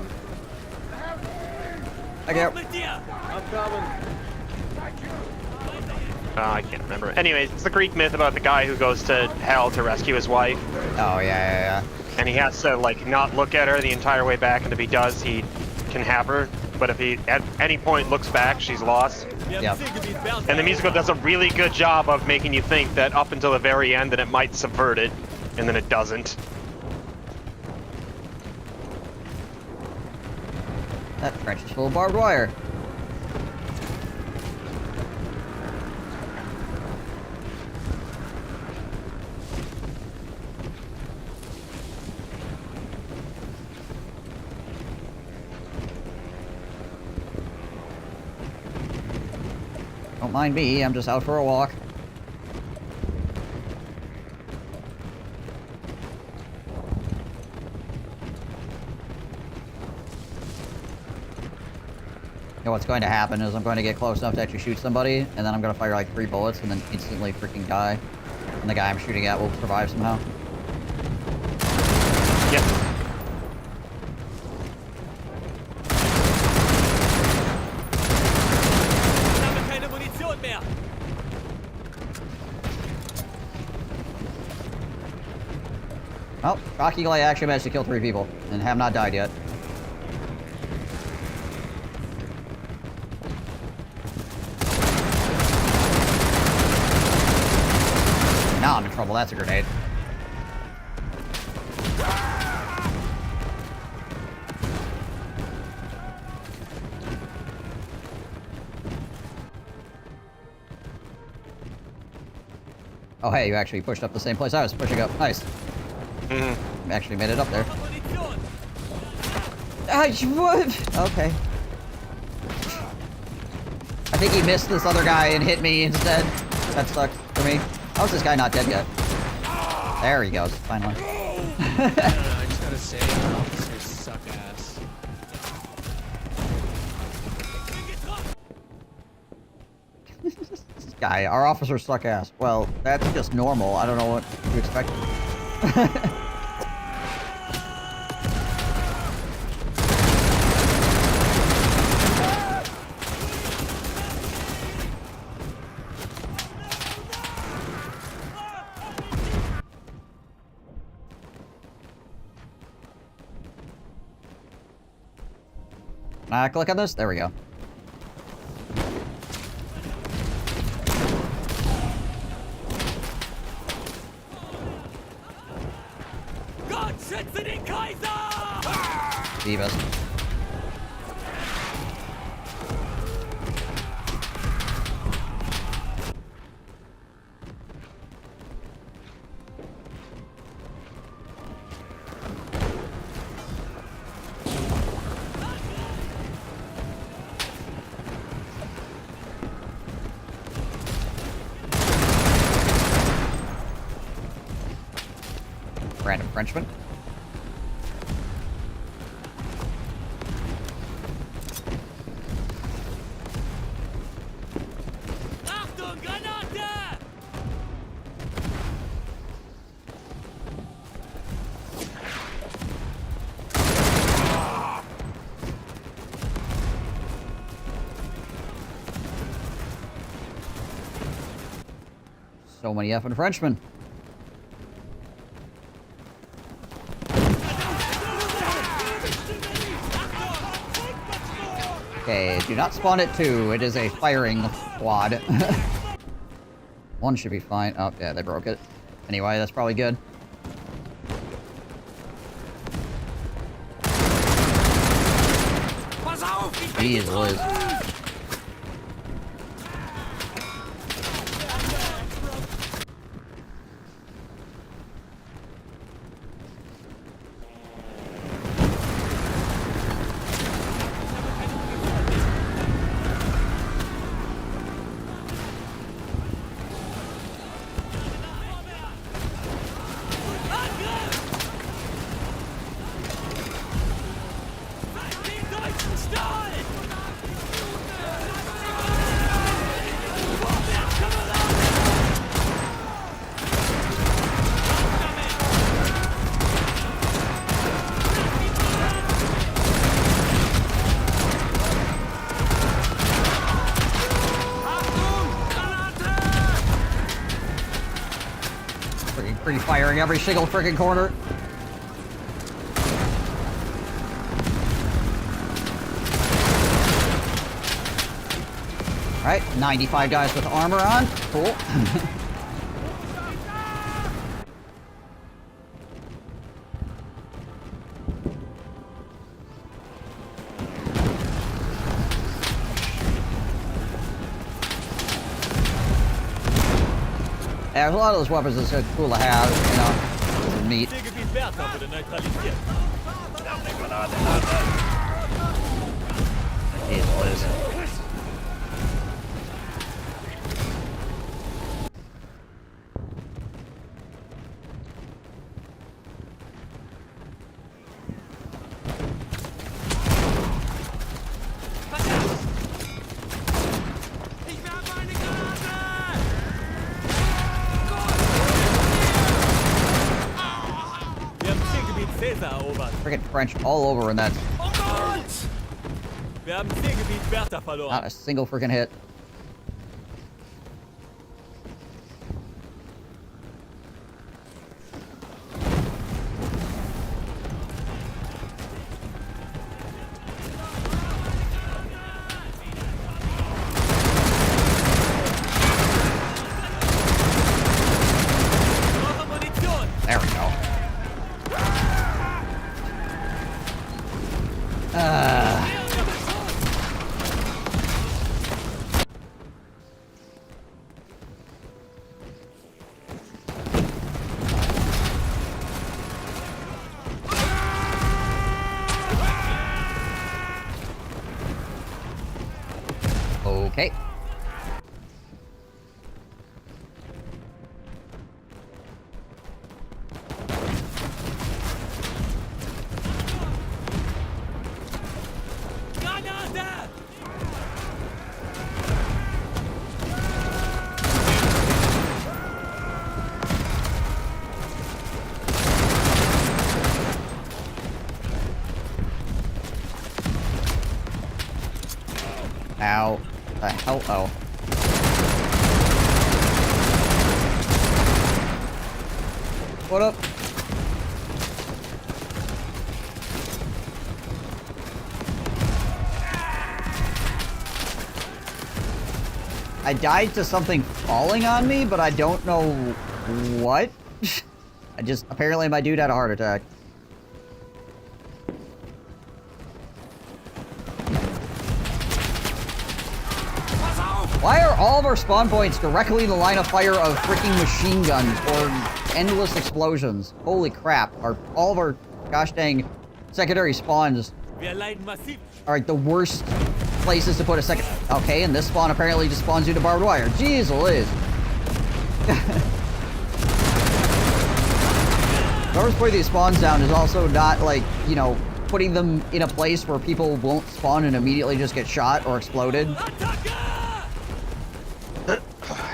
get. I'm coming. I can't remember. Anyways, it's the Greek myth about the guy who goes to hell to rescue his wife. Oh, yeah. And he has to, like, not look at her the entire way back, and if he does, he can have her. But if he, at any point, looks back, she's lost. Yep. And the musical does a really good job of making you think that up until the very end that it might subvert it, and then it doesn't. That trench is full of barbed wire. Don't mind me, I'm just out for a walk. know what's going to happen is I'm going to get close enough to actually shoot somebody, and then I'm going to fire like 3 bullets and then instantly freaking die. And the guy I'm shooting at will survive somehow. Yep. Oh, shockingly, I actually managed to kill 3 people and have not died yet. Now I'm in trouble. That's a grenade. Oh, hey, you actually pushed up the same place I was pushing up. Nice. Mm-hmm. Actually made it up there. Okay. I think he missed this other guy and hit me instead. That sucks for me. How is this guy not dead yet? There he goes, finally. I don't know, I just gotta say, officers suck ass. This guy, our officers suck ass. Well, that's just normal. I don't know what you expect. Can I click on this? There we go. Divas. Random Frenchman. So many effing Frenchmen. Okay, do not spawn at 2. It is a firing squad. 1 should be fine. Oh, yeah, they broke it. Anyway, that's probably good. Jeez Liz. Pre-firing every single freaking corner. Alright, 95 guys with armor on. Cool. Yeah, a lot of those weapons are so cool to have, you know. It's neat. Jeez, Liz. Caesar erobert. Freaking French all over in that. Oh Gott! Wir haben Zielgebiet Bertha verloren. Not a single freaking hit. There we go. Okay. Granate! Ow. The hell? Oh. What up? I died to something falling on me, but I don't know what. Apparently my dude had a heart attack. Why are all of our spawn points directly in the line of fire of freaking machine guns or endless explosions? Holy crap. All of our gosh dang secondary spawns are like the worst places to put a second. Okay, and this spawn apparently just spawns you to barbed wire. Jeez Liz. Whoever's putting these spawns down is also not like, you know, putting them in a place where people won't spawn and immediately just get shot or exploded.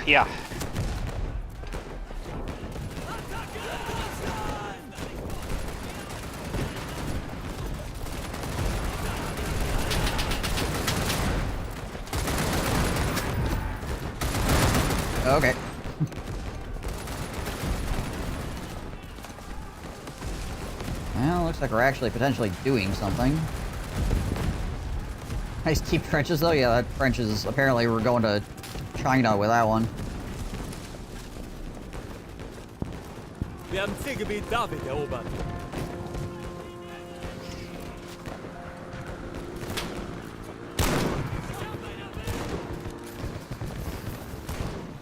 Yeah. Okay. Well, looks like we're actually potentially doing something. Nice deep trenches though. Yeah, that trenches. Apparently we're going to China with that one. Wir haben Zielgebiet David erobert.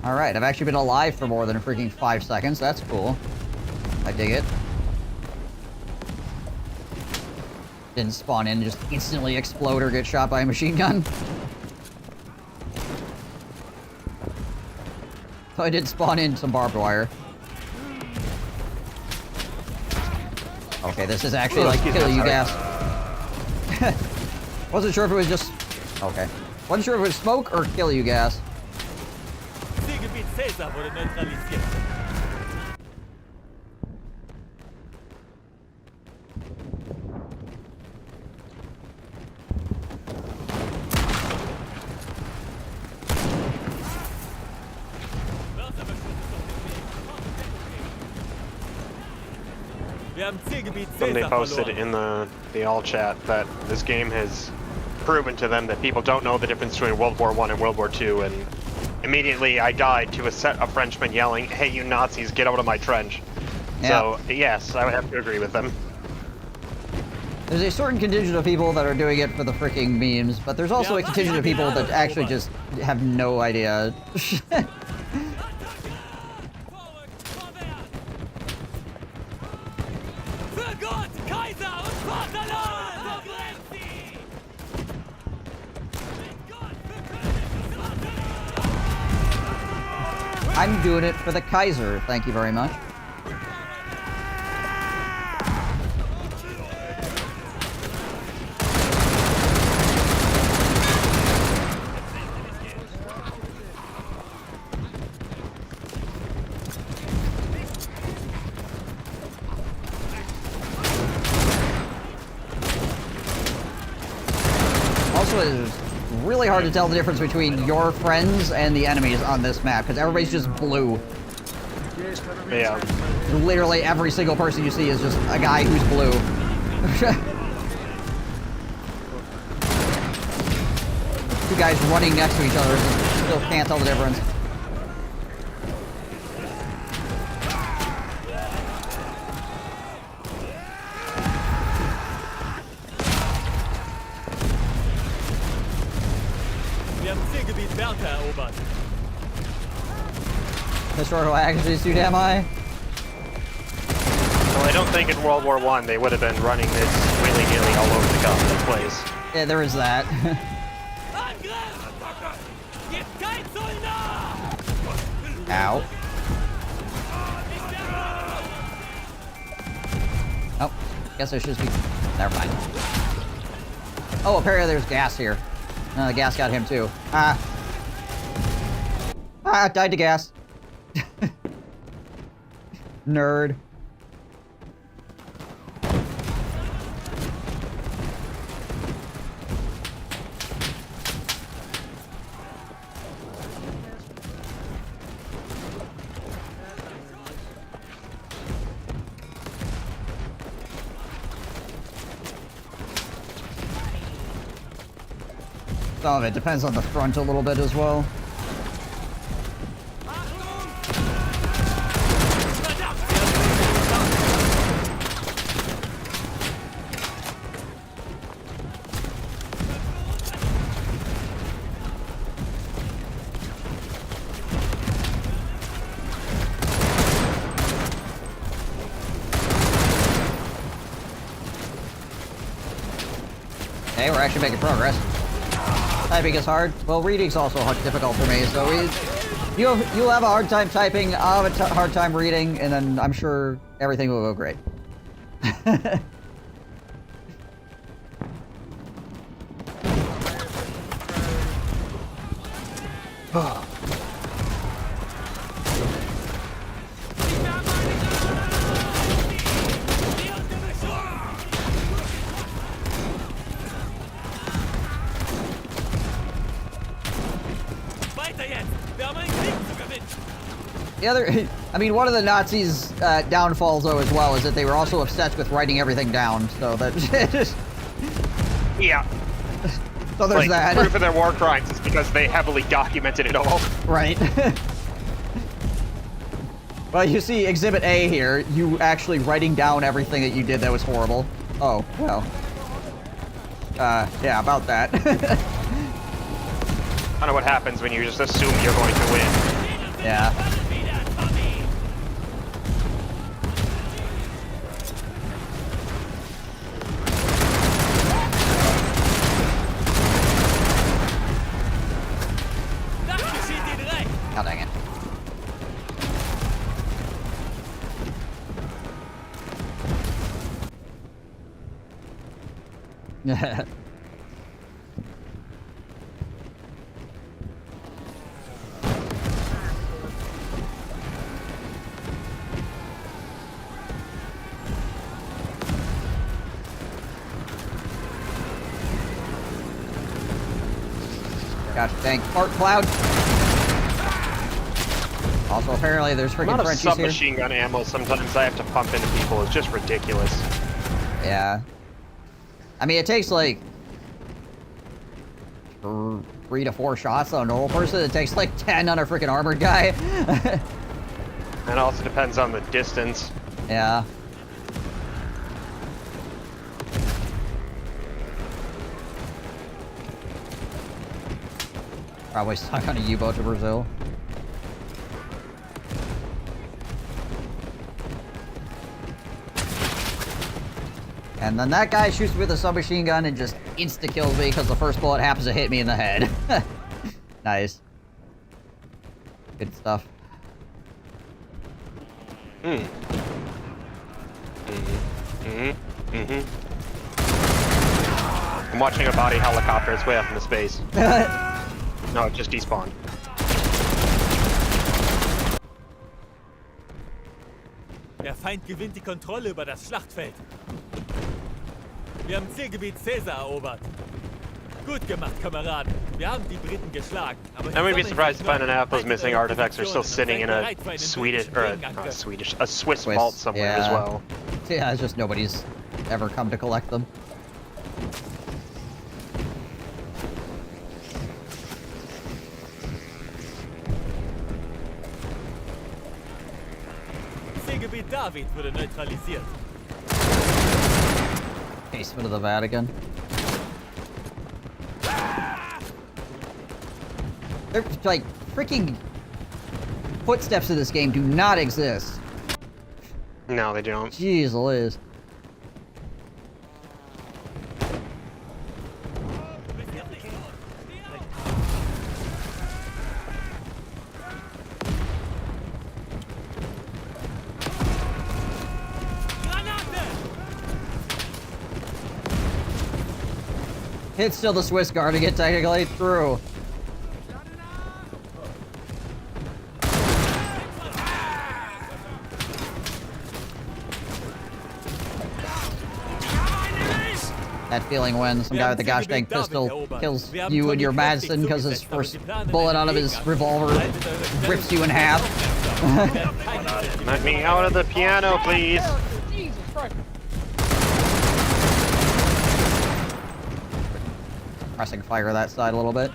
Alright, I've actually been alive for more than a freaking 5 seconds. That's cool. I dig it. Didn't spawn in, just instantly explode or get shot by a machine gun. So I did spawn in some barbed wire. Okay, this is actually like kill you gas. Wasn't sure if it was just... Okay. Wasn't sure if it was smoke or kill you gas. Zielgebiet Caesar wurde neutralisiert. Somebody posted in the all chat that this game has proven to them that people don't know the difference between World War I and World War II, and immediately I died to a set of Frenchmen yelling, "Hey, you Nazis, get out of my trench." Yeah. So, yes, I would have to agree with them. There's a certain contingent of people that are doing it for the freaking memes, but there's also a contingent of people that actually just have no idea. I'm doing it for the Kaiser, thank you very much. really hard to tell the difference between your friends and the enemies on this map, because everybody's just blue. Yeah. Literally every single person you see is just a guy who's blue. Two guys running next to each other, still can't tell the difference. Wir haben Zielgebiet Bertha erobert. Historical accuracy too damn high. Well, I don't think in World War I they would have been running this willy-nilly all over the goddamn place. Yeah, there is that. Ow. Oh, guess there should be... Never mind. Oh, apparently there's gas here. The gas got him too. Died to gas. Nerd. Some of it depends on the front a little bit as well. Okay, we're actually making progress. Typing is hard. Well, reading's also difficult for me, so you'll have a hard time typing, I'll have a hard time reading, and then I'm sure everything will go great. The other, I mean, one of the Nazis' downfalls, though, as well, is that they were also obsessed with writing everything down, so that just... Yeah. So there's like, that. Proof of their war crimes is because they heavily documented it all. Right. Well, you see Exhibit A here, you actually writing down everything that you did that was horrible. Oh, well. Yeah, about that. I don't know what happens when you just assume you're going to win. Yeah. Oh, dang it. Yeah. Gosh dang, fart cloud. Also, apparently, there's freaking Frenchies here. Submachine gun ammo sometimes I have to pump into people. It's just ridiculous. Yeah. I mean, it takes like 3 to 4 shots on a normal person. It takes like 10 on a freaking armored guy. And it also depends on the distance. Yeah. Probably stuck on a U-boat to Brazil. And then that guy shoots me with a submachine gun and just insta-kills me because the first bullet happens to hit me in the head. Nice. Good stuff. I'm watching a body helicopter. It's way up into space. No, it just despawned. Der Feind gewinnt die Kontrolle über das Schlachtfeld. Wir haben Zielgebiet Caesar erobert. Gut gemacht, Kameraden. Wir haben die Briten geschlagen. Aber I wouldn't be surprised to find enough of those missing artifacts are still sitting in a Swedish, or a Swiss vault somewhere as well. Yeah, it's just nobody's ever come to collect them. Seegebiet David wurde neutralisiert. Basement of the Vatican. They're like freaking footsteps in this game do not exist. No, they don't. Jeez Liz. It's still the Swiss Guard to get technically through. That feeling when some guy with a gosh dang pistol kills you and your Madison because his first bullet out of his revolver rips you in half. Let me out of the piano, please. Pressing fire that side a little bit.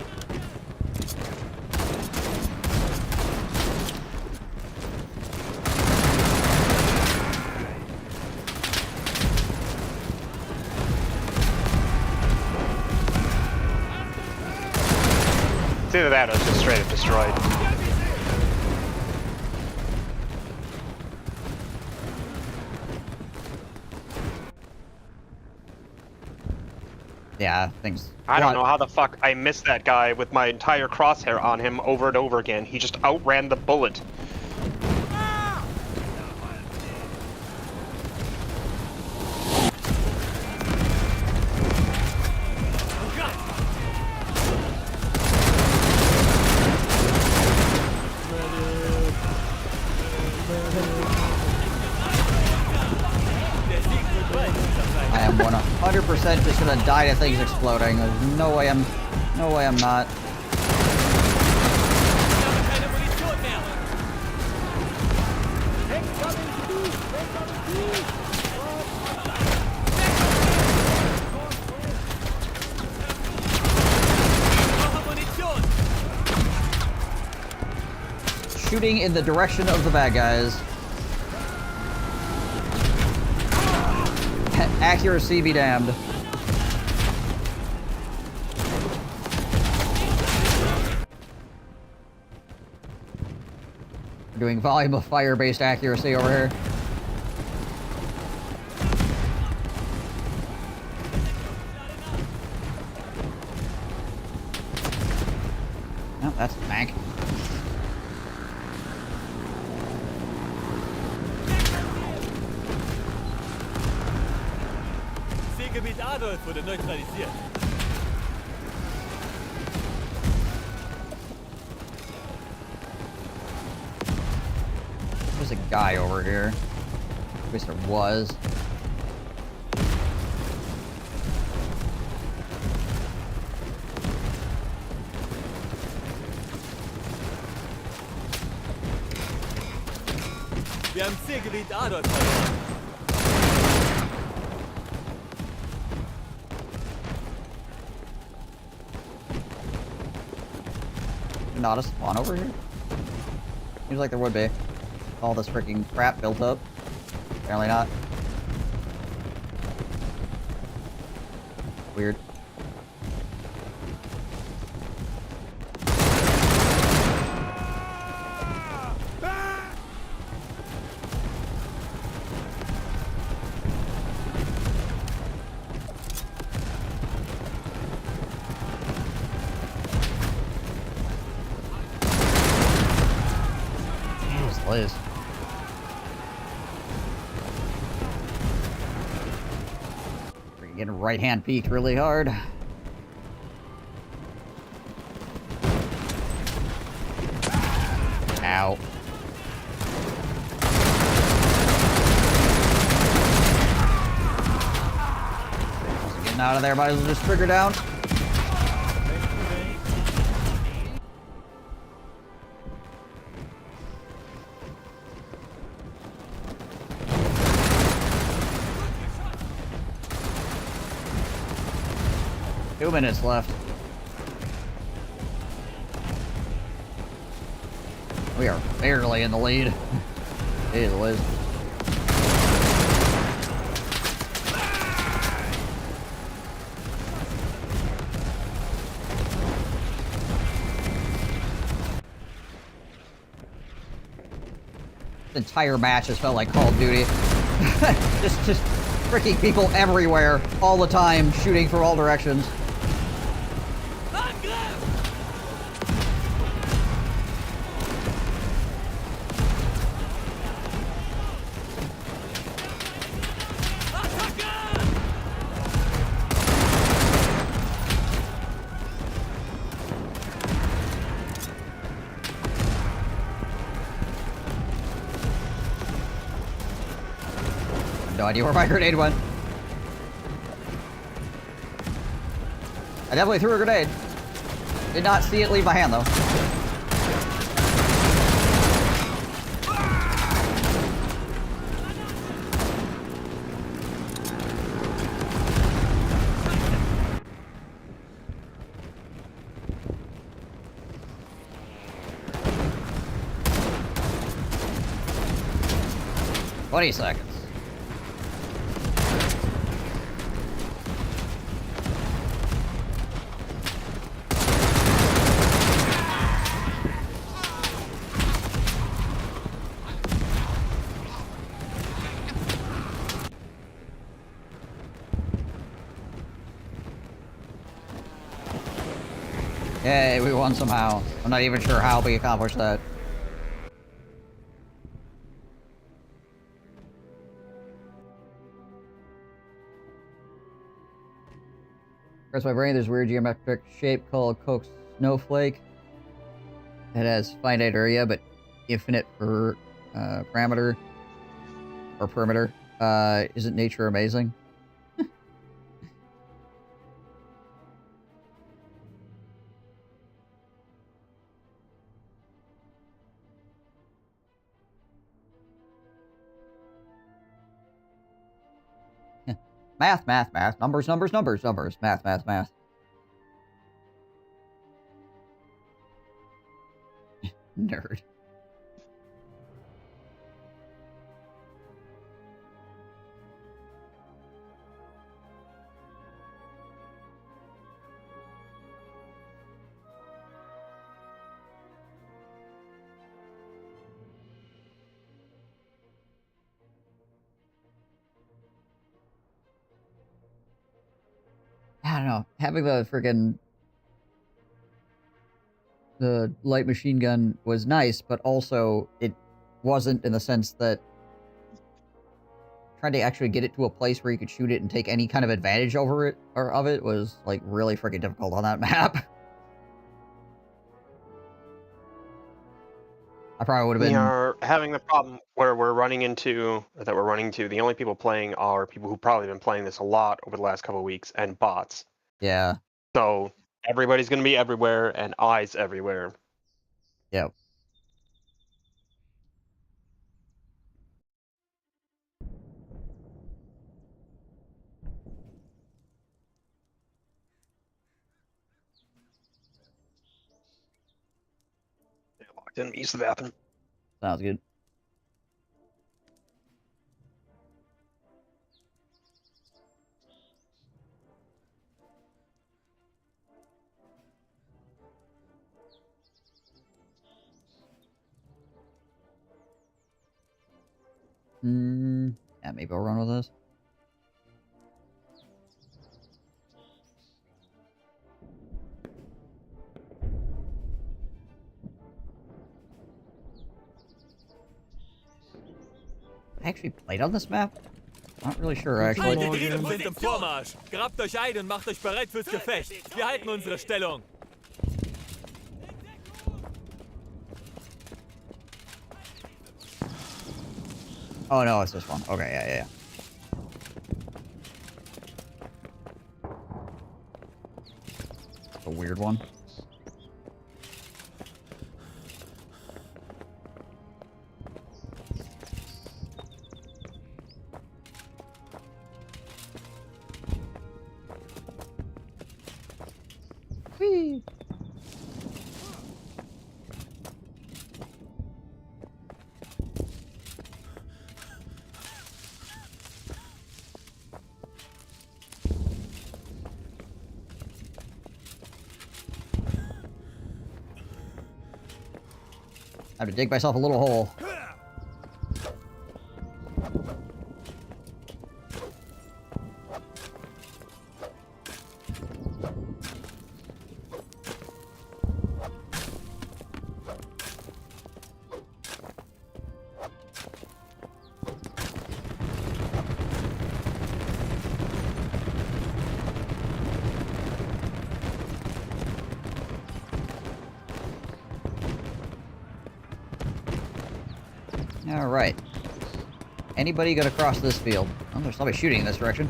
It's either that or it's just straight up destroyed. Yeah, things. I don't know how the fuck I missed that guy with my entire crosshair on him over and over again. He just outran the bullet. I am 100% just gonna die to things exploding. There's no way I'm not. Shooting in the direction of the bad guys. Accuracy be damned. We're doing volume of fire-based accuracy over here. No, that's a tank. Seegebiet Adolf wurde neutralisiert. There's a guy over here. At least there was. Wir haben Seegebiet Adolf verloren. Not a spawn over here? Seems like there would be. All this freaking crap built up. Apparently not. Weird. Liz. Freaking getting right hand peeked really hard. Ow. Getting out of there, might as well just trigger down. minutes left. We are barely in the lead. Jeez Liz. The entire match has felt like Call of Duty. just freaking people everywhere, all the time, shooting from all directions. No idea where my grenade went. I definitely threw a grenade. Did not see it leave my hand, though. "20 seconds. Yay, we won somehow. I'm not even sure how we accomplished that. Across my brain, there's a weird geometric shape called Coke Snowflake. It has finite area, but infinite per parameter or perimeter. Isn't nature amazing? Math, math, math. Numbers, numbers, numbers, numbers. Math, math, math. Nerd. I don't know. Having the light machine gun was nice, but also it wasn't in the sense that trying to actually get it to a place where you could shoot it and take any kind of advantage over it or of it was like really freaking difficult on that map. I probably would have been. We are having the problem where we're running into, the only people playing are people who've probably been playing this a lot over the last couple of weeks, and bots. Yeah. So everybody's going to be everywhere, and eyes everywhere. Yep. Locked in, use the bathroom. Sounds good. Yeah, maybe I'll run with this. I actually played on this map? Not really sure, actually. Meine Truppen sind im Vormarsch. Grabt euch ein und macht euch bereit fürs Gefecht. Wir halten unsere Stellung. Oh no, it's this one. Okay, yeah. It's a weird one. Whee! I have to dig myself a little hole. Alright. Anybody gonna cross this field? Oh, there's somebody shooting in this direction.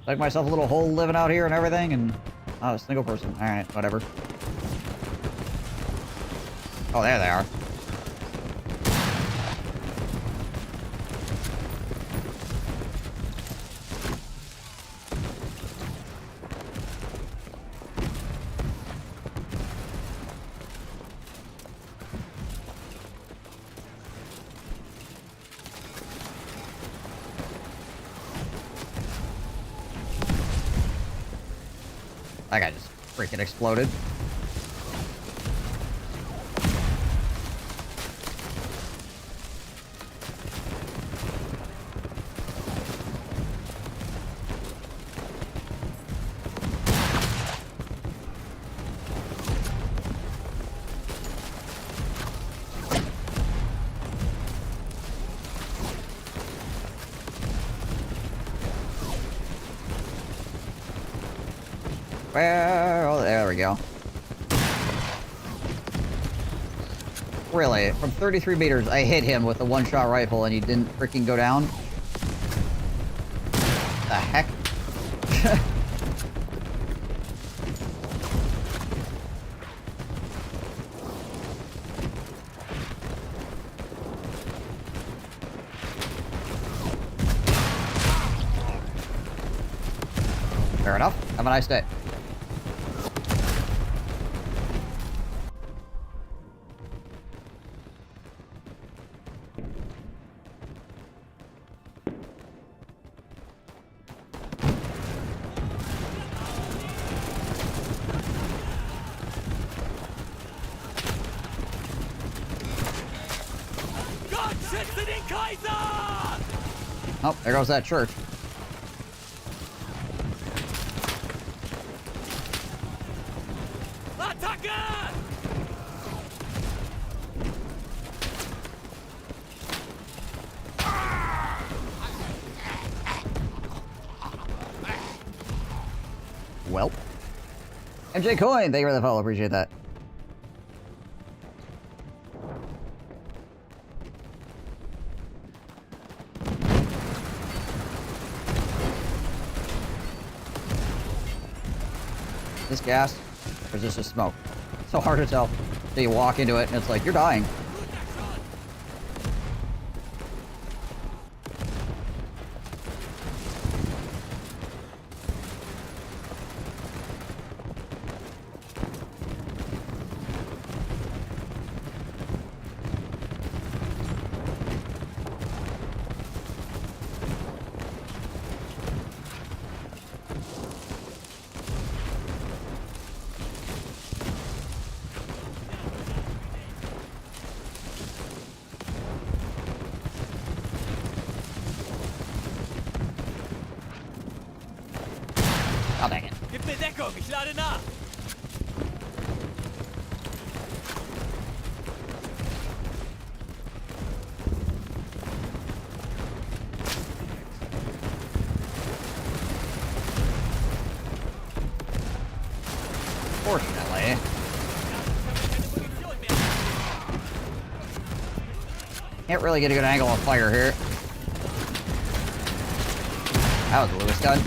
Dug myself a little hole living out here and everything, and... oh, a single person. Alright, whatever. Oh, there they are. That guy just freaking exploded. Where? Oh, there we go. Really? From 33 meters, I hit him with a one-shot rifle and he didn't freaking go down? The heck? Fair enough. Have a nice day. Oh, there goes that church. Well. MJ Coin, thank you for the follow, appreciate that. This gas, or is this just smoke? It's so hard to tell. So you walk into it and it's like, you're dying. Oh, dang it. Gib mir Deckung, ich lade nach. Fortunately. Can't really get a good angle on fire here. That was a Lewis gun.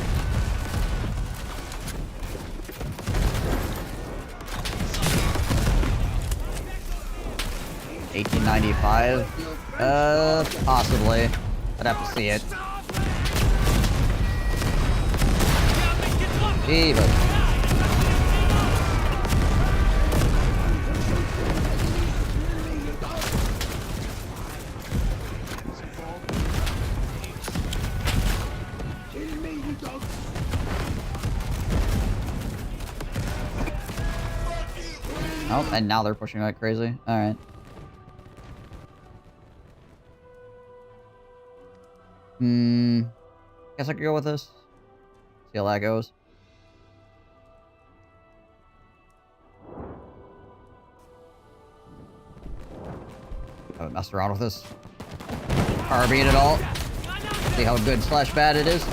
1895? Possibly. I'd have to see it. Even. Oh, and now they're pushing like crazy. Alright. Guess I could go with this. See how that goes. Haven't messed around with this carbine at all. See how good / bad it is.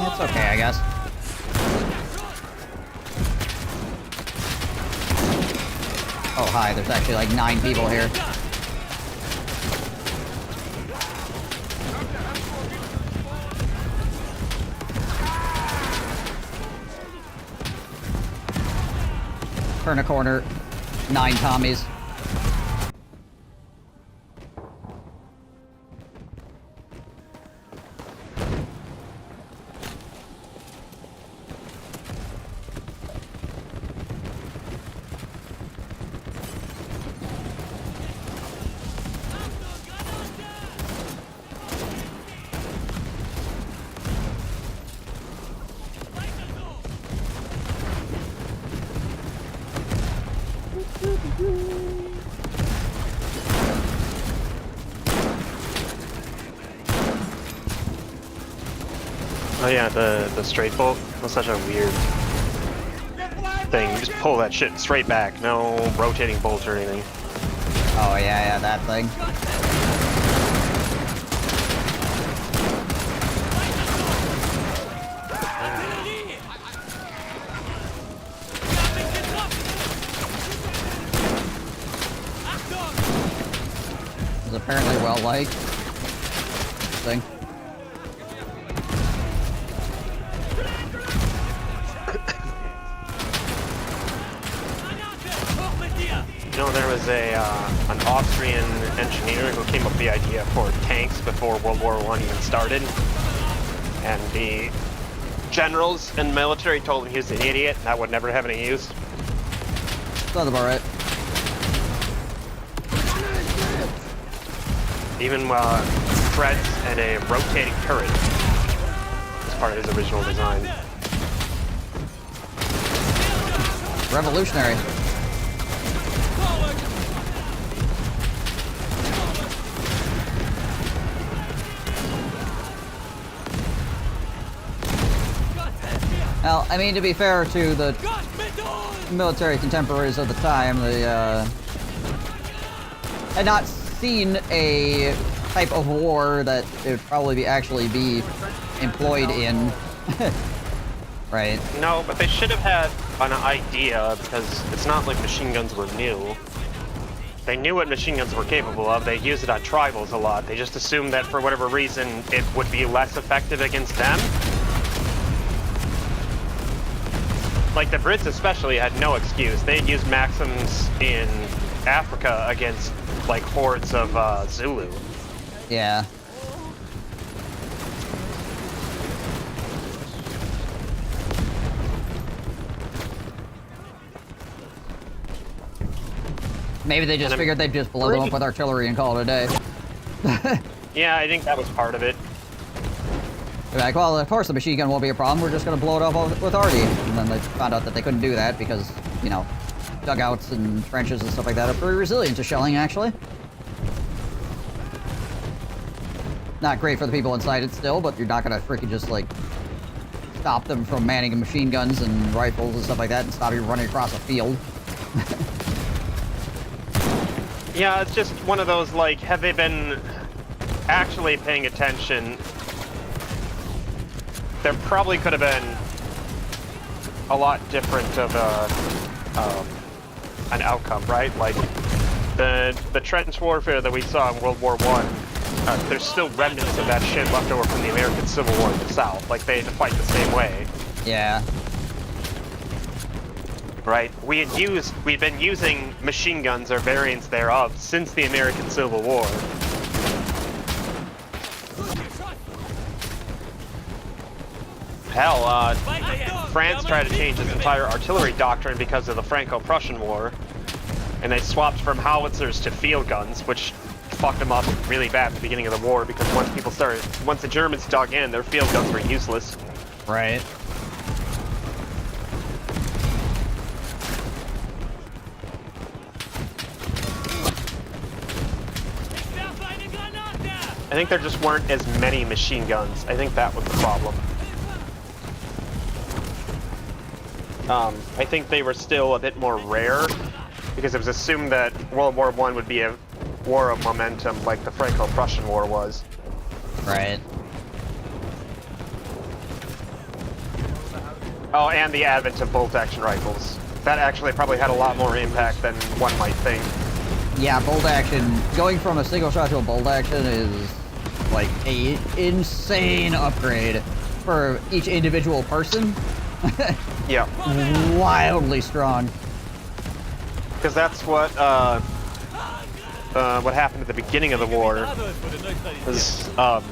It's okay, I guess. Oh, hi, there's actually like 9 people here. Turn a corner, 9 Tommies. Oh yeah, the straight bolt was such a weird thing. You just pull that shit straight back, no rotating bolts or anything. Oh yeah, that thing. It's apparently well liked. Thing. You know, there was an Austrian engineer who came up with the idea for tanks before World War I even started. And the generals and military told him he was an idiot and that would never have any use. Sounds about right. Even treads and a rotating turret as part of his original design. Revolutionary. Well, I mean, to be fair to the military contemporaries of the time, they had not seen a type of war that it would probably actually be employed in. Right. No, but they should have had an idea, because it's not like machine guns were new. They knew what machine guns were capable of. They used it on tribals a lot. They just assumed that for whatever reason it would be less effective against them. Like the Brits especially had no excuse. They had used Maxims in Africa against like hordes of Zulu. Yeah. Maybe they just figured they'd just blow them up with artillery and call it a day. Yeah, I think that was part of it. They're like, well, of course the machine gun won't be a problem. We're just going to blow it up with arty. And then they found out that they couldn't do that because, you know, dugouts and trenches and stuff like that are pretty resilient to shelling, actually. Not great for the people inside it still, but you're not going to freaking just, like, stop them from manning machine guns and rifles and stuff like that and stop you running across a field. Yeah, it's just one of those, like, have they been actually paying attention? There probably could have been a lot different of an outcome, right? Like, the trench warfare that we saw in World War I there's still remnants of that shit left over from the American Civil War in the South. Like, they had to fight the same way. Yeah. Right? We'd been using machine guns or variants thereof since the American Civil War. Hell, France tried to change its entire artillery doctrine because of the Franco-Prussian War, and they swapped from howitzers to field guns, which fucked them up really bad at the beginning of the war because once the Germans dug in, their field guns were useless. Right. I think there just weren't as many machine guns. I think that was the problem. I think they were still a bit more rare because it was assumed that World War I would be a war of momentum like the Franco-Prussian War was. Right. Oh, and the advent of bolt-action rifles. That actually probably had a lot more impact than one might think. Yeah, bolt action. Going from a single shot to a bolt action is like a insane upgrade for each individual person. Yeah. Wildly strong. Because that's what happened at the beginning of the war. Was part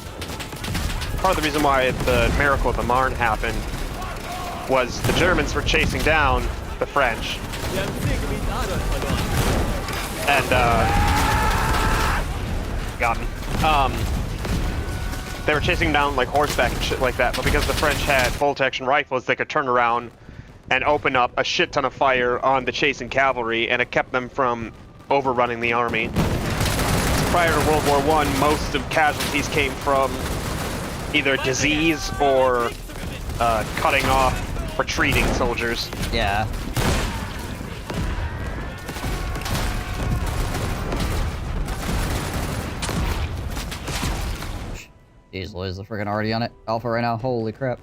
of the reason why the Miracle of the Marne happened was the Germans were chasing down the French. And got me. They were chasing down like horseback and shit like that, but because the French had bolt-action rifles, they could turn around and open up a shit ton of fire on the chasing cavalry, and it kept them from overrunning the army. Prior to World War I, most of casualties came from either disease or cutting off retreating soldiers. Yeah. Jeez, Liz, the freaking already on it. Alpha right now. Holy crap.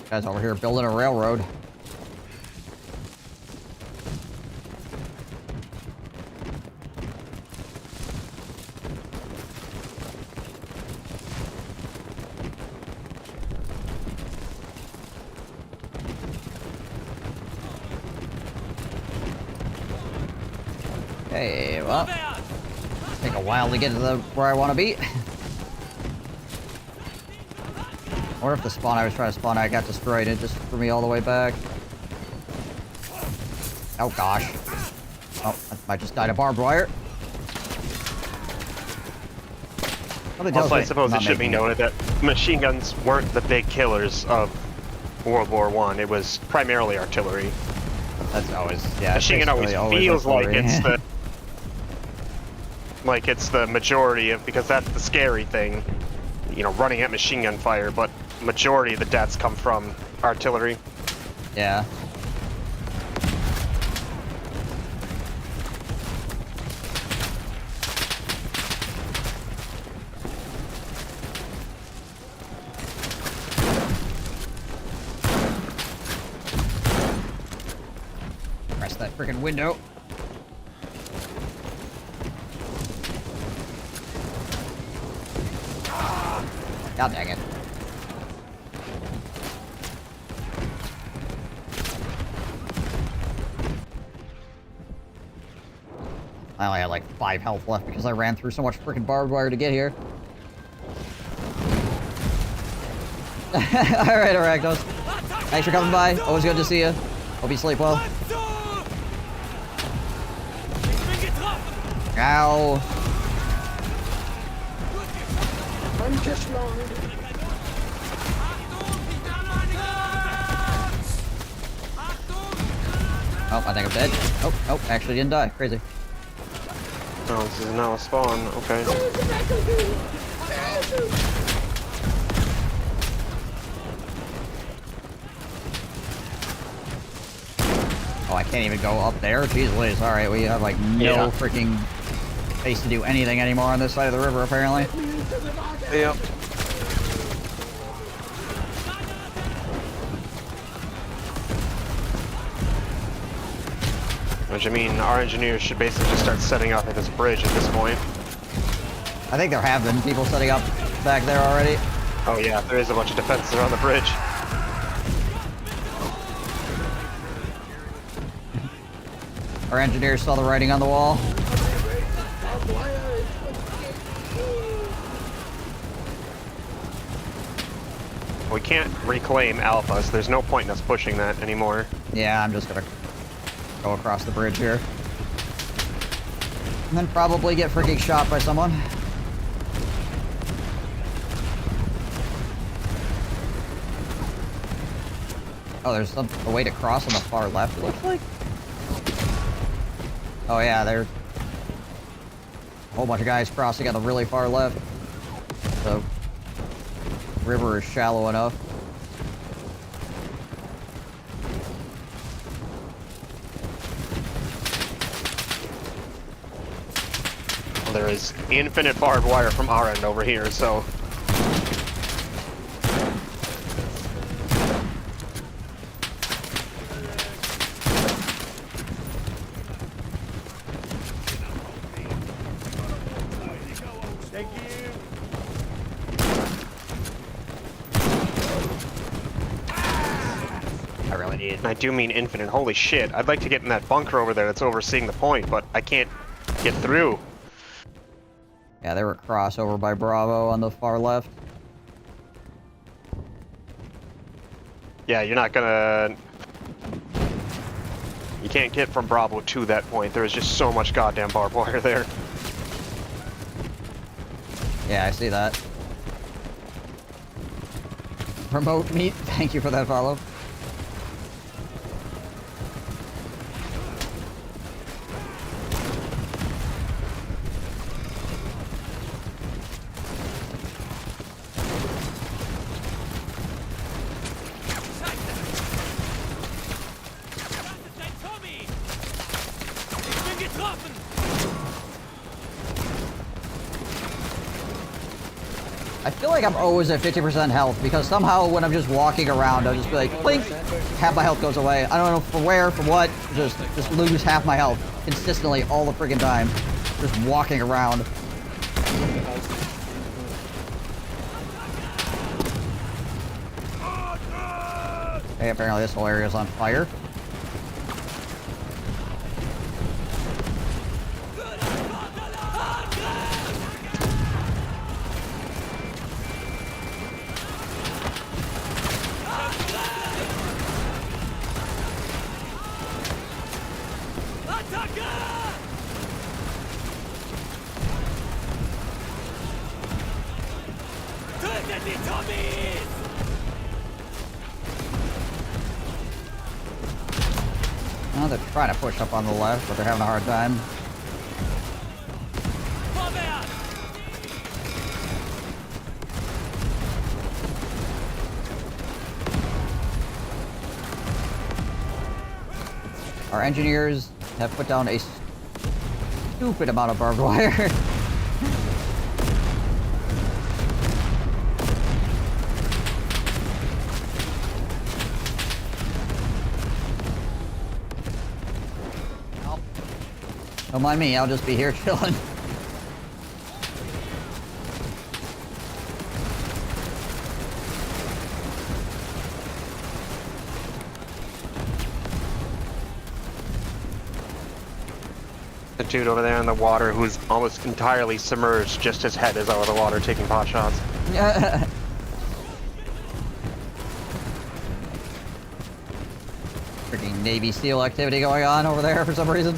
Guys over here building a railroad. Okay, well, take a while to get to where I want to be. Or if the spawn I was trying to spawn at got destroyed, it just threw me all the way back. Oh gosh. Oh, I just died of barbed wire. Also, I suppose it should be noted that machine guns weren't the big killers of World War I. It was primarily artillery. That's always, yeah. Machine gun always feels like it's the it's the majority of, because that's the scary thing, you know, running at machine gun fire, but majority of the deaths come from artillery. Yeah. Press that freaking window. God dang it. I only had like 5 health left because I ran through so much freaking barbed wire to get here. Alright, Arachnos. Thanks for coming by. Always good to see you. Hope you sleep well. Ow. Oh, I think I'm dead. Oh, actually didn't die. Crazy. Oh, this is now a spawn. Okay. Oh, I can't even go up there? Jeez Louise. Alright, we have like no freaking space to do anything anymore on this side of the river, apparently. Yep. Which, I mean, our engineers should basically just start setting up at this bridge at this point. I think there have been people setting up back there already. Oh yeah, there is a bunch of defenses around the bridge. Our engineers saw the writing on the wall. We can't reclaim Alpha, so there's no point in us pushing that anymore. Yeah, I'm just gonna go across the bridge here. And then probably get freaking shot by someone. Oh, there's a way to cross on the far left, it looks like. Oh yeah, there's a whole bunch of guys crossing on the really far left. The river is shallow enough. Well, there is infinite barbed wire from our end over here, so... I do mean infinite. Holy shit. I'd like to get in that bunker over there that's overseeing the point, but I can't get through. Yeah, they were crossed over by Bravo on the far left. Yeah, you're not gonna... You can't get from Bravo to that point. There is just so much goddamn barbed wire there. Yeah, I see that. Remote meat, thank you for that follow. I feel like I'm always at 50% health because somehow when I'm just walking around, I'll just be like, blink, half my health goes away. I don't know from where, from what, just lose half my health consistently all the friggin' time. Just walking around. Hey, apparently this whole area is on fire. Oh, they're trying to push up on the left, but they're having a hard time. Our engineers have put down a stupid amount of barbed wire. Don't mind me, I'll just be here chilling. The dude over there in the water who's almost entirely submerged, just his head is out of the water taking pot shots. Freaking Navy SEAL activity going on over there for some reason.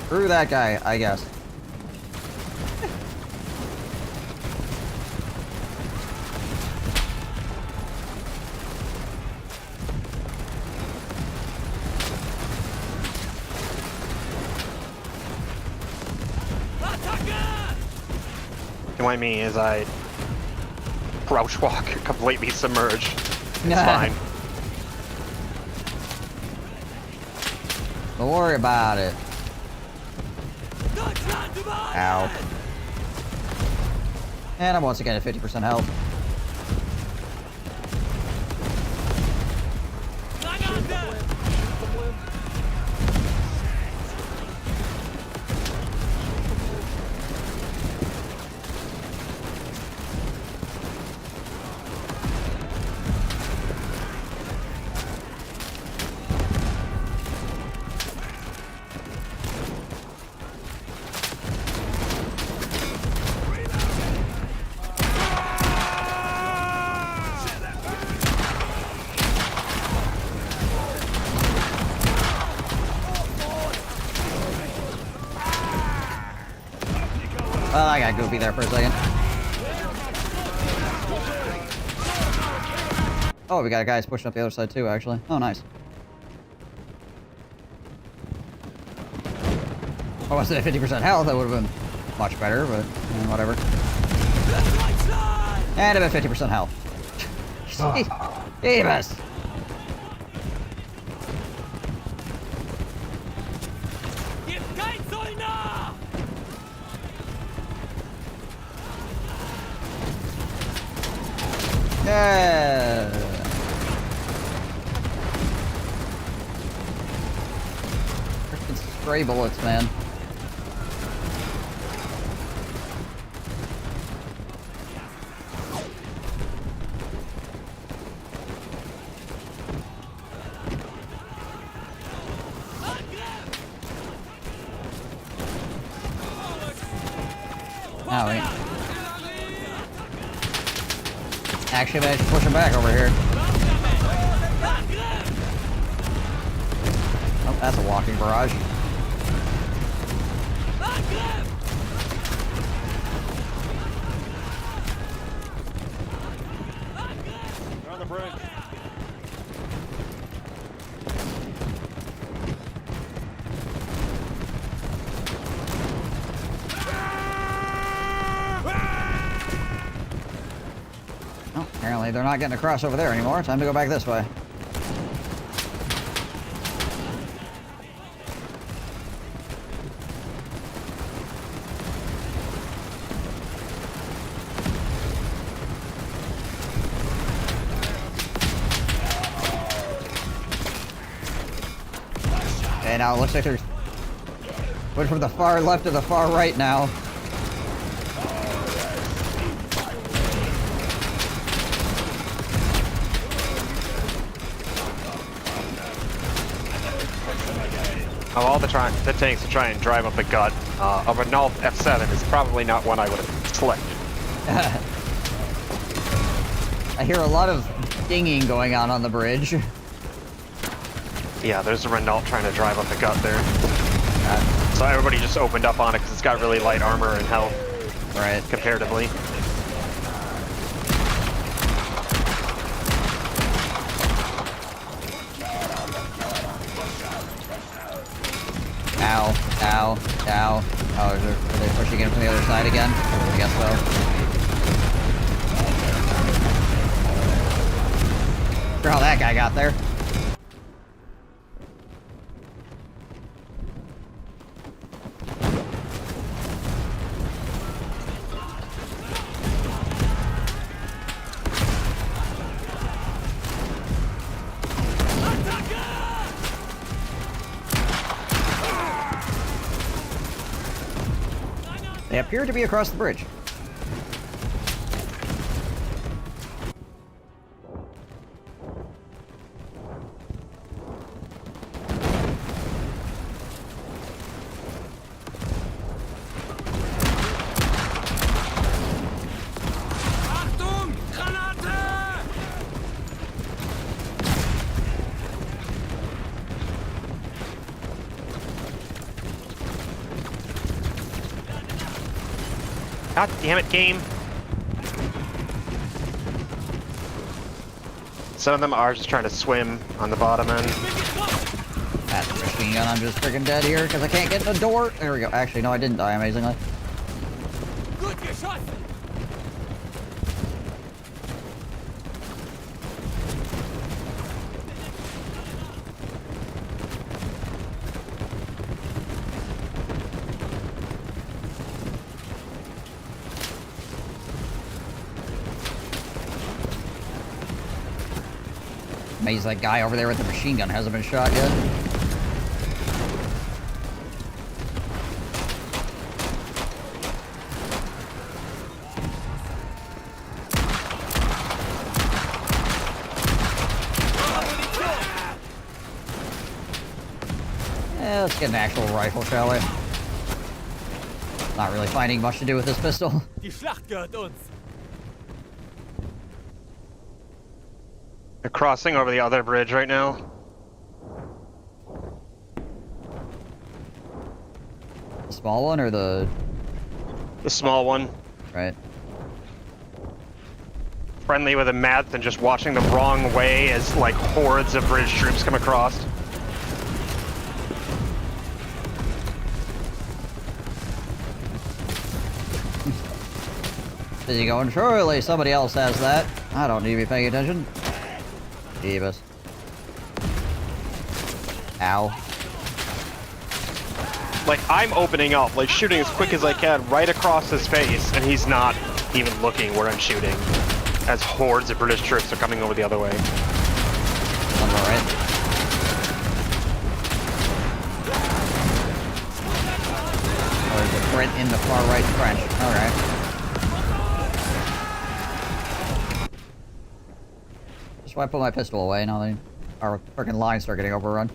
Screw that guy, I guess. What I mean is I crouch walk completely submerged. It's Nah. fine. Don't worry about it. Ow. And I'm once again at 50% health. Well, I got goofy there for a second. Oh, we got guys pushing up the other side too, actually. Oh, nice. If I wasn't at 50% health, that would have been much better, but whatever. And I'm at 50% health. Davis! Yeah. Freaking stray bullets, man. Oh, wait. Actually, I should push him back over here. Oh, that's a walking barrage. They're on the bridge. Oh, apparently they're not getting across over there anymore. Time to go back this way. Okay, now it looks like they're going from the far left to the far right now. Of all the tanks to try and drive up the gut, a Renault F7 is probably not one I would have selected. I hear a lot of dinging going on the bridge. Yeah, there's a Renault trying to drive up the gut there. So everybody just opened up on it because it's got really light armor and health. Right. Comparatively. Ow, ow, ow. Oh, are they pushing in from the other side again? I guess so. Sure how that guy got there. They appear to be across the bridge. God damn it, game. Some of them are just trying to swim on the bottom end. That's a machine gun. I'm just freaking dead here because I can't get in the door. There we go. Actually, no, I didn't die, amazingly. amazed that guy over there with the machine gun hasn't been shot yet. Yeah, let's get an actual rifle, shall we? Not really finding much to do with this pistol. Die Schlacht gehört uns. They're crossing over the other bridge right now. The small one or the small one. Right. Friendly with a meth and just watching the wrong way as like hordes of British troops come across. Busy going, surely somebody else has that. I don't need to be paying attention. Jeebus. Ow. Like, I'm opening up, like shooting as quick as I can right across his face, and he's not even looking where I'm shooting. As hordes of British troops are coming over the other way. On the right. Oh, there's a Brit in the far right trench. Alright. Just why I put my pistol away now that our freaking lines start getting overrun.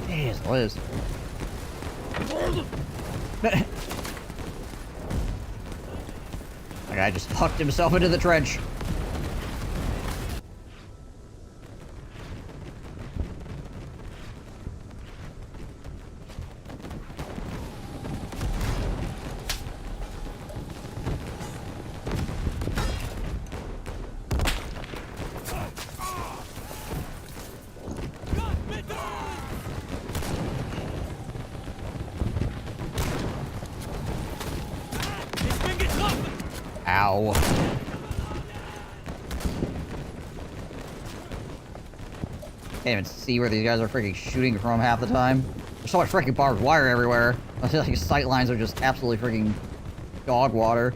Jeez, Liz. That guy just hucked himself into the trench. Ow. Can't even see where these guys are freaking shooting from half the time. There's so much freaking barbed wire everywhere. I feel like sight lines are just absolutely freaking dog water.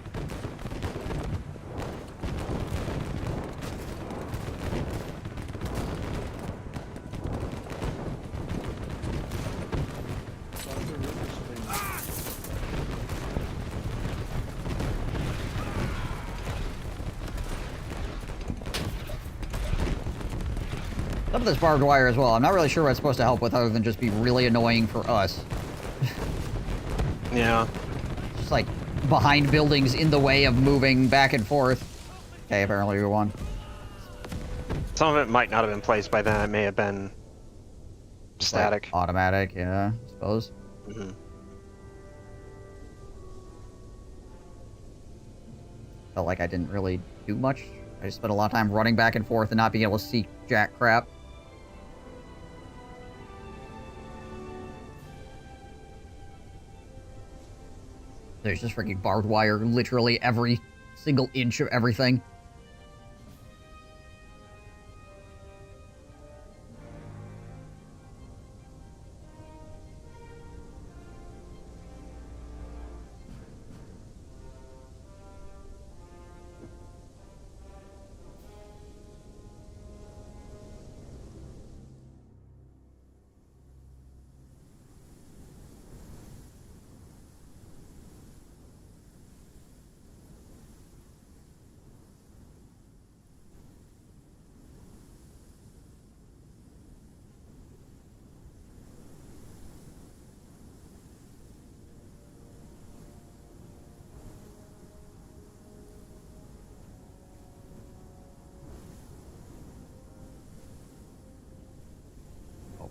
Some of this barbed wire as well. I'm not really sure what it's supposed to help with other than just be really annoying for us. Yeah. Just like behind buildings in the way of moving back and forth. Okay, apparently we won. Some of it might not have been placed by then. It may have been static. Like automatic, yeah, I suppose. Mm-hmm. Felt like I didn't really do much. I just spent a lot of time running back and forth and not being able to see jack crap. There's just freaking barbed wire literally every single inch of everything.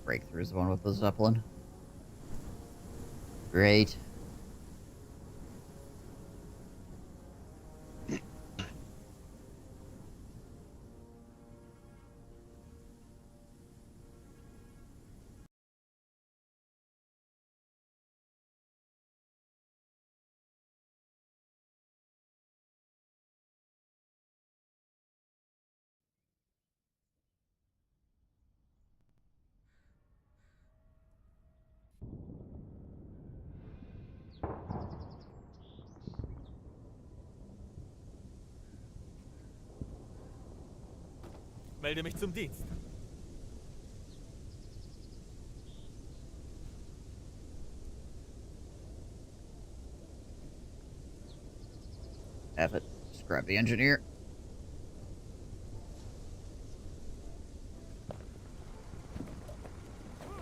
Breakthrough's the one with the Zeppelin. Great. Melde mich zum Dienst. Have it. Just grab the engineer.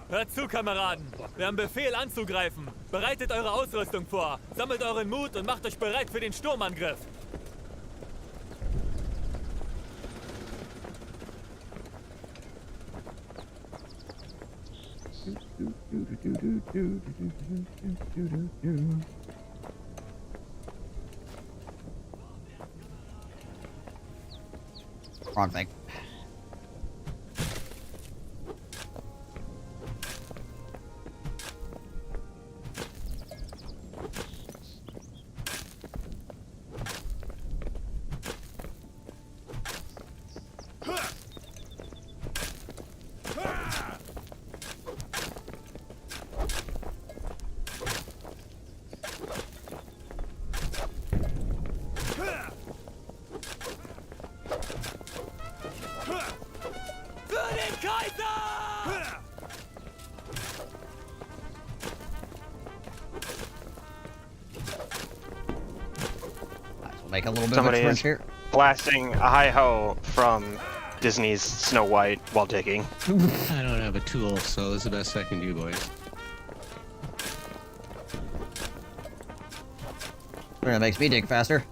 Hört zu, Kameraden. Wir haben Befehl anzugreifen. Bereitet eure Ausrüstung vor. Sammelt euren Mut und macht euch bereit für den Sturmangriff. Wrong thing. Für den Kaiser! Make a little bit Somebody of a trench is here. blasting a hi-ho from Disney's Snow White while digging. I don't have a tool, so this is the best I can do, boys. That makes me dig faster.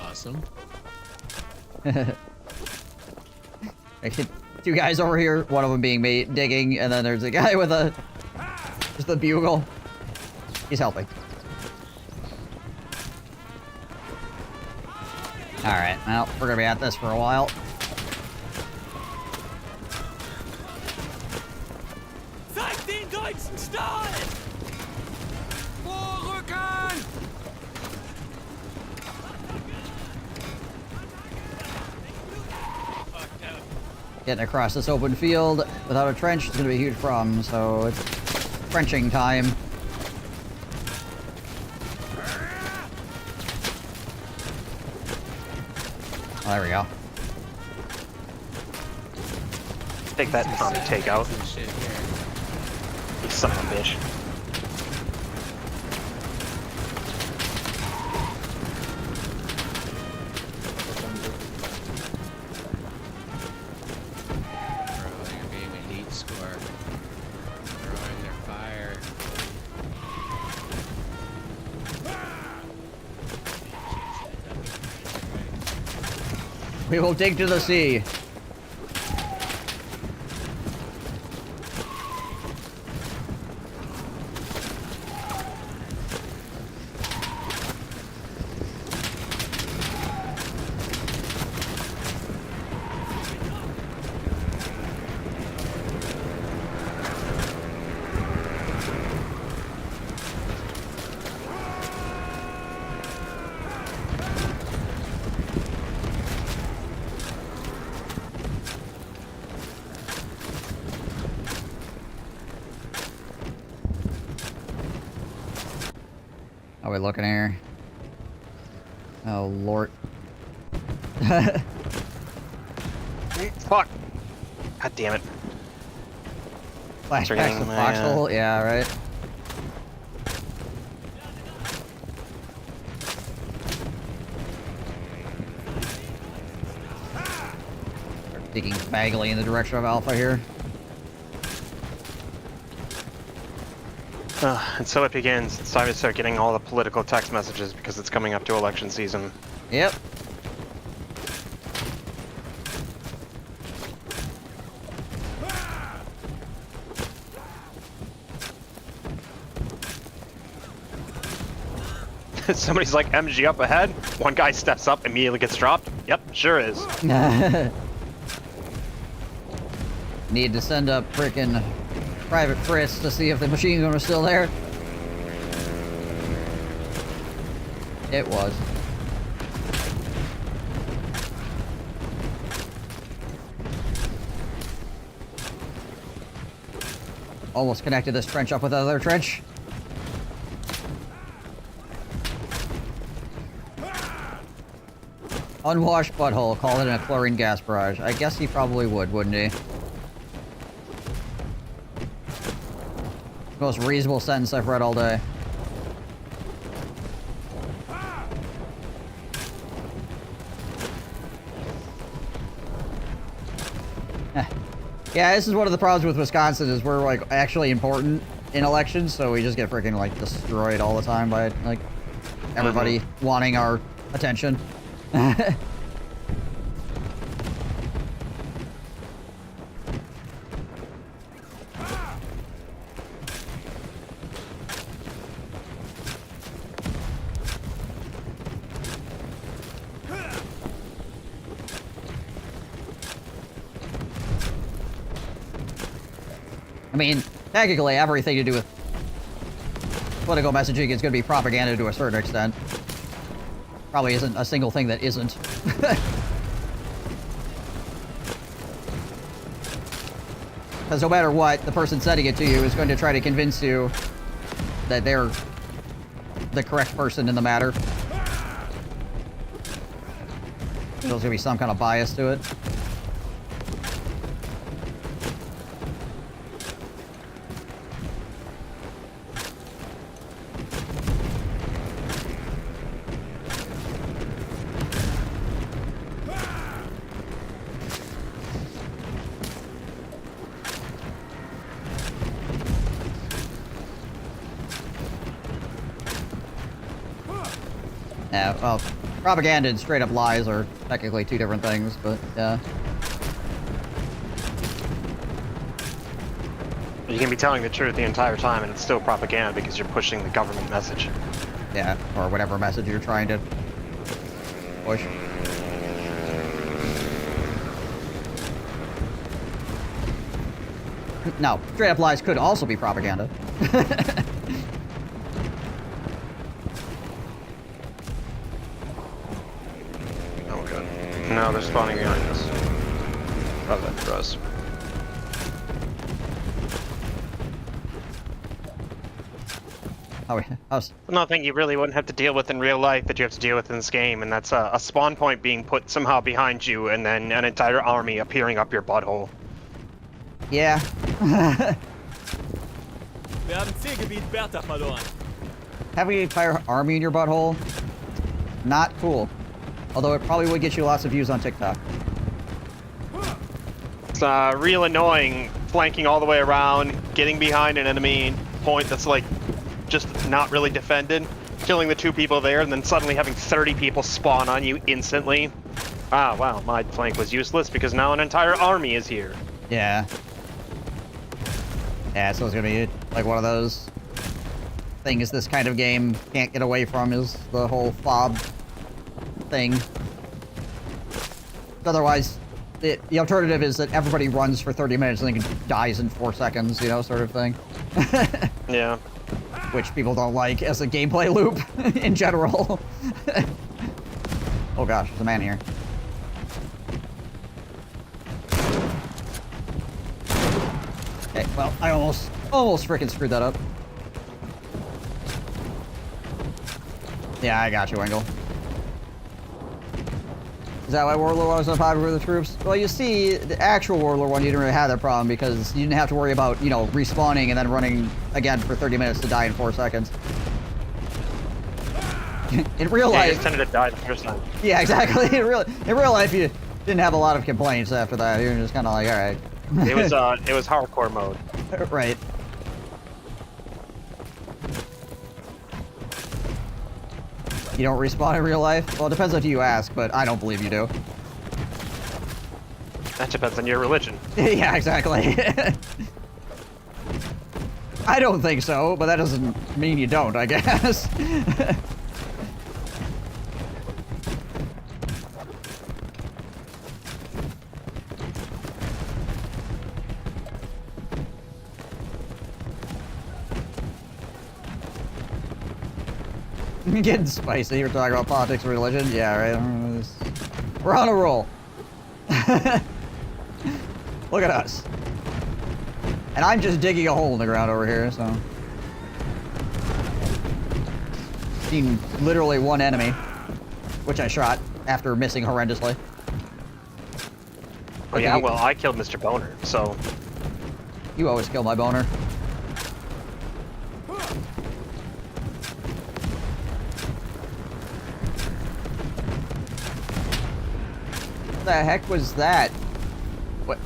Awesome. Two guys over here, one of them being me digging, and then there's a guy with just a bugle. He's helping. Alright, well, we're gonna be at this for a while. Zeigt den deutschen Stahl! Vorrücken! Getting across this open field without a trench is going to be a huge problem, so it's trenching time. Oh, there we go. Take that Tommy takeout. Shit here. You son of a bitch. Bro, you're being a heat score. Throwing their fire. We will dig to the sea. How are we looking here? Oh, Lord. Fuck! God damn it. Flashbacks getting to my, Foxhole? Yeah, right. Digging vaguely in the direction of Alpha here. And so it begins. It's time to start getting all the political text messages because it's coming up to election season. Yep. Somebody's like, MG up ahead. One guy steps up, immediately gets dropped. Yep, sure is. Need to send up frickin' Private Fritz to see if the machine gun was still there. It was. Almost connected this trench up with another trench. Unwashed butthole, call it a chlorine gas barrage. I guess he probably would, wouldn't he? Most reasonable sentence I've read all day. Yeah, this is one of the problems with Wisconsin is we're like actually important in elections, so we just get freaking like destroyed all the time by like everybody wanting our attention. I mean, technically everything to do with political messaging is going to be propaganda to a certain extent. Probably isn't a single thing that isn't. Because no matter what, the person sending it to you is going to try to convince you that they're the correct person in the matter. There's going to be some kind of bias to it. Yeah, well, propaganda and straight up lies are technically two different things, but yeah. You can be telling the truth the entire time and it's still propaganda because you're pushing the government message. Yeah, or whatever message you're trying to push. No, straight up lies could also be propaganda. No, they're spawning behind us. Oh, that for us. Nothing you really wouldn't have to deal with in real life that you have to deal with in this game, and that's a spawn point being put somehow behind you, and then an entire army appearing up your butthole. Yeah. Wir haben Zielgebiet Bertha verloren. Having an entire army in your butthole? Not cool. Although it probably would get you lots of views on TikTok. It's real annoying flanking all the way around, getting behind an enemy point that's like just not really defended, killing the two people there, and then suddenly having 30 people spawn on you instantly. Ah, wow, my flank was useless because now an entire army is here. Yeah. Yeah, so it's gonna be like one of those things this kind of game can't get away from, is the whole fob thing. Otherwise, the alternative is that everybody runs for 30 minutes and then dies in 4 seconds, you know, sort of thing. Yeah. Which people don't like as a gameplay loop in general. Oh gosh, there's a man here. Okay, well, I almost freaking screwed that up. Yeah, I got you, Engel. Is that why Warlord was unpopular with the troops? Well, you see, the actual Warlord one, you didn't really have that problem because you didn't have to worry about, you know, respawning and then running again for 30 minutes to die in 4 seconds. In real life... you just tended to die the first time. Yeah, exactly. In real life, you didn't have a lot of complaints after that. You were just kind of like, alright. It was hardcore mode. Right. You don't respawn in real life? Well, it depends on who you ask, but I don't believe you do. That depends on your religion. Yeah, exactly. I don't think so, but that doesn't mean you don't, I guess. Getting spicy. We're talking about politics and religion. Yeah, right. We're on a roll. Look at us. And I'm just digging a hole in the ground over here, so. Seen literally one enemy, which I shot. after missing horrendously. Oh yeah, well, I killed Mr. Boner, so... You always kill my boner. What the heck was that? What?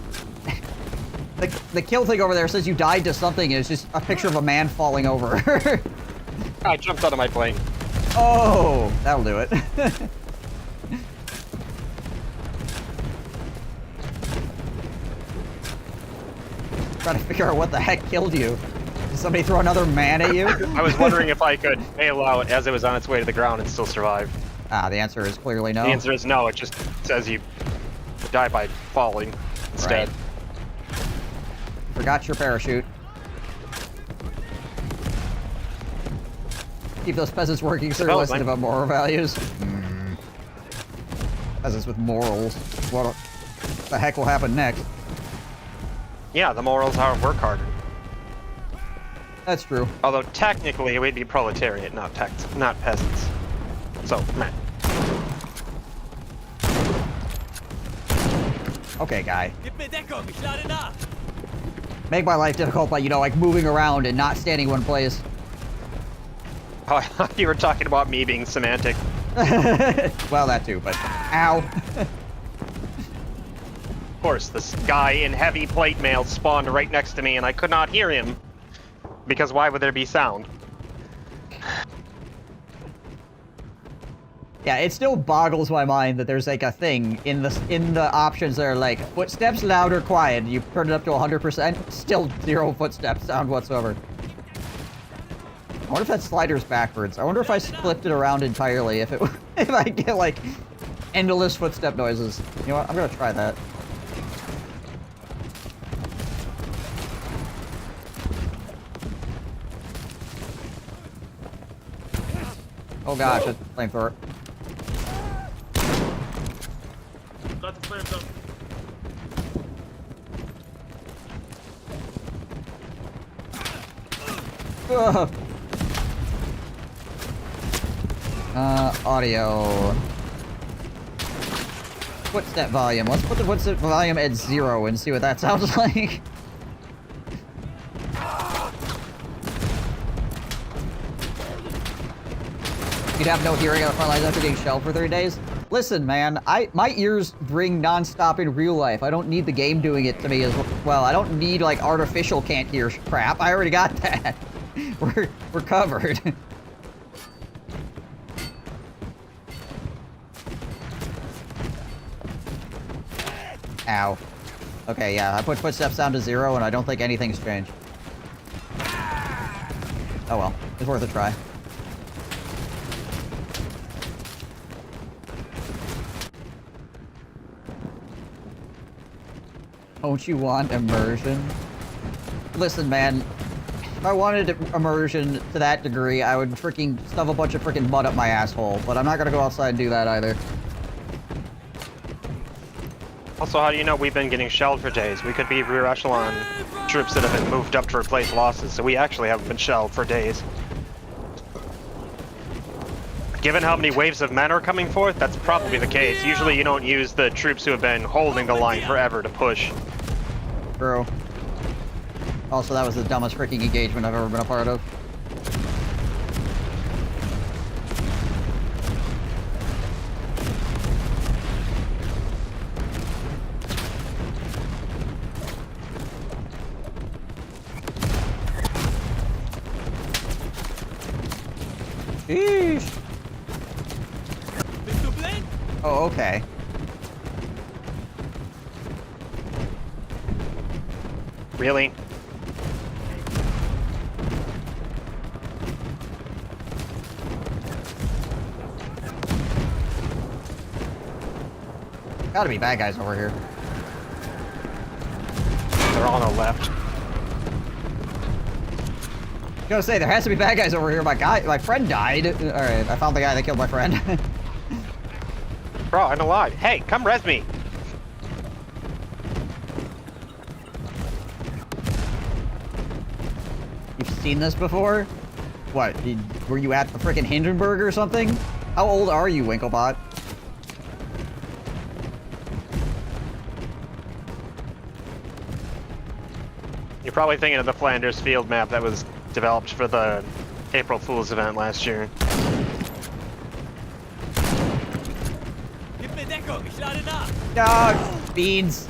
The kill thing over there says you died to something, and it's just a picture of a man falling over. I jumped out of my plane. Oh, that'll do it. Trying to figure out what the heck killed you. Did somebody throw another man at you? I was wondering if I could bail out as it was on its way to the ground and still survive. Ah, the answer is clearly no. The answer is no, it just says you die by falling instead. Right. Forgot your parachute. Keep those peasants working, sir. Listen about moral values. Peasants with morals. What the heck will happen next? Yeah, the morals are work harder. That's true. Although technically we'd be proletariat, not peasants. So, meh. Okay, guy. Gib mir Deckung, ich lade nach. Make my life difficult by, you know, like moving around and not standing in one place. Oh, I thought you were talking about me being semantic. Well, that too, but ow. Of course, this guy in heavy plate mail spawned right next to me and I could not hear him. Because why would there be sound? Yeah, it still boggles my mind that there's like a thing in the options that are like footsteps loud or quiet. You turn it up to 100%, still 0 footsteps sound whatsoever. I wonder if that slider's backwards. I wonder if I flipped it around entirely, if I get like endless footstep noises. You know what? I'm gonna try that. Oh gosh, it's a flamethrower. Got the flames up. Ugh. Audio. Footstep volume. Let's put the footstep volume at 0 and see what that sounds like. You'd have no hearing on the front lines after getting shelled for 30 days? Listen, man, my ears ring non-stop in real life. I don't need the game doing it to me as well. I don't need, like, artificial can't hear crap. I already got that. We're covered. Ow. Okay, yeah, I put footsteps down to 0 and I don't think anything's changed. Oh well, it's worth a try. Don't you want immersion? Listen, man. If I wanted immersion to that degree, I would freaking stuff a bunch of freaking mud up my asshole. But I'm not gonna go outside and do that either. Also, how do you know we've been getting shelled for days? We could be rear echelon troops that have been moved up to replace losses, so we actually haven't been shelled for days. Given how many waves of men are coming forth, that's probably the case. Usually you don't use the troops who have been holding the line forever to push. Bro. Also, that was the dumbest freaking engagement I've ever been a part of. Sheesh. Oh, okay. Really? Gotta be bad guys over here. They're all on the left. I was gonna say, there has to be bad guys over here. My friend died. Alright, I found the guy that killed my friend. Bro, I'm alive. Hey, come res me. You've seen this before? What, were you at the frickin' Hindenburg or something? How old are you, Winklebot? You're probably thinking of the Flanders field map that was developed for the April Fool's event last year. Gib mir Deckung, ich lade nach. Dog! Beans!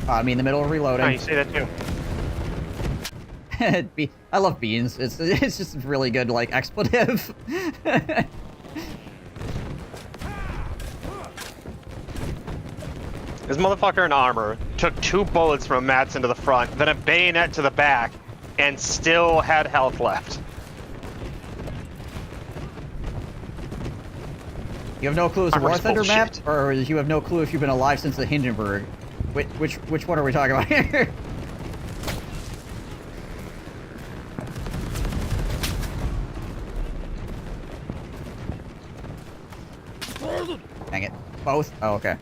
I'm in the middle of reloading. Oh, you see that too. I love beans. It's just really good, like, expletive. This motherfucker in armor took 2 bullets from Mats into the front, then a bayonet to the back, and still had health left. You have no clue it's a Armor's War Thunder map, bullshit. or you have no clue if you've been alive since the Hindenburg? Which one are we talking about here? Dang it. Both? Oh, okay.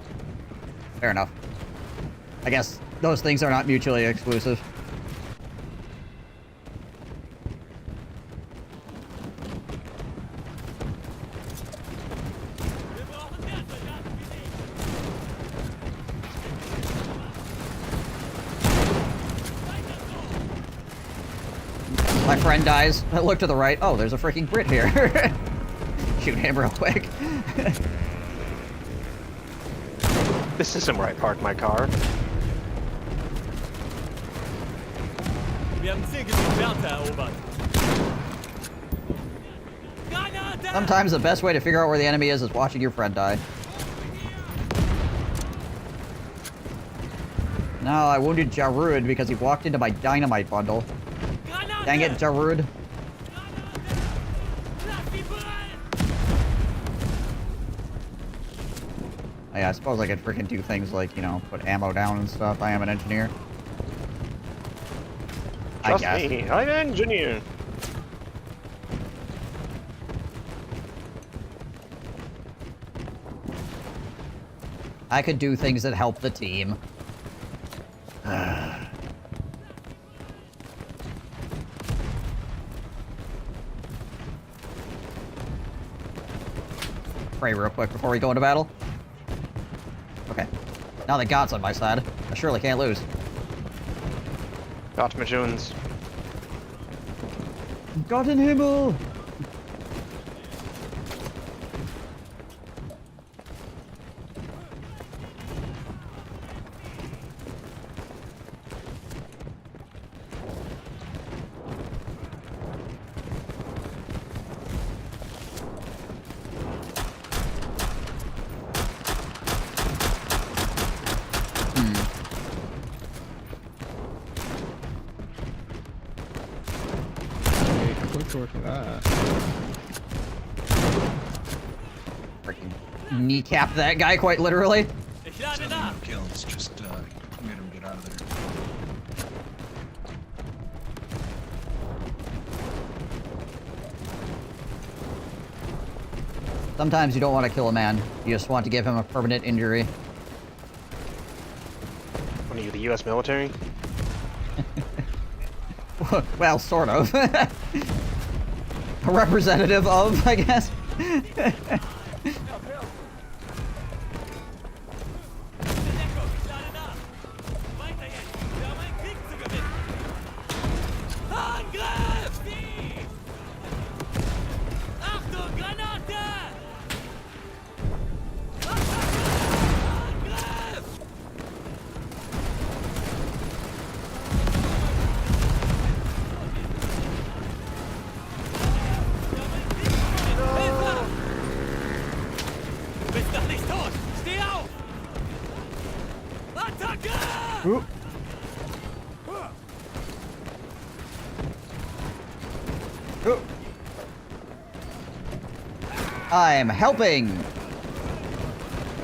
Fair enough. I guess those things are not mutually exclusive. My friend dies. I look to the right. Oh, there's a freaking Brit here. Shoot him real quick. This isn't where I parked my car. Wir haben Ziel genug Werte erobert. Sometimes the best way to figure out where the enemy is watching your friend die. No, I wounded Jarud because he walked into my dynamite bundle. Dang it, Jarud. Yeah, I suppose I could freaking do things like, you know, put ammo down and stuff. I am an engineer. Trust me, I'm an engineer. I could do things that help the team. Pray real quick before we go into battle. Okay. Now that God's on my side, I surely can't lose. Got Majoons. God in Himmel! Freaking kneecap that guy quite literally. Ich lade nach. Kills, just made him get out of there. Sometimes you don't want to kill a man. You just want to give him a permanent injury. What are you, the U.S. military? Well, sort of. A representative of, I guess. Ooh. Ooh. I'm helping.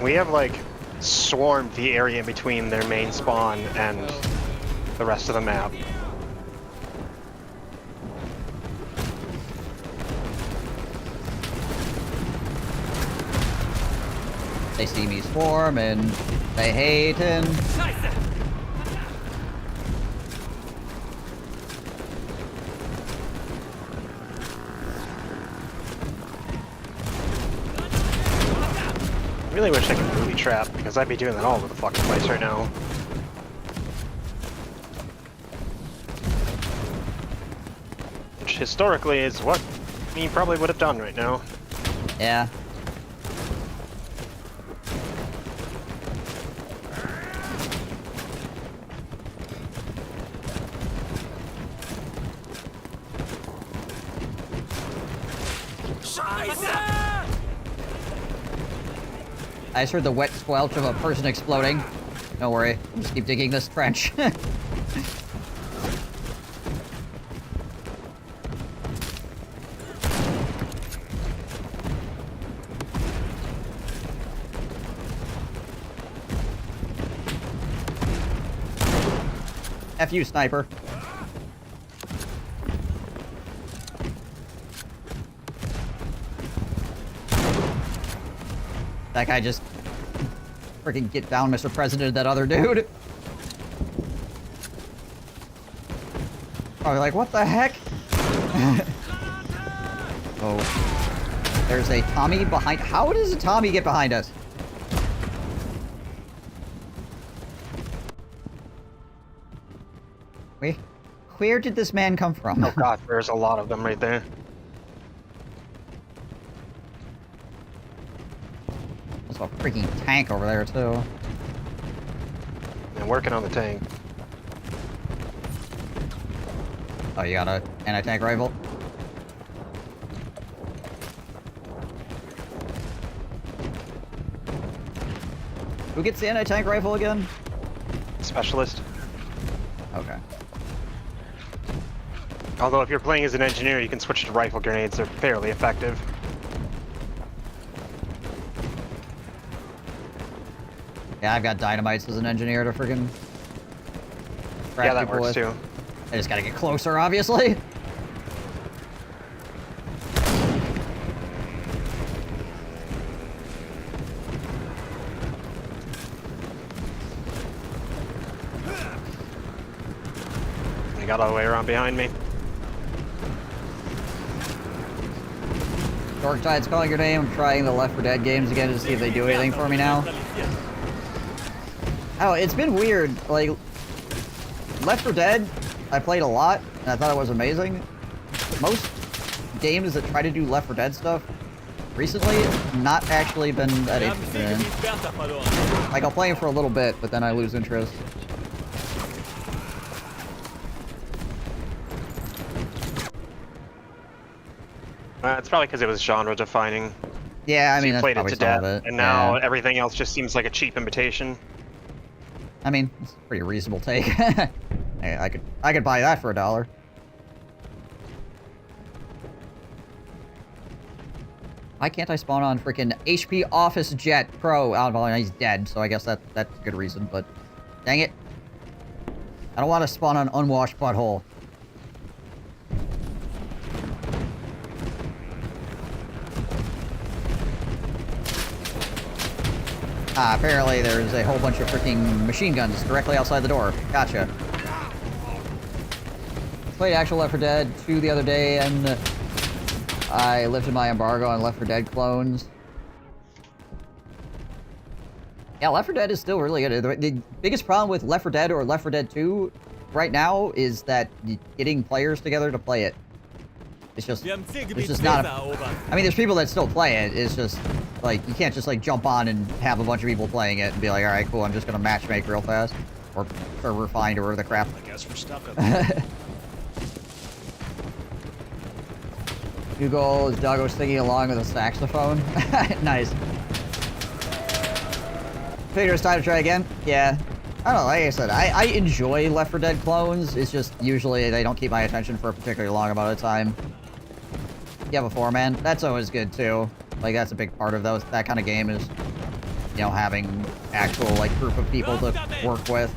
We have, like, swarmed the area between their main spawn and the rest of the map. They see me swarm and they hate him. I really wish I could booby trap, because I'd be doing that all over the fucking place right now. which historically is what he probably would have done right now. Yeah. I just heard the wet squelch of a person exploding. Don't worry, I'll just keep digging this trench. F you, sniper. That guy just freaking get down, Mr. President, that other dude. Probably like, what the heck? Oh. There's a Tommy behind. How does a Tommy get behind us? Wait, where did this man come from? Oh god, there's a lot of them right there. There's a freaking tank over there, too. I'm working on the tank. Oh, you got a anti-tank rifle? Who gets the anti-tank rifle again? Specialist. Okay. Although if you're playing as an engineer, you can switch to rifle grenades. They're fairly effective. Yeah, I've got dynamites as an engineer to friggin' Yeah, that works too. I just gotta get closer, obviously. They got all the way around behind me. Dork Tide's calling your name. I'm trying the Left 4 Dead games again to see if they do anything for me now. Oh, it's been weird. Like, Left 4 Dead, I played a lot, and I thought it was amazing. Most games that try to do Left 4 Dead stuff recently, not actually been that interested in. Like, I'll play them for a little bit, but then I lose interest. It's probably because it was genre defining. Yeah, I mean, you that's played it probably to some death, of it. and now Yeah. everything else just seems like a cheap imitation. I mean, it's a pretty reasonable take. Hey, I could buy that for $1. Why can't I spawn on freaking HP Office Jet Pro? Oh, well, he's dead, so I guess that's a good reason, but dang it. I don't want to spawn on Unwashed Butthole. Apparently there's a whole bunch of freaking machine guns directly outside the door. Gotcha. Played actual Left 4 Dead 2 the other day, and I lifted my embargo on Left 4 Dead clones. Yeah, Left 4 Dead is still really good. The biggest problem with Left 4 Dead or Left 4 Dead 2 right now is that getting players together to play it. It's just not I mean, there's people that still play it. It's just, like, you can't just, like, jump on and have a bunch of people playing it and be like, alright, cool, I'm just gonna matchmake real fast. Or server find or whatever the crap. I guess we're stuck up. Google is Doggo singing along with a saxophone. Nice. Figure it's time to try again. Yeah. I don't know, like I said, I enjoy Left 4 Dead clones. It's just usually they don't keep my attention for a particularly long amount of time. You have a 4-man. That's always good too. Like, that's a big part of that kind of game is, you know, having actual, like, group of people to work with.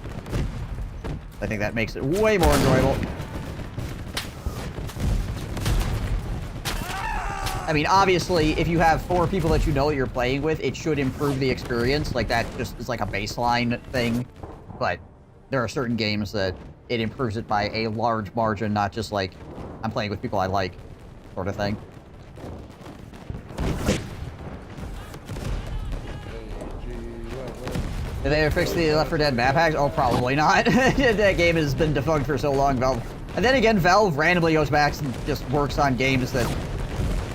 I think that makes it way more enjoyable. I mean, obviously, if you have 4 people that you know that you're playing with, it should improve the experience. Like, that just is like a baseline thing. But there are certain games that it improves it by a large margin, not just like, I'm playing with people I like, sort of thing. Did they ever fix the Left 4 Dead map hacks? Oh, probably not. That game has been defunct for so long, Valve And then again, Valve randomly goes back and just works on games that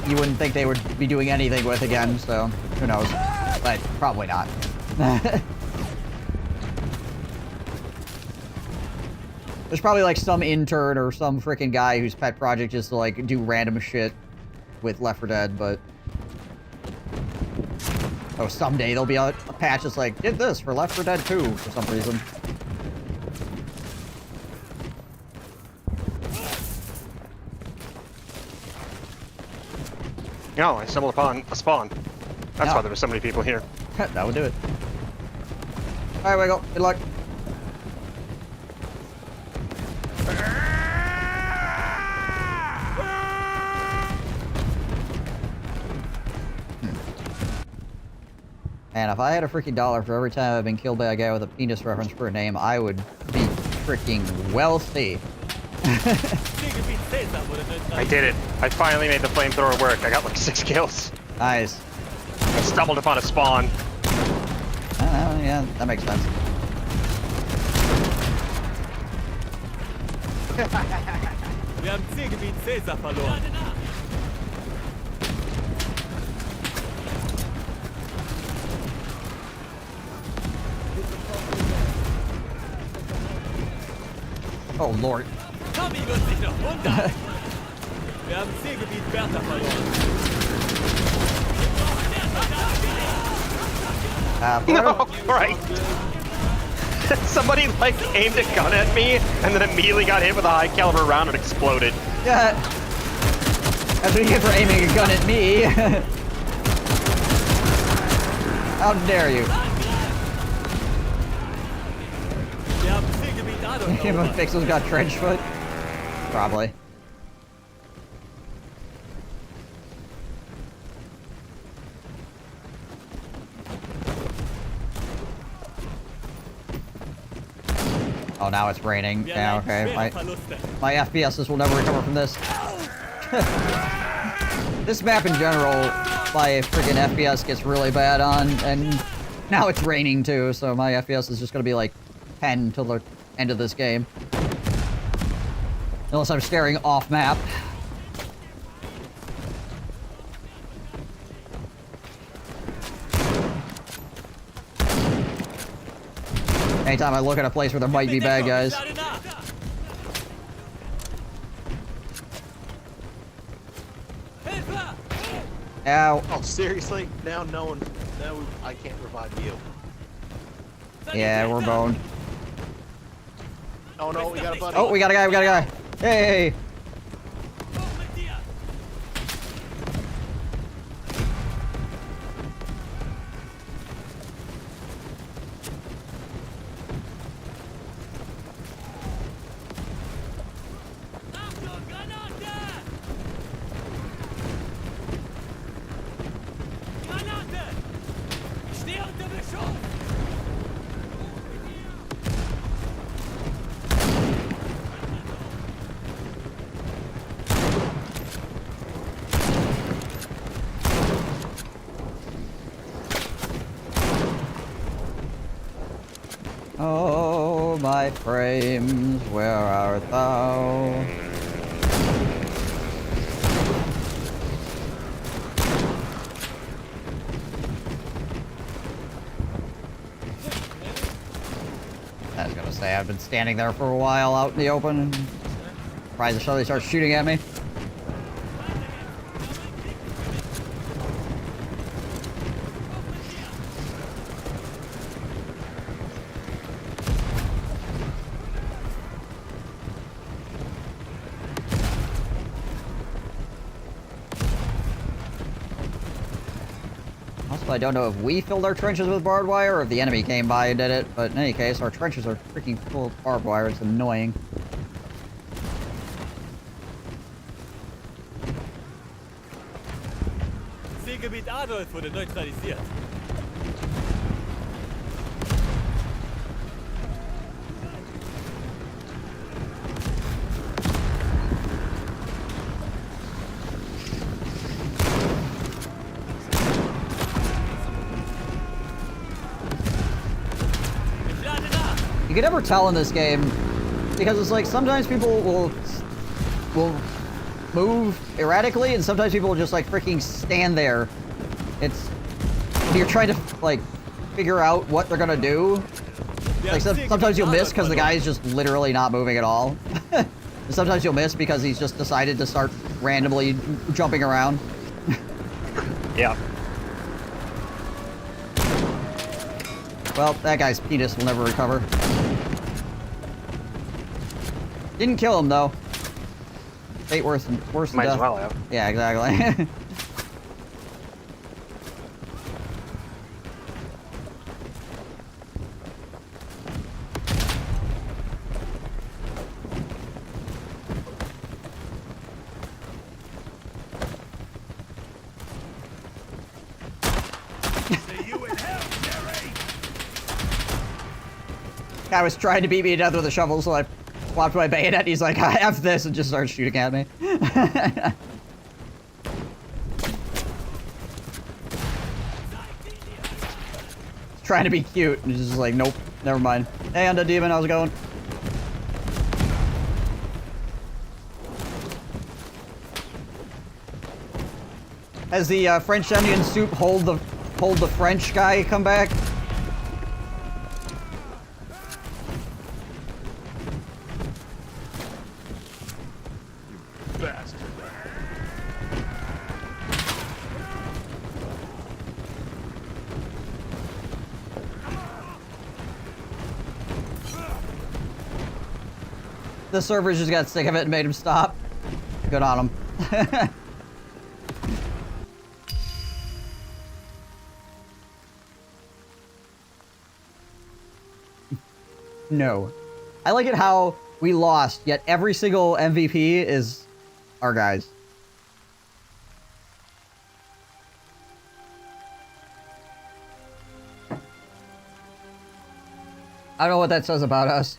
you wouldn't think they would be doing anything with again, so who knows. But probably not. There's probably like some intern or some freaking guy whose pet project is to like do random shit with Left 4 Dead, but... Oh, someday there'll be a patch that's like, did this for Left 4 Dead 2 for some reason. No, I stumbled upon a spawn. That's why there were so many people here. That would do it. Alright, Wiggle. Good luck. Man, if I had a freaking dollar for every time I've been killed by a guy with a penis reference for a name, I would be freaking wealthy. I did it. I finally made the flamethrower work. I got like 6 kills. Nice. I stumbled upon a spawn. Yeah, that makes sense. Wir haben Zielgebiet Caesar verloren. Oh, Lord. Tommy wird sich noch wundern. Wir haben Zielgebiet Bertha verloren. No, right. Somebody like aimed a gun at me and then immediately got hit with a high caliber round and exploded. Yeah. That's what you get for aiming a gun at me. How dare you? Anyone Pixel's got trench foot? Probably. Oh, now it's raining. Yeah, okay. My FPSs will never recover from this. This map in general, my friggin' FPS gets really bad on, and now it's raining too, so my FPS is just gonna be like 10 till the end of this game. Unless I'm staring off map. Anytime I look at a place where there might be bad guys. Ow. Oh, seriously? Now I can't revive you. Yeah, we're boned. Oh no, we got a buddy. Oh, we got a guy, Hey! Oh, my frames, where art thou? I was gonna say, I've been standing there for a while out in the open. Surprised somebody starts shooting at me. I don't know if we filled our trenches with barbed wire or if the enemy came by and did it, but in any case, our trenches are freaking full of barbed wire. It's annoying. Zielgebiet Adolf wurde neutralisiert. You can never tell in this game Because it's like sometimes people will move erratically, and sometimes people will just like freaking stand there. It's you're trying to like figure out what they're gonna do. Like sometimes you'll miss because the guy is just literally not moving at all. And sometimes you'll miss because he's just decided to start randomly jumping around. Yeah. Well, that guy's penis will never recover. Didn't kill him though. Fate worse than Might death. as well have. Yeah, exactly. Guy was trying to beat me to death with a shovel, so I swapped my bayonet. He's like, F this, and just started shooting at me. Trying to be cute, and he's just like, nope, never mind. Hey, Undead Demon, how's it going? Has the French onion soup hold the French guy come back? Bastard. The servers just got sick of it and made him stop. Good on him. No. I like it how we lost, yet every single MVP is our guys. I don't know what that says about us.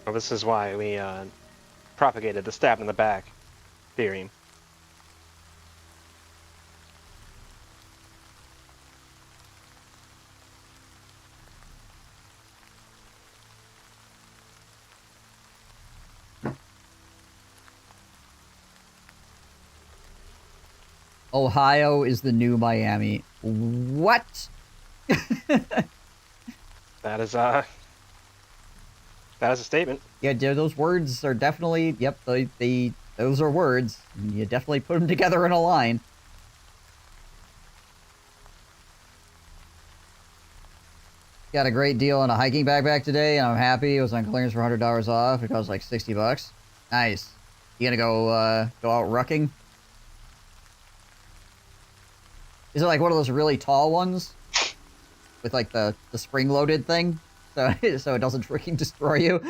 Well, this is why we propagated the stab in the back theory. Ohio is the new Miami. What? That is a statement. Yeah, those words are definitely, yep, those are words. You definitely put them together in a line. Got a great deal on a hiking backpack today, and I'm happy. It was on clearance for $100 off. It cost like 60 bucks. Nice. You gonna go out rucking? Is it like one of those really tall ones? With like the spring-loaded thing? So it doesn't freaking destroy you?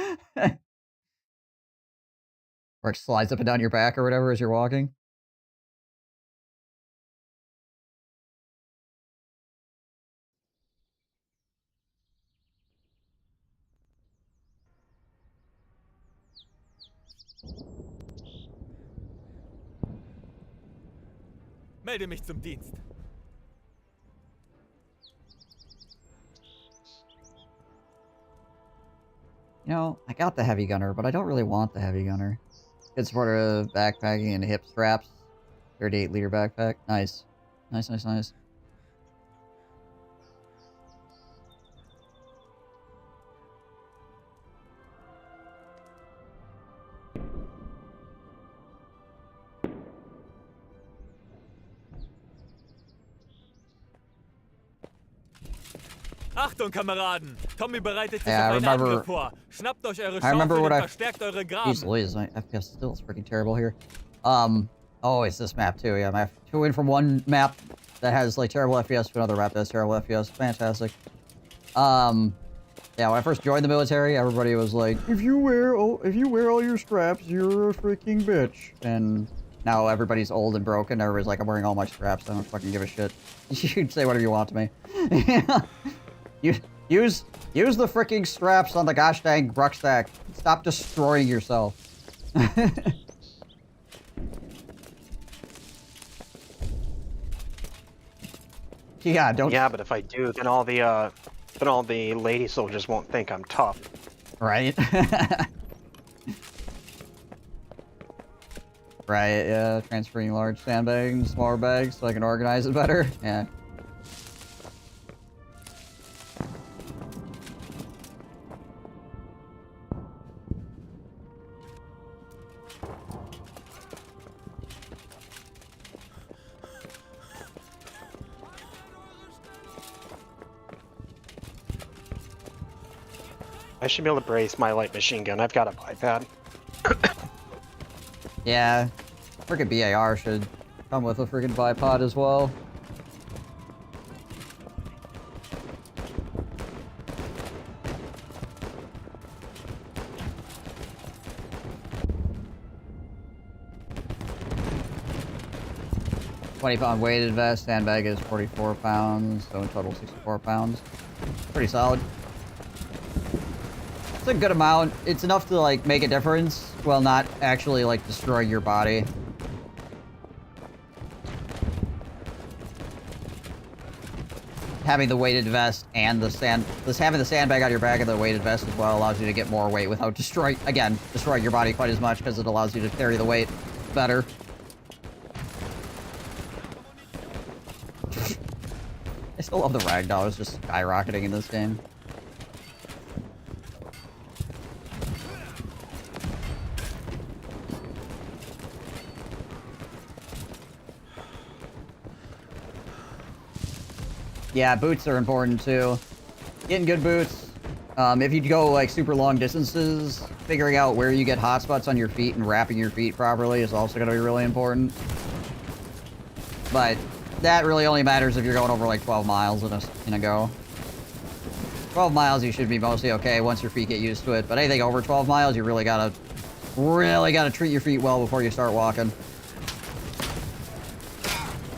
Or it slides up and down your back or whatever as you're walking? Melde mich zum Dienst. You know, I got the heavy gunner, but I don't really want the heavy gunner. Good support of backpacking and hip straps. 38-liter backpack. Nice. Nice, nice, nice. Achtung, Kameraden! Tommy bereitet sich Yeah, auf einen Angriff vor. Schnappt euch eure Schaufel und verstärkt eure Graben. Jeez Louise, my FPS still is freaking terrible here. Oh, it's this map too. Yeah, I have to win from one map that has like terrible FPS to another map that has terrible FPS. Fantastic. Yeah, when I first joined the military, everybody was like, if you wear all your straps, you're a freaking bitch. And now everybody's old and broken. Everybody's like, I'm wearing all my straps. I don't fucking give a shit. You can say whatever you want to me. Use the freaking straps on the gosh dang rucksack. Stop destroying yourself. Yeah, don't. Yeah, but if I do, then all the lady soldiers won't think I'm tough. Right. Right. Yeah. Transferring large sandbags into smaller bags so I can organize it better. Yeah. I should be able to brace my light machine gun. I've got a bipod. Yeah. Frickin' BAR should come with a friggin' bipod as well. £20 weighted vest, sandbag is 44 pounds, so in total 64 pounds. Pretty solid. It's a good amount. It's enough to, like, make a difference while not actually, like, destroying your body. Having the weighted vest and having the sandbag on your back and the weighted vest as well allows you to get more weight without destroying your body quite as much because it allows you to carry the weight better. I still love the ragdolls just skyrocketing in this game. Yeah, boots are important too. Getting good boots. If you go like super long distances, figuring out where you get hot spots on your feet and wrapping your feet properly is also going to be really important. But that really only matters if you're going over like 12 miles in a go. 12 miles you should be mostly okay once your feet get used to it. But anything over 12 miles, you really gotta treat your feet well before you start walking.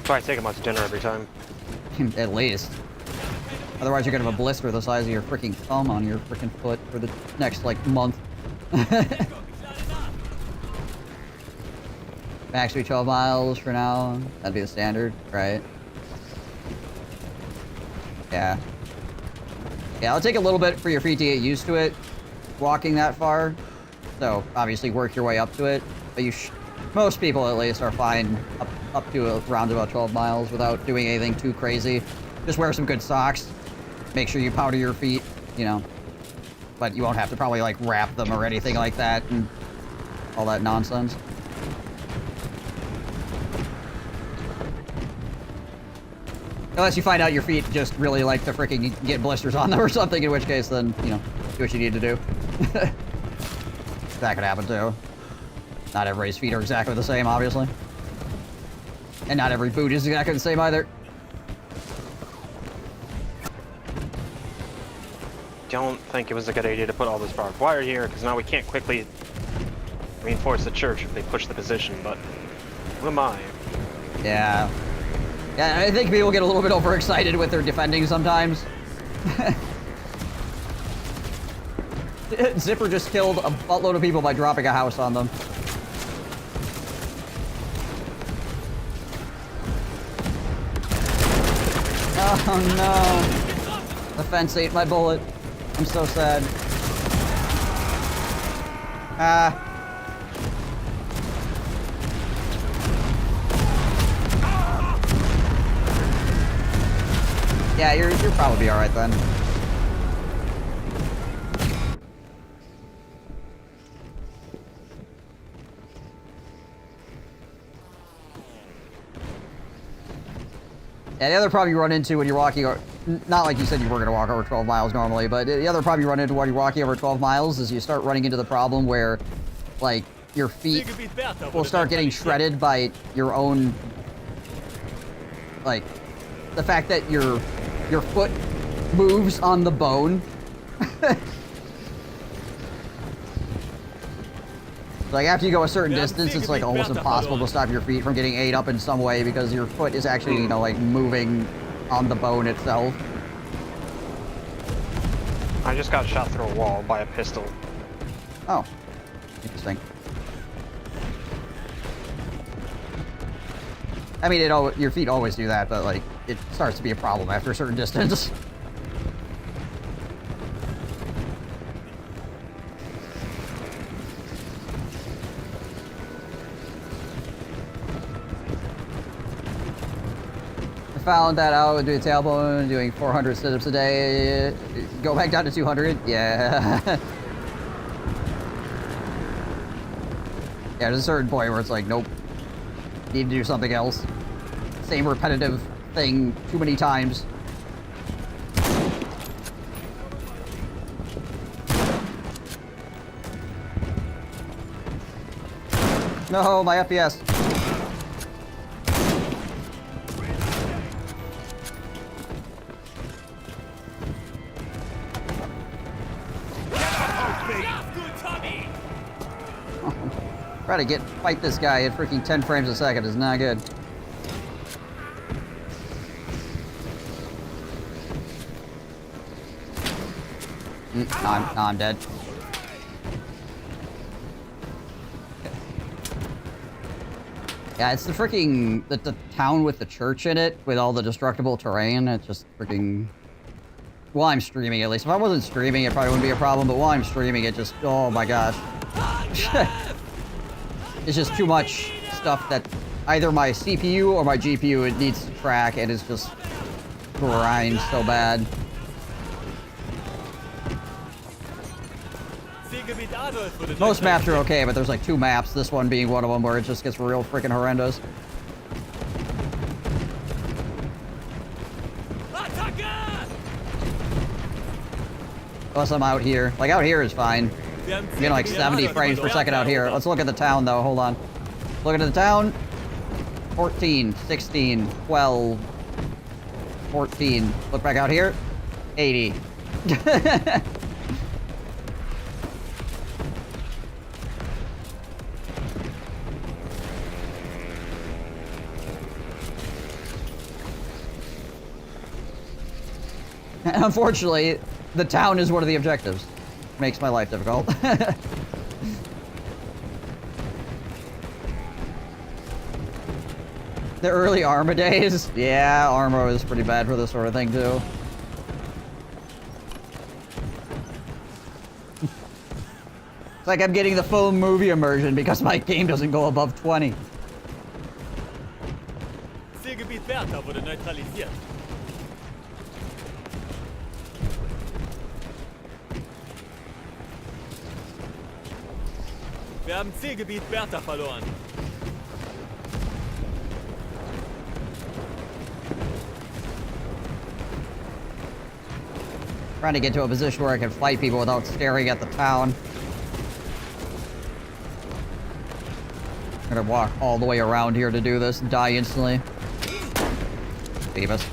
Try to take them out to dinner every time. At least. Otherwise you're gonna have a blister the size of your freaking thumb on your freaking foot for the next, like, month. Max be 12 miles for now. That'd be the standard, right? Yeah. Yeah, it'll take a little bit for your feet to get used to it, walking that far. So, obviously work your way up to it. But most people, at least, are fine up to around about 12 miles without doing anything too crazy. Just wear some good socks. Make sure you powder your feet, you know. But you won't have to probably, like, wrap them or anything like that and all that nonsense. Unless you find out your feet just really like to freaking get blisters on them or something, in which case then, you know, do what you need to do. That could happen too. Not everybody's feet are exactly the same, obviously. And not every boot is exactly the same either. Don't think it was a good idea to put all this barbed wire here, because now we can't quickly reinforce the church if they push the position, but who am I? Yeah. Yeah, I think people get a little bit overexcited with their defending sometimes. Zipper just killed a buttload of people by dropping a house on them. Oh no. The fence ate my bullet. I'm so sad. Ah. Yeah, you'll probably be alright then. Yeah, the other problem you run into when you're walking, not like you said you were going to walk over 12 miles normally, but the other problem you run into when you're walking over 12 miles is you start running into the problem where, like, your feet will start getting shredded by your own, like, the fact that your foot moves on the bone. Like, after you go a certain distance, it's, like, almost impossible to stop your feet from getting ate up in some way because your foot is actually, you know, like, moving on the bone itself. I just got shot through a wall by a pistol. Oh. Interesting. I mean, your feet always do that, but, like, it starts to be a problem after a certain distance. I found that out doing tailbone, doing 400 sit-ups a day. Go back down to 200? Yeah. Yeah, there's a certain point where it's like, nope. Need to do something else. Same repetitive thing too many times. No, my FPS. Try to fight this guy at freaking 10 frames a second is not good. No, I'm dead. Yeah, it's the freaking the town with the church in it with all the destructible terrain. It's just freaking. While I'm streaming, at least. If I wasn't streaming, it probably wouldn't be a problem. But while I'm streaming, it just. Oh my gosh. It's just too much stuff that either my CPU or my GPU it needs to track, and it's just grind so bad. Most maps are okay, but there's like 2 maps, this one being one of them, where it just gets real freaking horrendous. Plus I'm out here. Like, out here is fine. I'm getting like 70 frames per second out here. Let's look at the town, though. Hold on. Looking at the town. 14, 16, 12, 14. Look back out here. 80. Unfortunately, the town is one of the objectives. Makes my life difficult. The early Arma days? Yeah, Arma was pretty bad for this sort of thing, too. It's like I'm getting the full movie immersion because my game doesn't go above 20. Zielgebiet Bertha wurde neutralisiert. Wir haben Zielgebiet Bertha verloren. Trying to get to a position where I can fight people without staring at the town. I'm gonna walk all the way around here to do this and die instantly. Leave us.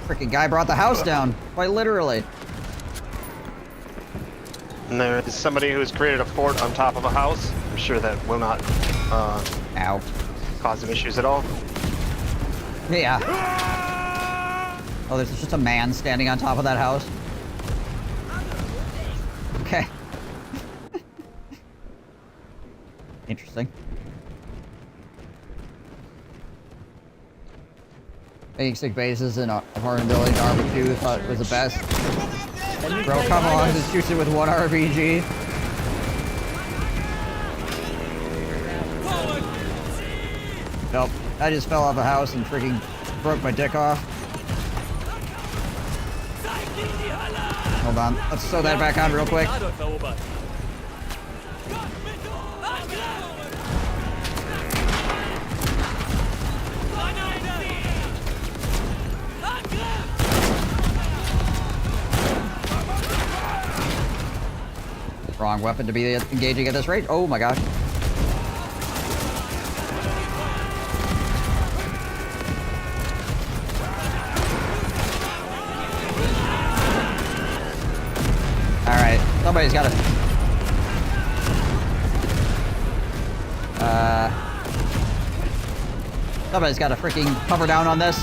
Freaking guy brought the house down, quite literally. And there is somebody who's created a fort on top of a house. I'm sure that will not Ow. Cause them issues at all. Yeah. Oh, there's just a man standing on top of that house. Okay. Interesting. Making sick bases in apartment building, Arma 2 thought was the best. Bro, come on, just shoots it with 1 RPG. Nope, I just fell off a house and freaking broke my dick off. Hold on, let's sew that back on real quick. Wrong weapon to be engaging at this rate. Oh my gosh. Alright, somebody's got to... somebody's got to freaking cover down on this.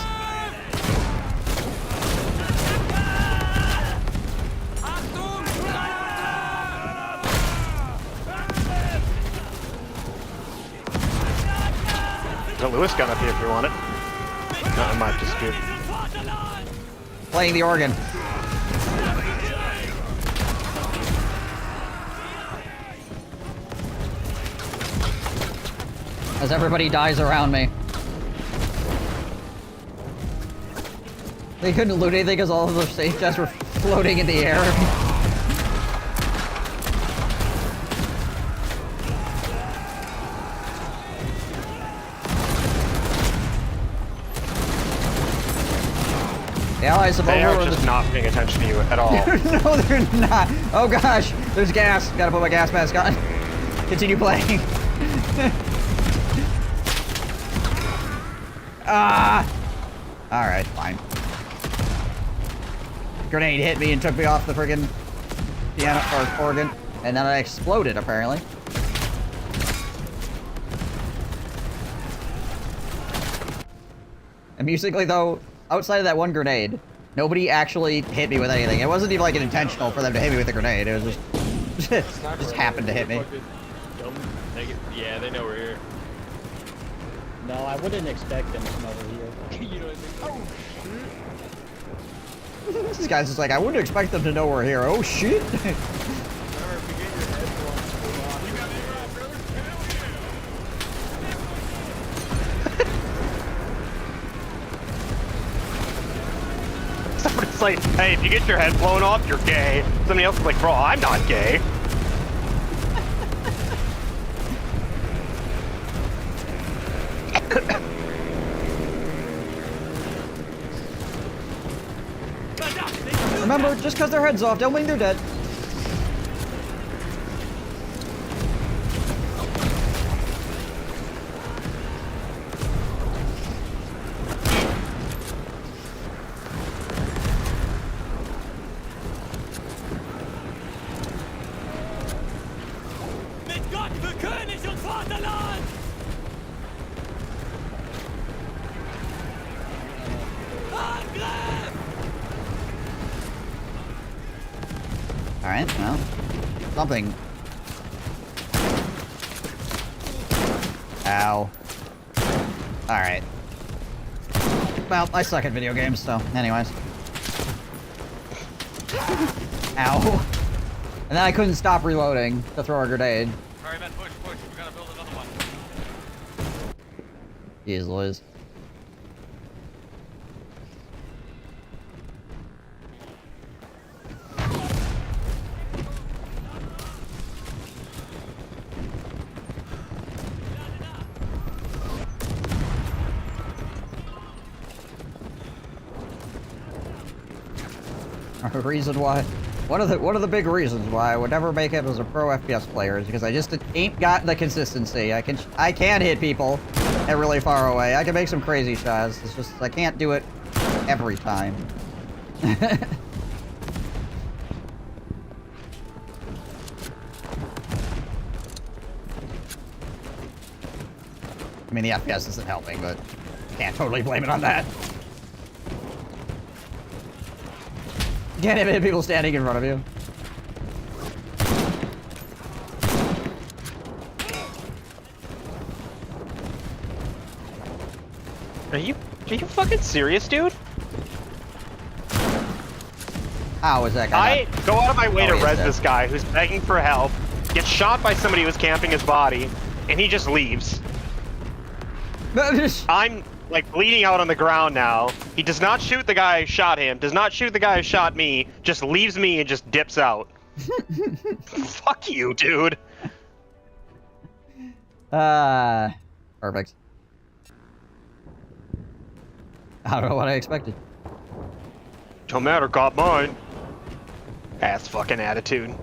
There's a Lewis gun up here if you want it. Not in my dispute. Playing the organ. As everybody dies around me. They couldn't loot anything because all of their safe chests were floating in the air. The allies They are just not paying attention to you at all. No, they're not. Oh gosh, there's gas. Gotta put my gas mask on. Continue playing. Alright, fine. Grenade hit me and took me off the friggin' piano or organ, and then I exploded apparently. Amusingly though, outside of that one grenade, nobody actually hit me with anything. It wasn't even like intentional for them to hit me with a grenade. It was just happened to hit me. Yeah, they know we're here. No, I wouldn't expect them from over here. You know what I mean? Oh, shit. This guy's just like, I wouldn't expect them to know we're here. Oh shit. Somebody's like, hey, if you get your head blown off, you're gay. Somebody else is like, bro, I'm not gay. Remember, just because their head's off, don't mean they're dead. Mit Gott für König und Vaterland! Angriff! Alright, well, something. Ow. Alright. Well, I suck at video games, so anyways. Ow. And then I couldn't stop reloading to throw a grenade. Alright, man, push. We gotta build another one. Jeez Louise. A reason why, one of the big reasons why I would never make it as a pro FPS player is because I just ain't got the consistency. I can hit people at really far away. I can make some crazy shots. It's just I can't do it every time. I mean the FPS isn't helping, but can't totally blame it on that. Can't even hit people standing in front of you. Are you fucking serious, dude? How is that guy? I go out of my way to he is res dead. this guy who's begging for help, gets shot by somebody who's camping his body, and he just leaves. I'm like bleeding out on the ground now. He does not shoot the guy who shot him, does not shoot the guy who shot me, just leaves me and just dips out. Fuck you, dude. Perfect. I don't know what I expected. Don't matter, got mine. Ass fucking attitude.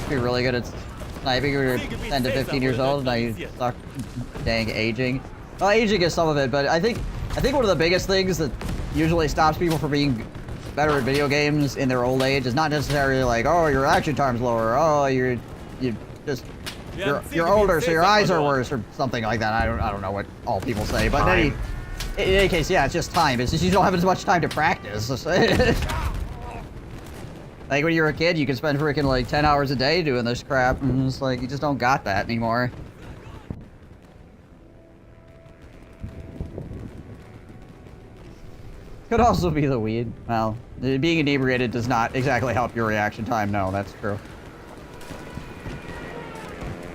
Be really good at sniping when you're 10 to 15 years old, now you suck dang aging. Well, aging is some of it, but I think one of the biggest things that usually stops people from being better at video games in their old age is not necessarily like, oh, your action time's lower, oh, you're older, so your eyes are worse, or something like that. I don't know what all people say, but in any case, yeah, it's just time. It's just you don't have as much time to practice. Like when you were a kid, you could spend freaking like 10 hours a day doing this crap, and it's like you just don't got that anymore. Could also be the weed. Well, being inebriated does not exactly help your reaction time. No, that's true.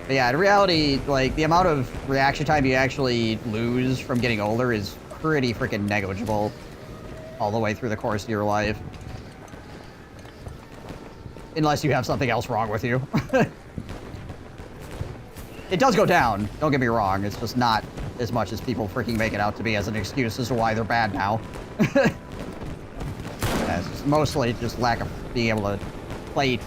But yeah, in reality, like, the amount of reaction time you actually lose from getting older is pretty freaking negligible all the way through the course of your life. Unless you have something else wrong with you. It does go down, don't get me wrong. It's just not as much as people freaking make it out to be as an excuse as to why they're bad now. Yeah, it's just mostly just lack of being able to play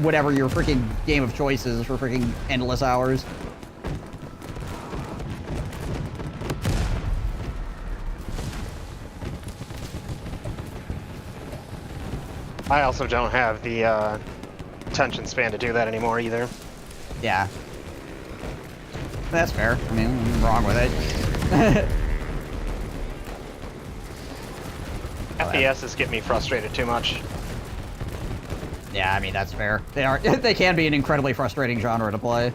whatever your freaking game of choice is for freaking endless hours. I also don't have the attention span to do that anymore either. Yeah. That's fair. I mean, nothing wrong with it. FPSs get me frustrated too much. Yeah, I mean, that's fair. They can be an incredibly frustrating genre to play.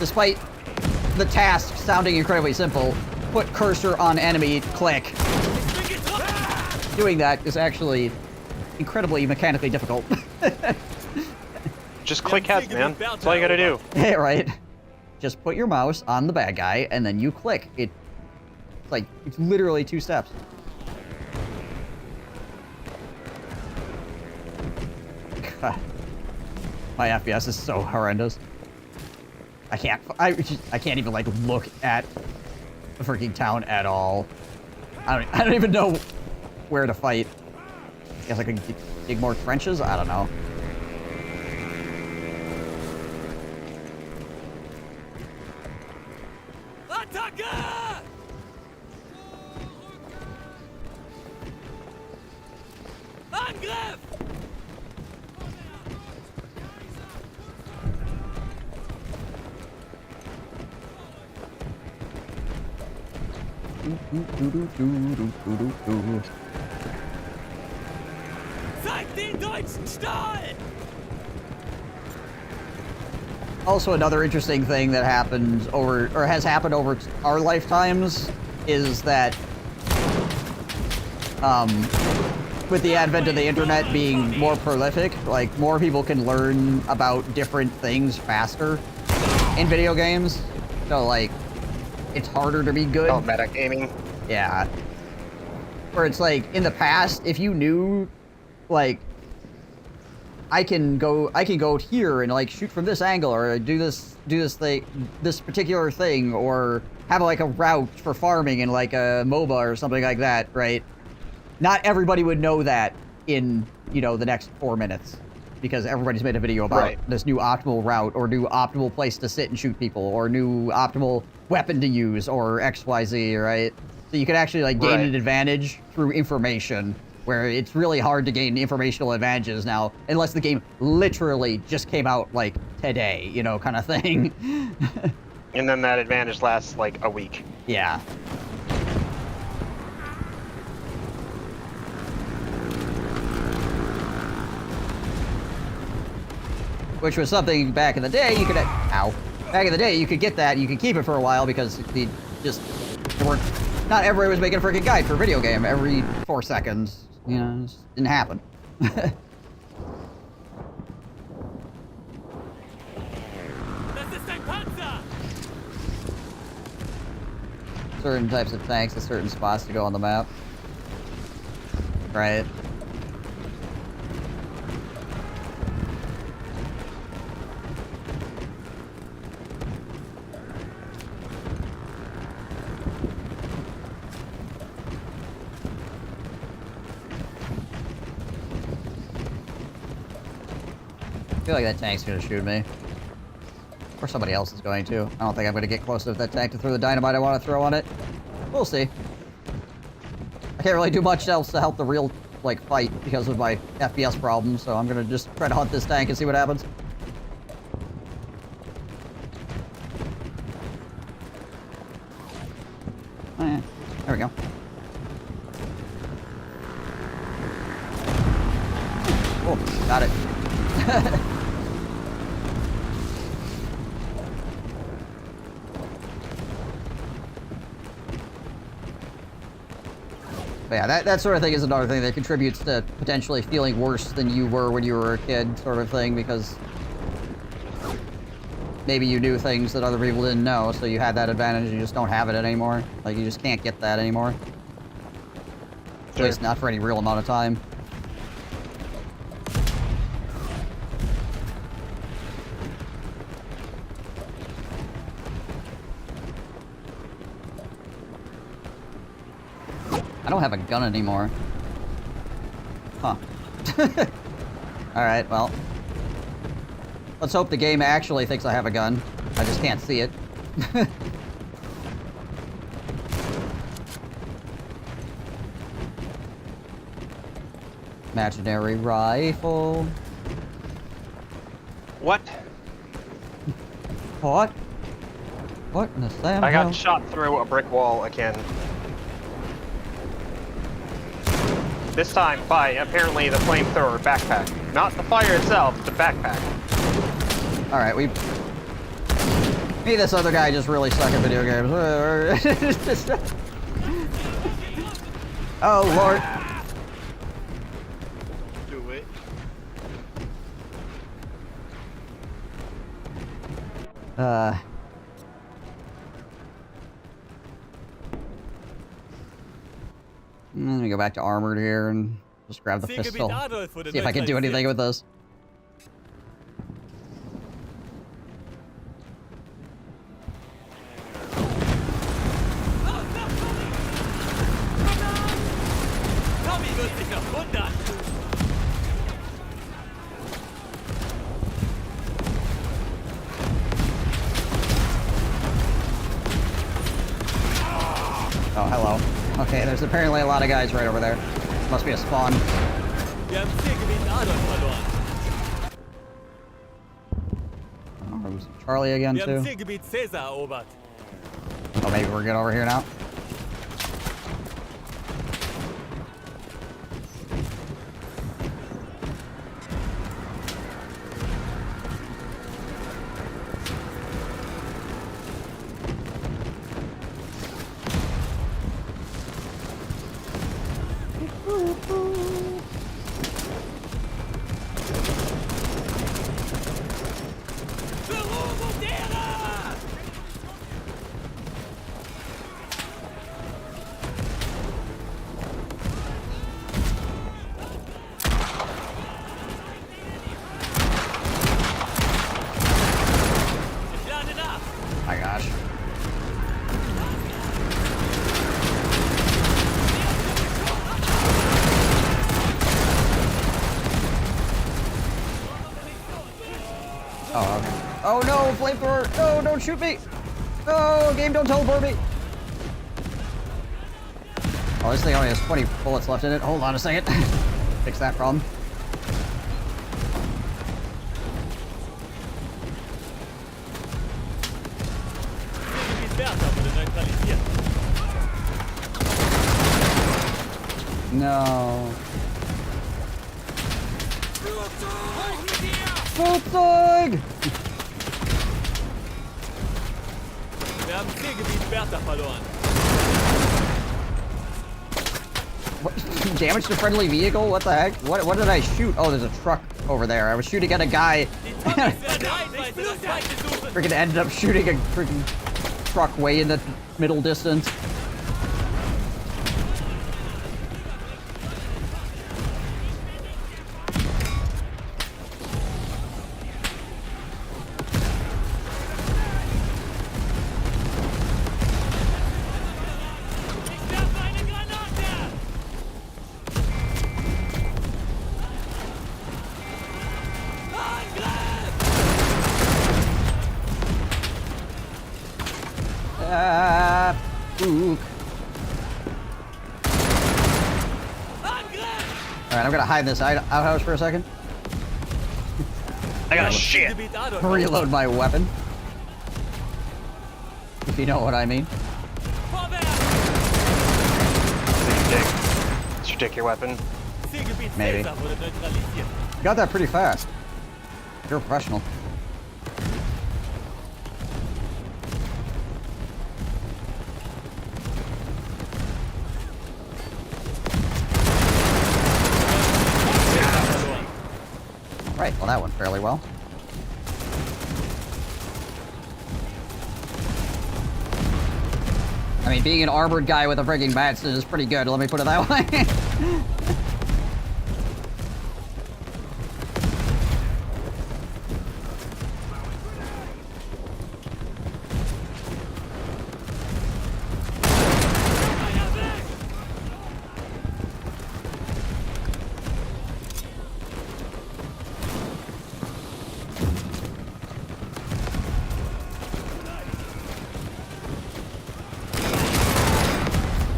Despite the task sounding incredibly simple, put cursor on enemy, click. Doing that is actually incredibly mechanically difficult. Just click heads, man. That's all you gotta do. Yeah, right. Just put your mouse on the bad guy, and then you click. It's literally 2 steps. God. My FPS is so horrendous. I can't even, like, look at the freaking town at all. I don't even know where to fight. I guess I could dig more trenches? I don't know. Angriff! Zeig den deutschen Stahl! Also, another interesting thing that happens has happened over our lifetimes is that, with the advent of the internet being more prolific, like, more people can learn about different things faster in video games. So, like, it's harder to be good. Oh, metagaming. Yeah. Where it's like, in the past, if you knew, like, I can go here and, like, shoot from this angle, or do this particular thing, or have, like, a route for farming in, like, a MOBA or something like that, right? Not everybody would know that in, you know, the next 4 minutes, because everybody's made a video about this new optimal route, or new optimal place to sit and shoot people, or new optimal weapon to use, or XYZ, right? So you can actually, like, gain an advantage through information, where it's really hard to gain informational advantages now, unless the game literally just came out, like, today, you know, kind of thing. And then that advantage lasts, like, a week. Yeah. Which was something back in the day you could... Ow. Back in the day, you could get that, you could keep it for a while, because not everybody was making a freaking guide for a video game every 4 seconds. You know, it just didn't happen. Certain types of tanks at certain spots to go on the map. Right. I feel like that tank's gonna shoot me. Or somebody else is going to. I don't think I'm gonna get close enough to that tank to throw the dynamite I want to throw on it. We'll see. I can't really do much else to help the real, like, fight because of my FPS problems, so I'm gonna just try to hunt this tank and see what happens. Oh, yeah. There we go. Oh, got it. But yeah, that sort of thing is another thing that contributes to potentially feeling worse than you were when you were a kid, sort of thing, because maybe you knew things that other people didn't know, so you had that advantage and you just don't have it anymore. Like, you just can't get that anymore. At least not for any real amount of time. I don't have a gun anymore. Huh. Alright, well. Let's hope the game actually thinks I have a gun. I just can't see it. Imaginary rifle. What? What? What in the Sam? I got shot through a brick wall again. This time by apparently the flamethrower backpack. Not the fire itself, the backpack. Alright, me and this other guy just really suck at video games. Oh, Lord. Do it. Let me go back to armored here and just grab the pistol. See if I can do anything with this. Oh, hello. Okay, there's apparently a lot of guys right over there. Must be a spawn. Oh, it was Charlie again, too. Oh, maybe we're good over here now? My gosh. Oh, okay. Oh no, flamethrower! No, don't shoot me! No, game, don't teleport me! Oh, this thing only has 20 bullets left in it. Hold on a second. Fix that problem. No. Flugzeug! Wir haben Zielgebiet Bertha verloren. What? Damage to friendly vehicle? What the heck? What did I shoot? Oh, there's a truck over there. I was shooting at a guy. Freaking ended up shooting a freaking truck way in the middle distance. Alright, I'm gonna hide this outhouse for a second. I got shit. Reload my weapon. If you know what I mean. Did you take your weapon? Maybe. Got that pretty fast. You're a professional. Right, well that went fairly well. I mean, being an armored guy with a frigging Batson is pretty good, let me put it that way.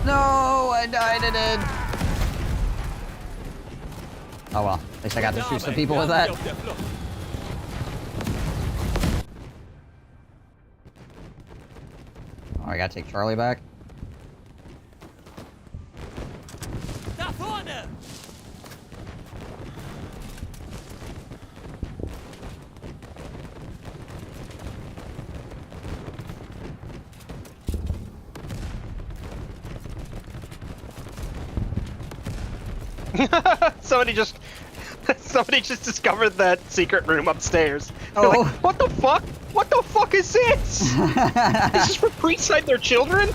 No, I died in it. Oh well, at least I got to shoot some people with that. Oh, I gotta take Charlie back. Somebody just discovered that secret room upstairs. Oh. They're like, what the fuck? What the fuck is this? Is this for priests hide their children?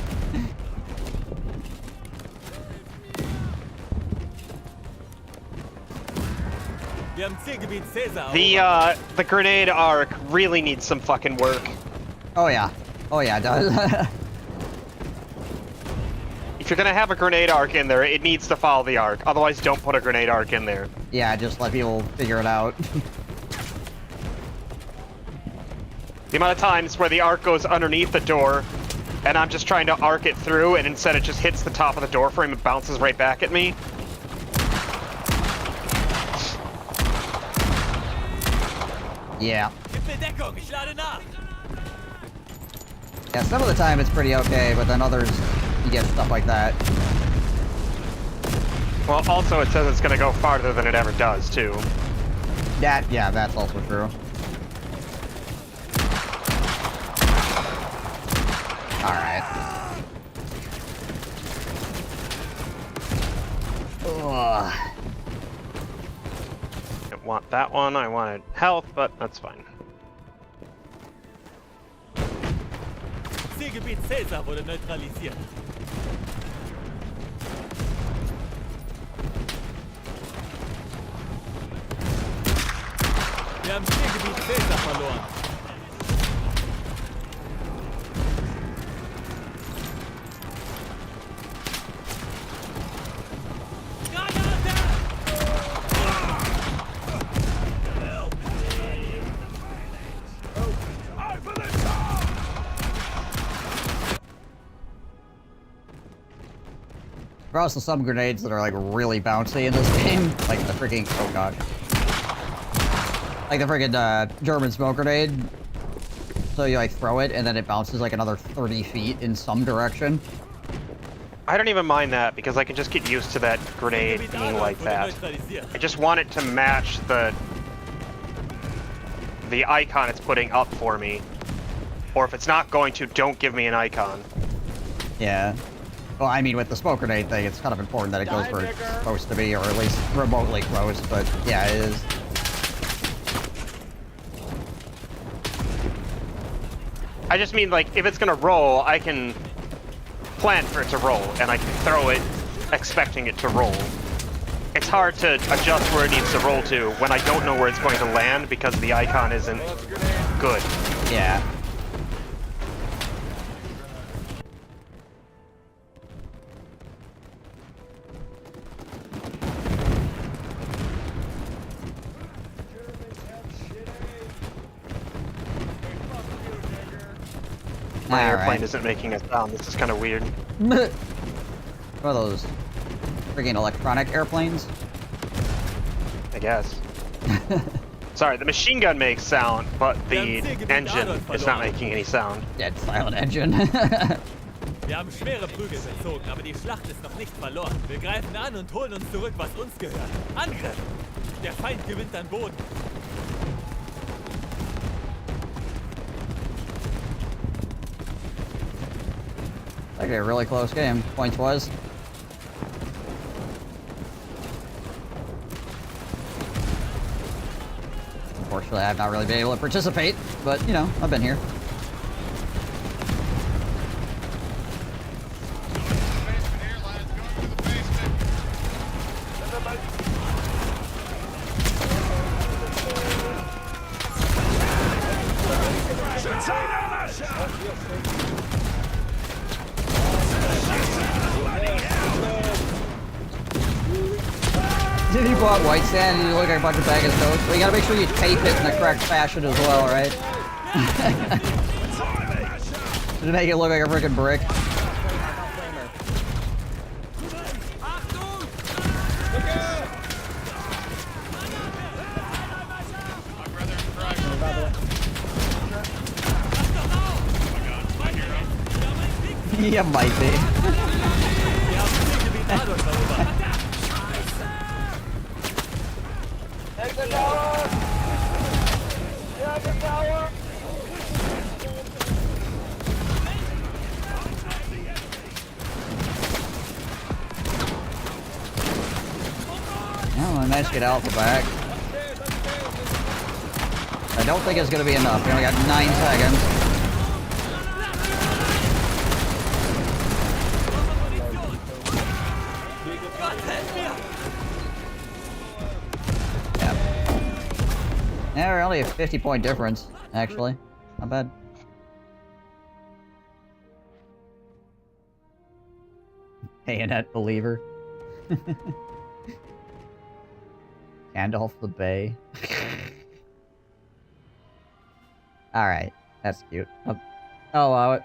The grenade arc really needs some fucking work. Oh yeah. Oh yeah, it does. If you're gonna have a grenade arc in there, it needs to follow the arc. Otherwise, don't put a grenade arc in there. Yeah, just let people figure it out. The amount of times where the arc goes underneath the door, and I'm just trying to arc it through, and instead it just hits the top of the door frame and bounces right back at me. Yeah. Yeah, some of the time it's pretty okay, but then others, you get stuff like that. Well, also it says it's gonna go farther than it ever does, too. Yeah, that's also true. Alright. Ugh. Didn't want that one, I wanted health, but that's fine. Zielgebiet Caesar wurde neutralisiert. Wir haben Zielgebiet Caesar verloren. There are also some grenades that are like really bouncy in this game, like the freaking oh god, like the freaking German smoke grenade. So you like throw it and then it bounces like another 30 feet in some direction. I don't even mind that because I can just get used to that grenade being like that. I just want it to match the icon it's putting up for me. Or if it's not going to, don't give me an icon. Yeah. Well, I mean, with the smoke grenade thing, it's kind of important that it goes where it's supposed to be, or at least remotely close, but yeah, it is. I just mean, like, if it's gonna roll, I can plan for it to roll, and I can throw it expecting it to roll. It's hard to adjust where it needs to roll to when I don't know where it's going to land because the icon isn't good. Yeah. My airplane isn't making a sound. This is kind of weird. What are those? Friggin' electronic airplanes? I guess. Sorry, the machine gun makes sound, but the engine is not making any sound. Dead silent engine. Wir haben schwere Prügel bezogen, aber die Schlacht ist noch nicht verloren. Wir greifen an und holen uns zurück, was uns gehört. Angriff! Der Feind gewinnt an Boden. Like a really close game, points-wise. Unfortunately, I've not really been able to participate, but, you know, I've been here. If you bought white sand and you look like a bunch of bag of toast, well, you gotta make sure you tape it in the correct fashion as well, right? To make it look like a freaking brick. Yeah, might be. Oh, I managed to get out the back. I don't think it's gonna be enough. We only got 9 seconds. Yeah, we're only a 50-point difference, actually. Not bad. Bayonet believer. Gandalf the Bay. Alright, that's cute. I'll allow it.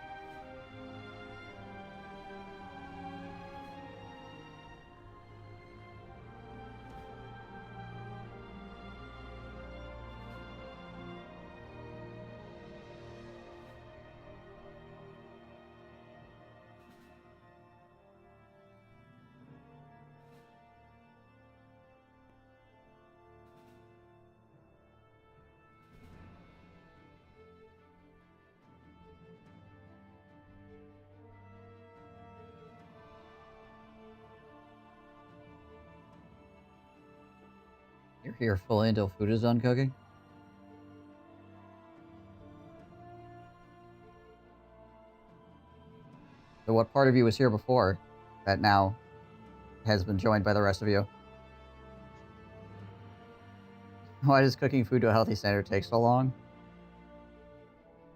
You're here fully until food is done cooking? So what part of you was here before that now has been joined by the rest of you? Why does cooking food to a healthy standard take so long?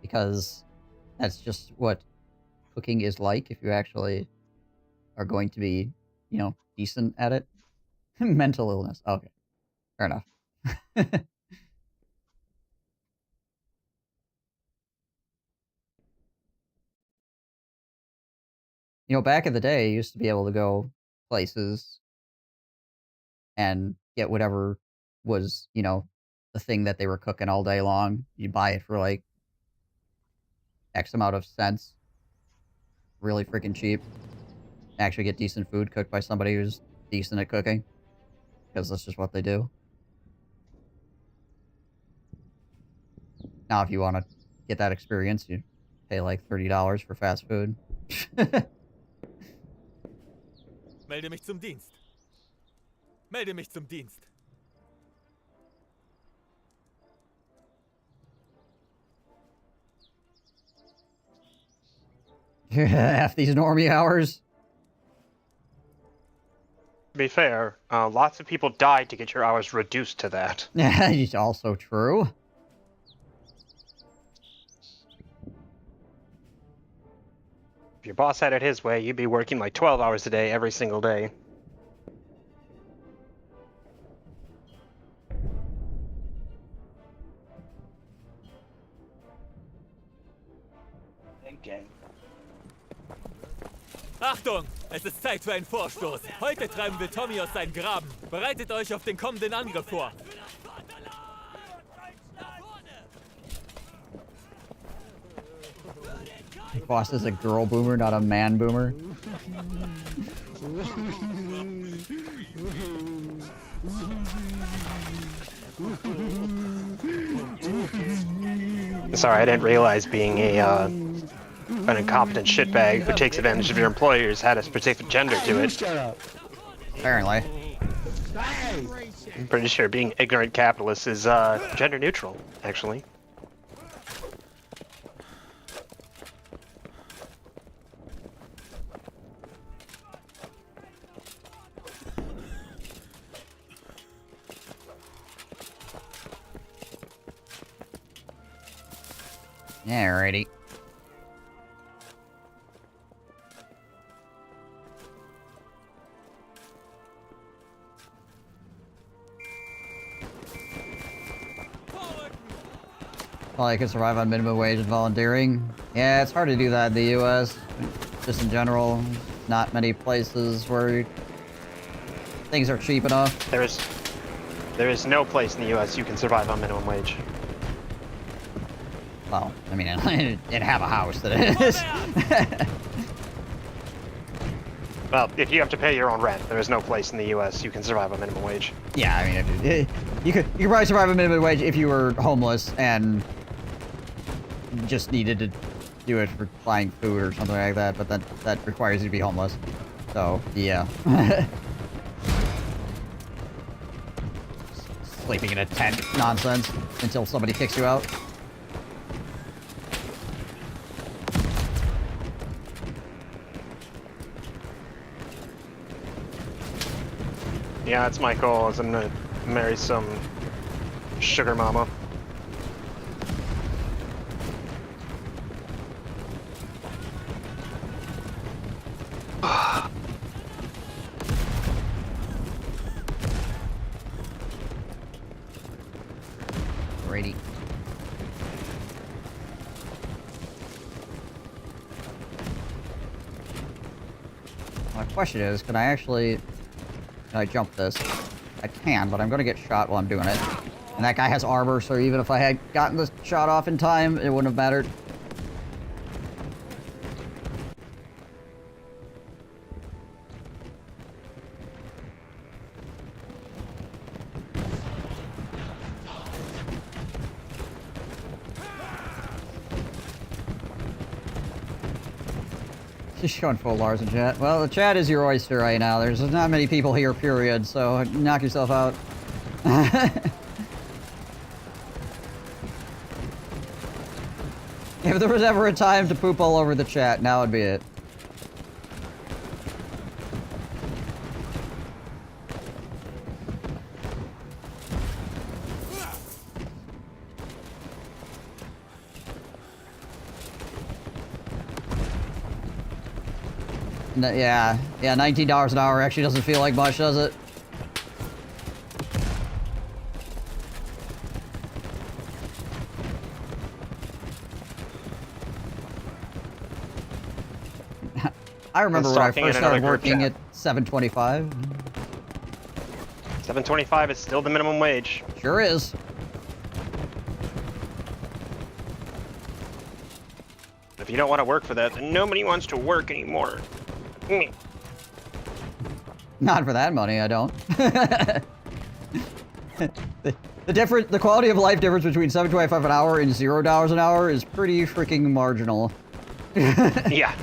Because that's just what cooking is like if you actually are going to be, you know, decent at it. Mental illness. Okay. Fair enough. You know, back in the day, you used to be able to go places and get whatever was, you know, the thing that they were cooking all day long. You buy it for like X amount of cents. Really freaking cheap. Actually get decent food cooked by somebody who's decent at cooking. Because that's just what they do. Now, if you want to get that experience, you pay like $30 for fast food. Melde mich zum Dienst. Melde mich zum Dienst. Half these normie hours. To be fair, lots of people died to get your hours reduced to that. Yeah, it's also true. If your boss had it his way, you'd be working like 12 hours a day every single day. Achtung! Es ist Zeit für einen Vorstoß. Heute treiben wir Tommy aus seinem Graben. Bereitet euch auf den kommenden Angriff vor. Boss is a girl boomer, not a man boomer. Sorry, I didn't realize being an incompetent shitbag who takes advantage of your employers had a specific gender to it. Apparently. I'm pretty sure being ignorant capitalist is gender neutral, actually. Alrighty. Well, you can survive on minimum wage and volunteering. Yeah, it's hard to do that in the U.S. Just in general, not many places where things are cheap enough. There is no place in the U.S. you can survive on minimum wage. Well, I mean, it'd have a house that is. Well, if you have to pay your own rent, there is no place in the U.S. you can survive on minimum wage. Yeah, I mean, you could probably survive on minimum wage if you were homeless and just needed to do it for buying food or something like that, but that requires you to be homeless. So, yeah. Sleeping in a tent nonsense until somebody kicks you out. Yeah, that's my goal, is I'm gonna marry some sugar mama. Alrighty. My question is, can I jump this? I can, but I'm gonna get shot while I'm doing it. And that guy has armor, so even if I had gotten the shot off in time, it wouldn't have mattered. Just going full Lars in chat. Well, the chat is your oyster right now. There's not many people here, period, so knock yourself out. If there was ever a time to poop all over the chat, now would be it. Yeah, $19 an hour actually doesn't feel like much, does it? I remember when I first started working at $7.25. $7.25 is still the minimum wage. Sure is. If you don't want to work for that, then nobody wants to work anymore. Not for that money, I don't. The quality of life difference between $7.25 an hour and $0 an hour is pretty freaking marginal. Yeah.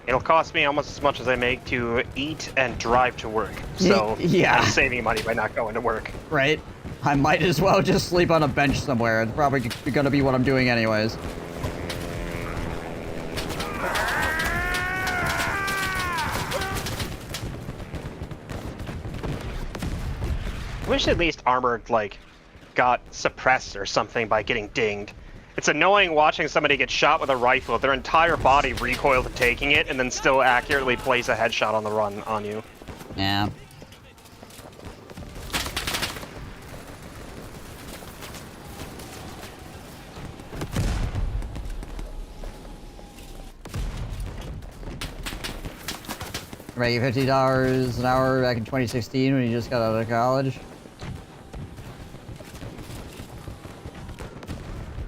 It'll cost me almost as much as I make to eat and drive to work. So yeah. I'm saving money by not going to work. Right. I might as well just sleep on a bench somewhere. It's probably gonna be what I'm doing anyways. I wish at least Armored, like, got suppressed or something by getting dinged. It's annoying watching somebody get shot with a rifle, their entire body recoil to taking it, and then still accurately place a headshot on the run on you. Yeah. Making $50 an hour back in 2016 when you just got out of college.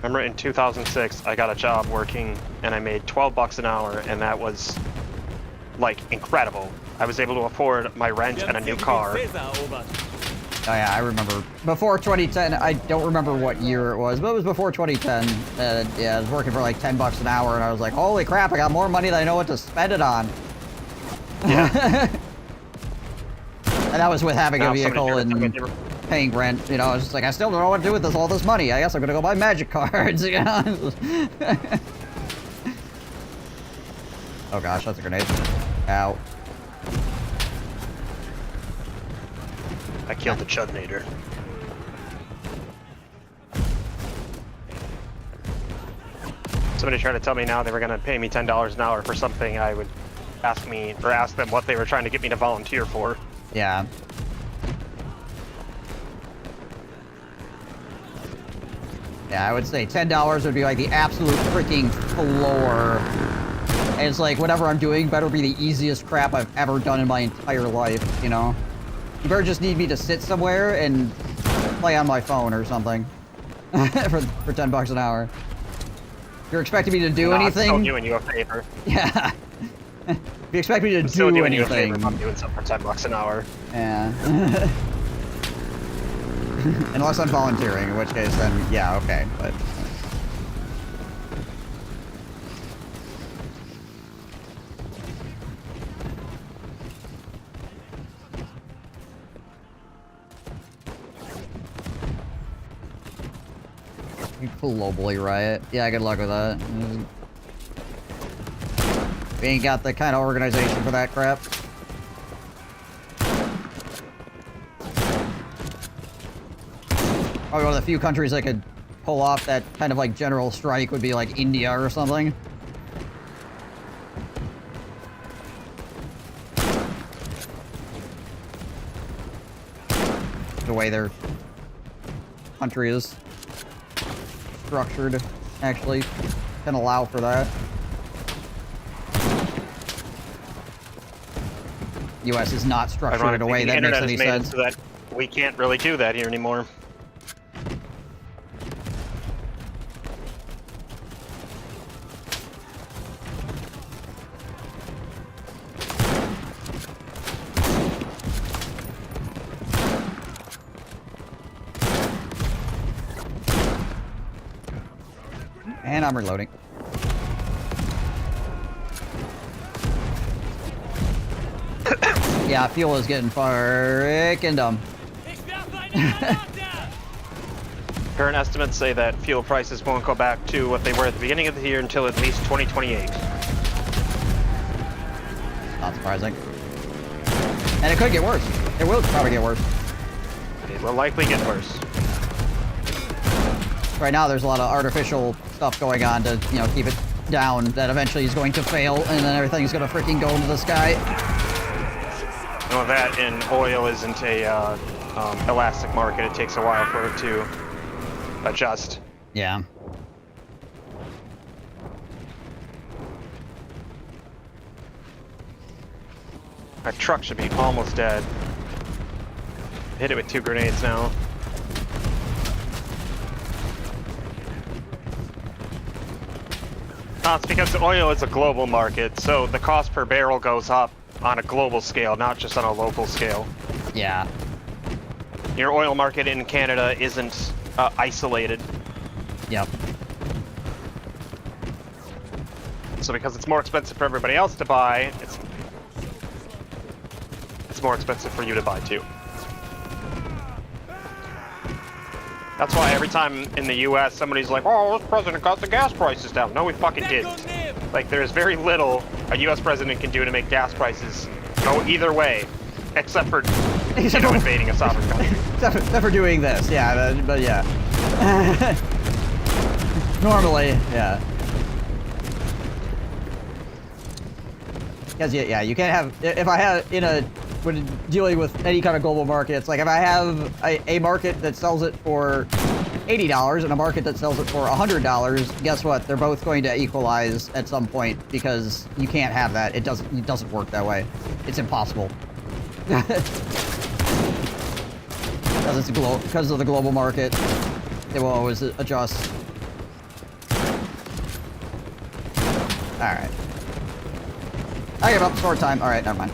Remember in 2006, I got a job working and I made $12 an hour, and that was like incredible. I was able to afford my rent and a new car. Oh yeah, I remember. Before 2010, I don't remember what year it was, but it was before 2010. Yeah, I was working for like $10 an hour, and I was like, holy crap, I got more money than I know what to spend it on. Yeah. And that was with having a vehicle and paying rent. You know, I was just like, I still don't know what to do with all this money. I guess I'm gonna go buy magic cards, you know? Oh gosh, that's a grenade. Ow. I killed the Chudnator. Somebody tried to tell me now they were going to pay me $10 an hour for something I would ask them what they were trying to get me to volunteer for. Yeah. Yeah, I would say $10 would be like the absolute freaking floor. And it's like, whatever I'm doing better be the easiest crap I've ever done in my entire life, you know? You better just need me to sit somewhere and play on my phone or something. for $10 an hour. If you're expecting me to do anything... I'm still doing you a favor. Yeah. If you expect me to still do doing anything... You a favor if I'm doing something for $10 an hour. Yeah. Unless I'm volunteering, in which case then, yeah, okay, but... Globally riot. Yeah, good luck with that. We ain't got the kind of organization for that crap. Probably one of the few countries that could pull off that kind of like general strike would be like India or something. The way their country is structured actually can allow for that. US is not structured in a way that makes any sense. So that we can't really do that here anymore. And I'm reloading. Yeah, fuel is getting frickin' dumb. Current estimates say that fuel prices won't go back to what they were at the beginning of the year until at least 2028. Not surprising. And it could get worse. It will probably get worse. It will likely get worse. Right now there's a lot of artificial stuff going on to, you know, keep it down that eventually is going to fail and then everything's gonna freaking go into the sky. Well, that and oil isn't a elastic market. It takes a while for it to adjust. Yeah. Our truck should be almost dead. Hit it with 2 grenades now. It's because oil is a global market, so the cost per barrel goes up on a global scale, not just on a local scale. Yeah. Your oil market in Canada isn't isolated. Yep. So because it's more expensive for everybody else to buy, it's more expensive for you to buy too. That's why every time in the US somebody's like, oh, this president got the gas prices down. No, we fucking didn't. Like, there's very little a US president can do to make gas prices go either way, except for, invading a sovereign country. Except for doing this, yeah, but yeah. Normally, yeah. Because, yeah, you can't have, if I had, when dealing with any kind of global market, it's like if I have a market that sells it for $80 and a market that sells it for $100, guess what? They're both going to equalize at some point because you can't have that. It doesn't work that way. It's impossible. Because of the global market, they will always adjust. Alright. I give up sword time. Alright, never mind.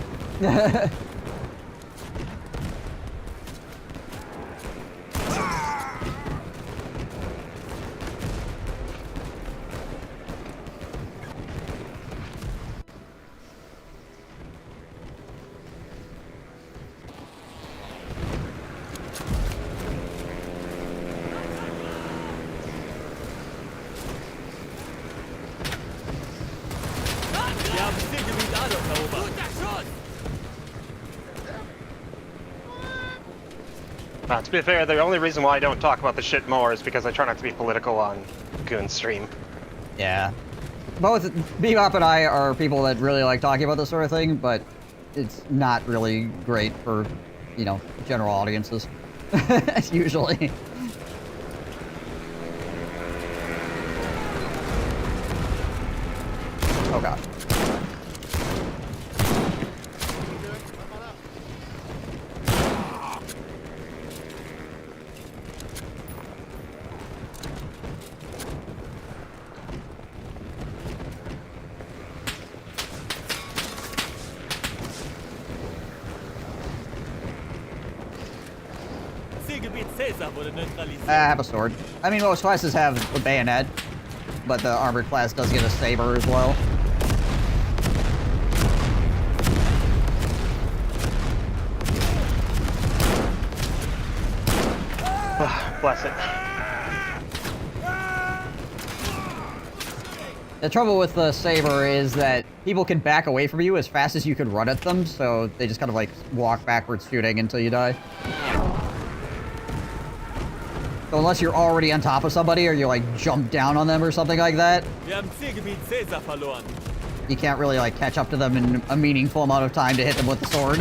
To be fair, the only reason why I don't talk about the shit more is because I try not to be political on Goon stream. Yeah. Both Bebop and I are people that really like talking about this sort of thing, but it's not really great for, you know, general audiences. Usually. Oh god. I have a sword. I mean, most classes have a bayonet, but the armored class does get a saber as well. Bless it. The trouble with the saber is that people can back away from you as fast as you can run at them, so they just kind of like walk backwards shooting until you die. So unless you're already on top of somebody or you like jump down on them or something like that, you can't really like catch up to them in a meaningful amount of time to hit them with the sword.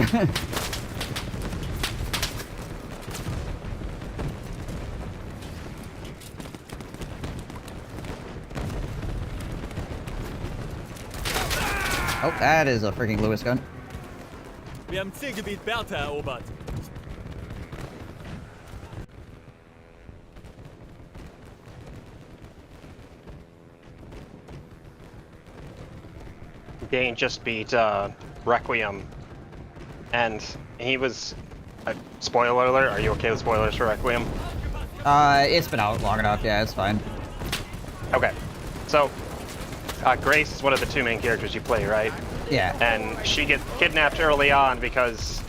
Oh, that is a freaking Lewis gun. Wir haben Zielgebiet Bertha erobert. Dane just beat Requiem, and he was. Spoiler alert, are you okay with spoilers for Requiem? It's been out long enough, yeah, it's fine. Okay, so Grace is one of the two main characters you play, right? Yeah. And she gets kidnapped early on because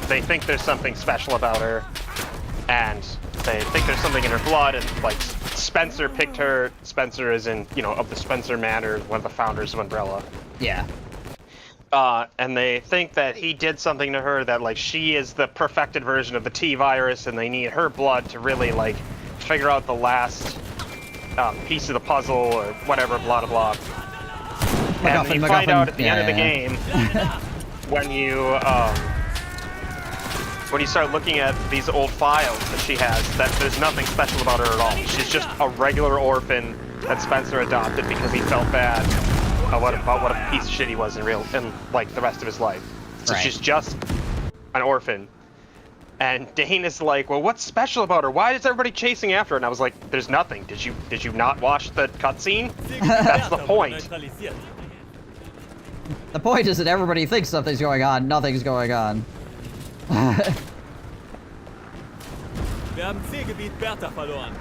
they think there's something special about her, and they think there's something in her blood, and like Spencer picked her. Spencer is in, you know, of the Spencer Manor, one of the founders of Umbrella. Yeah. And they think that he did something to her, that like she is the perfected version of the T virus, and they need her blood to really like figure out the last piece of the puzzle or whatever, blah blah blah. And you find out at the end of the game when you start looking at these old files that she has, that there's nothing special about her at all. She's just a regular orphan that Spencer adopted because he felt bad about what a piece of shit he was in like the rest of his life. So right. She's just an orphan. And Dane is like, well, what's special about her? Why is everybody chasing after her? And I was like, there's nothing. Did you not watch the cutscene? That's the point. The point is that everybody thinks something's going on, nothing's going on. Wir haben Zielgebiet Bertha verloren.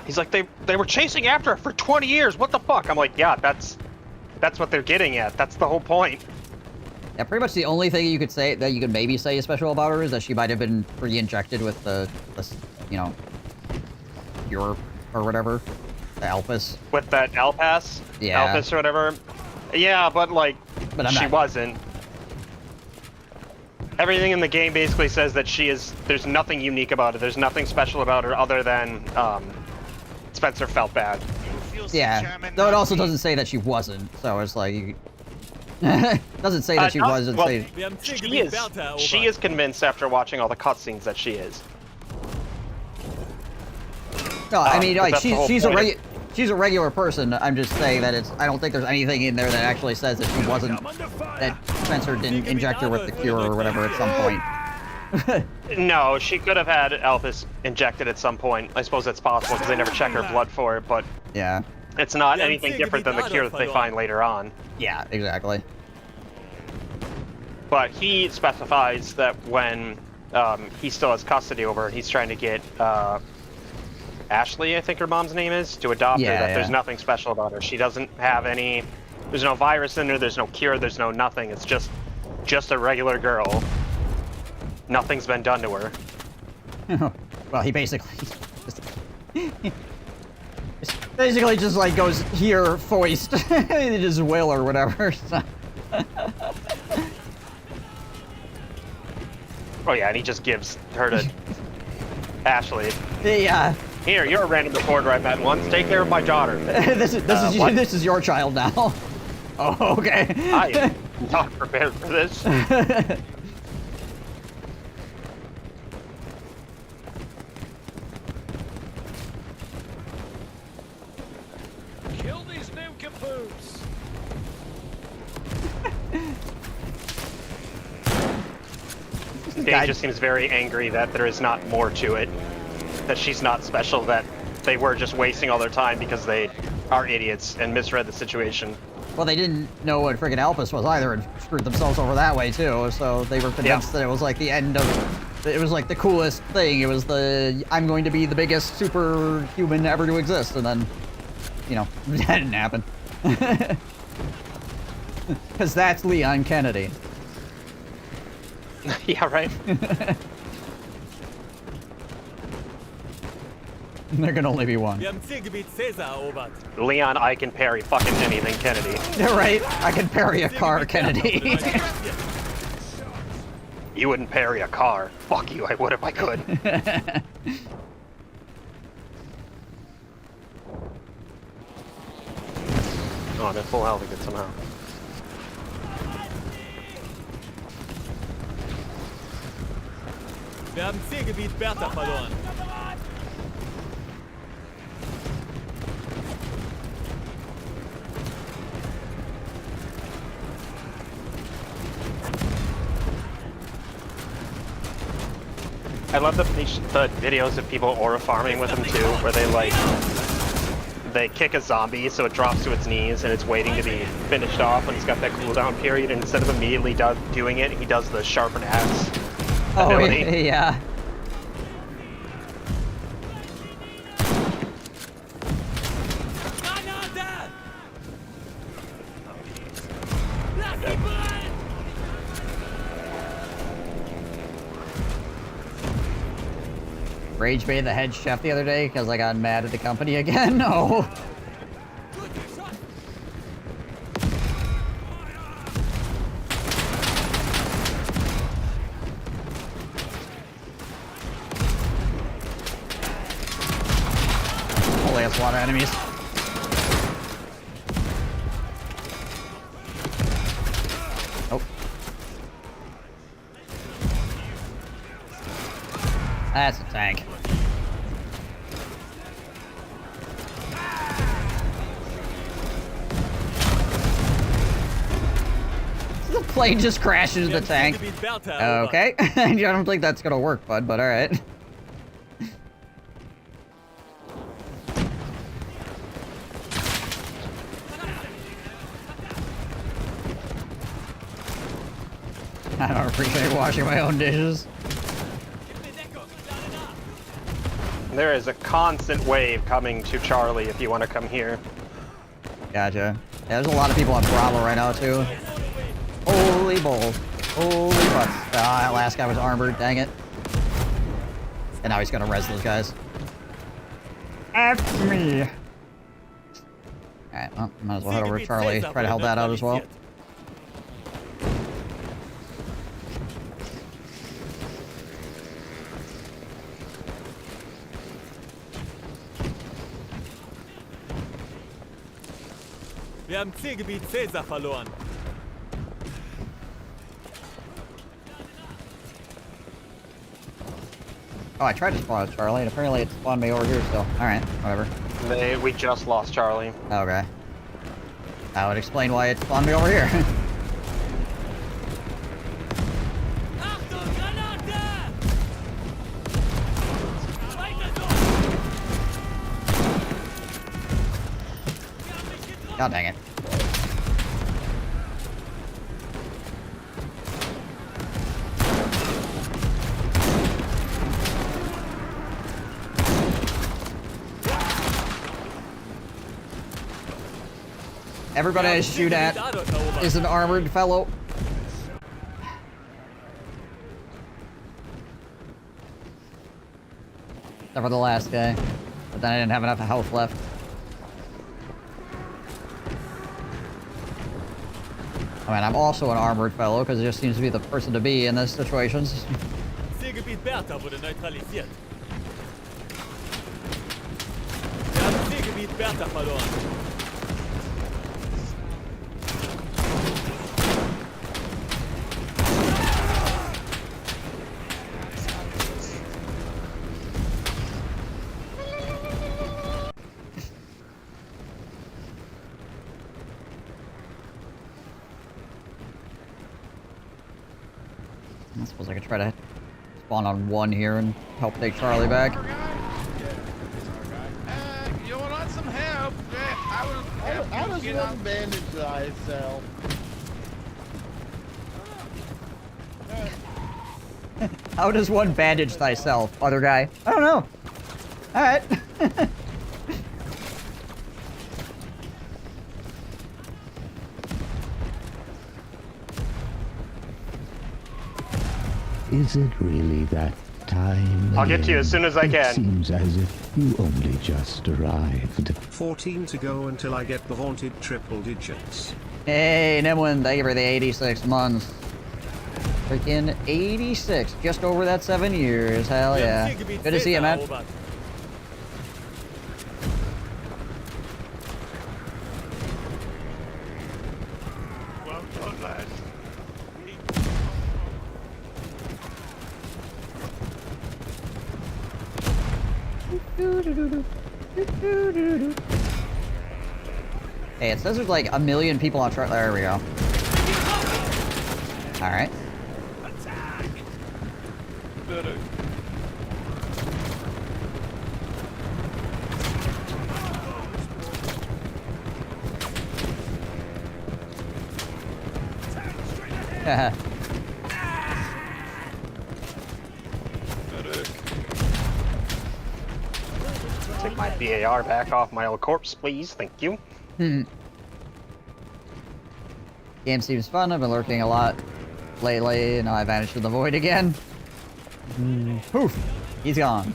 He's like, they were chasing after her for 20 years. What the fuck? I'm like, yeah, that's what they're getting at. That's the whole point. Yeah, pretty much the only thing you could say that you could maybe say is special about her is that she might have been re-injected with the you know, cure or whatever, the Alphas. With that Alpas? Yeah. Alphas or whatever. Yeah, but like, she wasn't. Everything in the game basically says that there's nothing unique about her. There's nothing special about her other than Spencer felt bad. Yeah, though it also doesn't say that she wasn't, so it's like... doesn't say that she wasn't. Well, she is convinced after watching all the cutscenes that she is. No, I mean, like, she's a regular person. I'm just saying that I don't think there's anything in there that actually says that she wasn't, that Spencer didn't inject her with the cure or whatever at some point. No, she could have had Elpis injected at some point. I suppose that's possible because they never check her blood for it, but yeah, it's not anything different than the cure that they find later on. Yeah, exactly. But he specifies that when he still has custody over her, he's trying to get Ashley, I think her mom's name is, to adopt her, that there's nothing special about her. She doesn't have any, there's no virus in her, there's no cure, there's no nothing. It's just a regular girl. Nothing's been done to her. Well, he basically basically just like goes here, foist, just will or whatever. So. Oh yeah, and he just gives her to Ashley. Yeah. Here, you're a random reporter I met once. Take care of my daughter. this is your child now. Oh, okay. I am not prepared for this. Kill these nincompoops! Dave just seems very angry that there is not more to it. That she's not special, that they were just wasting all their time because they are idiots and misread the situation. Well, they didn't know what friggin' Elpis was either and screwed themselves over that way too, so they were convinced that it was like the end of... It was like the coolest thing. It was the, I'm going to be the biggest superhuman ever to exist, and then, you know, that didn't happen. Because that's Leon Kennedy. Yeah, right? There can only be one. Leon, I can parry fucking anything Kennedy. You're right. I can parry a car, Kennedy. You wouldn't parry a car. Fuck you, I would if I could. Oh, I'm at full health again somehow. Wir haben Zielgebiet Bertha verloren. I love the videos of people aura farming with them too, where they kick a zombie so it drops to its knees and it's waiting to be finished off when it's got that cooldown period, and instead of immediately doing it, he does the sharpen axe ability. Oh, yeah. Rage baited the head chef the other day because I got mad at the company again. No. Holy, that's a lot of enemies. Oh. That's a tank. The plane just crashed into the tank. Okay. I don't think that's gonna work, bud, but alright. I don't appreciate washing my own dishes. There is a constant wave coming to Charlie if you want to come here. Gotcha. Yeah, there's a lot of people on Bravo right now, too. Holy balls. Holy butts. Ah, that last guy was armored, dang it. And now he's gonna res those guys. F me. Alright, well, might as well head over to Charlie. Try to help that out as well. Wir haben Zielgebiet Caesar verloren. Oh, I tried to spawn at Charlie, and apparently it spawned me over here still. Alright, whatever. We just lost Charlie. Okay. That would explain why it spawned me over here. God dang it. Everybody I shoot at is an armored fellow. Except for the last guy. But then I didn't have enough health left. I mean, I'm also an armored fellow, because it just seems to be the person to be in this situations. Zielgebiet Bertha wurde neutralisiert. Wir haben Zielgebiet Bertha verloren. I suppose I could try to spawn on one here and help take Charlie back. You want some help? How does one bandage thyself? How does one bandage thyself, other guy? I don't know. Alright. Is it really that time? I'll get to you as soon as I can. It seems as if you only just arrived. 14 to go until I get the haunted triple digits. Hey, Nimwin, thank you for the 86 months. Freaking 86, just over that 7 years. Hell yeah. Good to see you, man. Well done, lad. Hey, it says there's like 1 million people on track. There we go. Alright. Haha. Take my BAR back off my old corpse, please. Thank you. Game seems fun. I've been lurking a lot lately, and now I vanished in the void again. Poof! He's gone.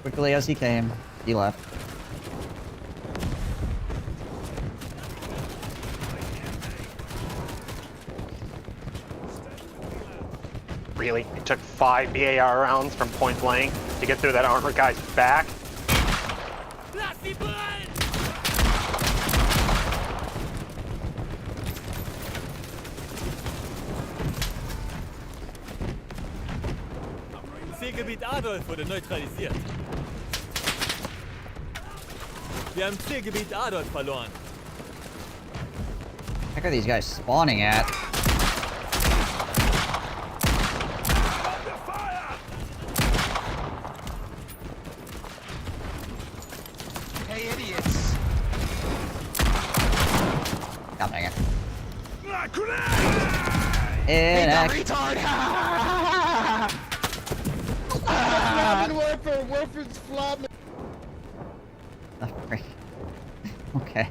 Quickly as he came, he left. Really? It took 5 BAR rounds from point blank to get through that armored guy's back? Zielgebiet Adolf wurde neutralisiert. Wir haben Zielgebiet Adolf verloren. Heck are these guys spawning at? Hey, idiots! God dang it. Retard! Werfer's flopping. Oh, freak. Okay.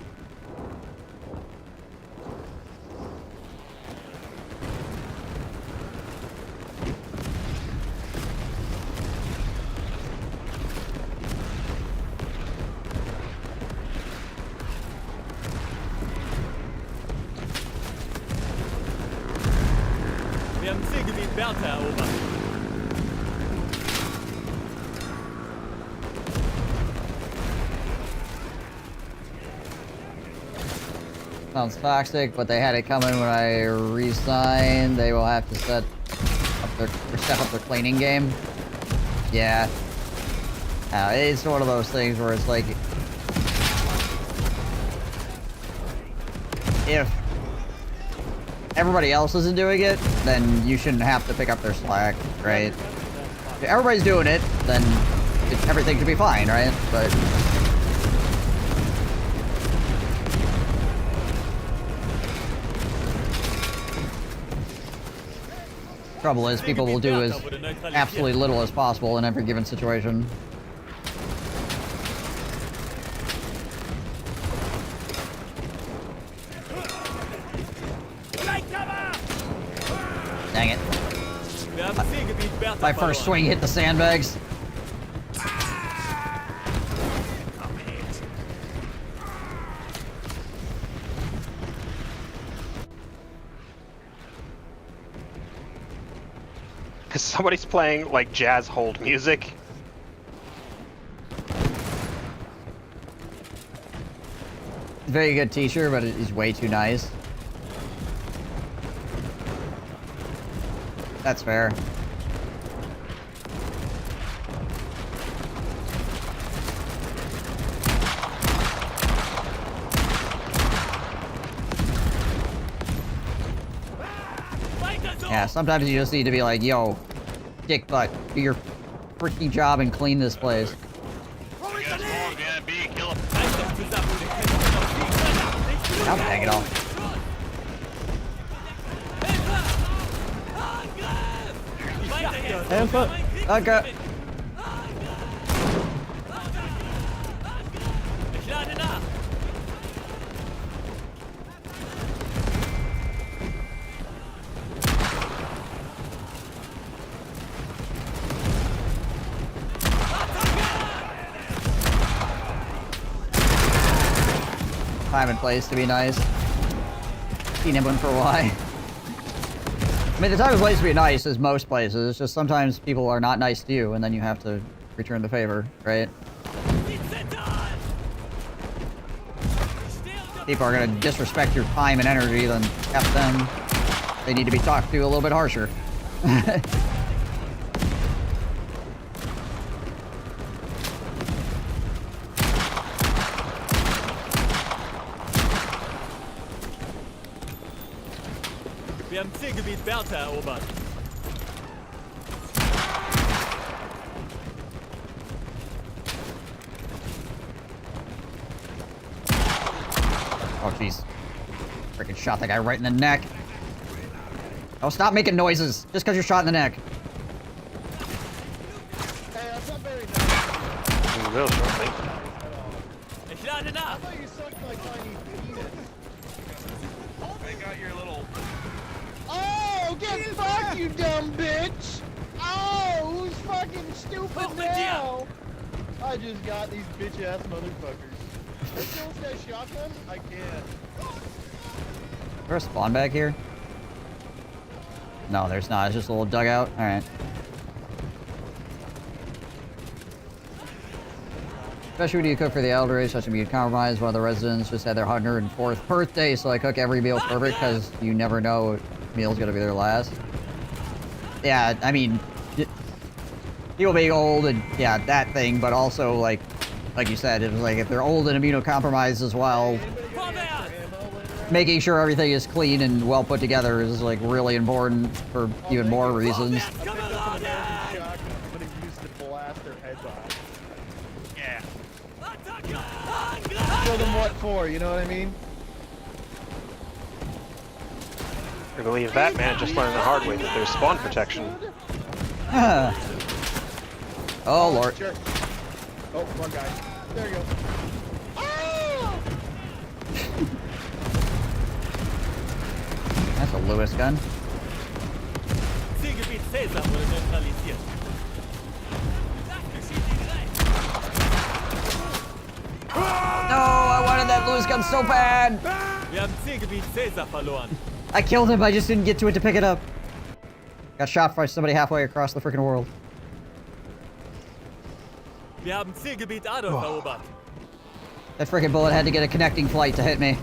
Wir haben Zielgebiet Bertha erobert. Sounds toxic, but they had it coming when I resigned. They will have to step up their cleaning game. Yeah. It's one of those things where it's like, if everybody else isn't doing it, then you shouldn't have to pick up their slack, right? If everybody's doing it, then everything should be fine, right? But Trouble is, people will do as absolutely little as possible in every given situation. Dang it. My first swing hit the sandbags. Somebody's playing like jazz hold music. Very good teacher, but he's way too nice. That's fair. Yeah, sometimes you just need to be like, yo, dick butt, do your freaking job and clean this place. I'll hang it off. Okay. Time and place to be nice. Seen him one for a while. I mean, the time and place to be nice is most places. It's just sometimes people are not nice to you, and then you have to return the favor, right? People are gonna disrespect your time and energy, then F them. They need to be talked to a little bit harsher. Wir haben Zielgebiet Bertha erobert. Oh, jeez. Freaking shot that guy right in the neck. Oh, stop making noises just because you're shot in the neck. Hey, that's not very nice. You will shortly. Ich lade nach. I thought you sucked my tiny penis. I got your little... Oh, get fucked, you dumb bitch! Oh, who's fucking stupid now? I just got these bitch-ass motherfuckers. Let's kill that shotgun? I can't. Is there a spawn back here? No, there's not. It's just a little dugout. Alright. Especially when you cook for the elderly, such a immune compromise. One of the residents just had their 104th birthday, so I cook every meal perfect because you never know what meal's gonna be their last. Yeah, I mean, people being old and yeah, that thing, but also like you said, it was like if they're old and immunocompromised as well, making sure everything is clean and well put together is like really important for even more reasons. Yeah. Show them what for, you know what I mean? I believe that man just learned the hard way that there's spawn protection. Oh, Lord. Sure. Oh, one guy. There you go. That's a Lewis gun. Zielgebiet Caesar wurde neutralisiert. No, I wanted that Lewis gun so bad. Wir haben Zielgebiet Caesar verloren. I killed him, I just didn't get to it to pick it up. Got shot by somebody halfway across the freaking world. Wir haben Zielgebiet Adolf erobert. That freaking bullet had to get a connecting flight to hit me.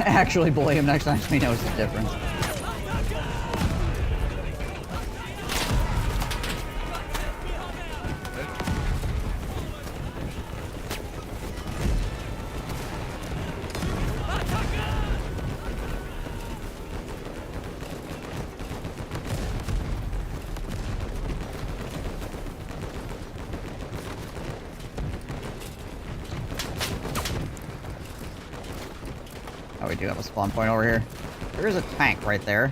Actually bully him next time so he knows the difference. do have a spawn point over here. There is a tank right there.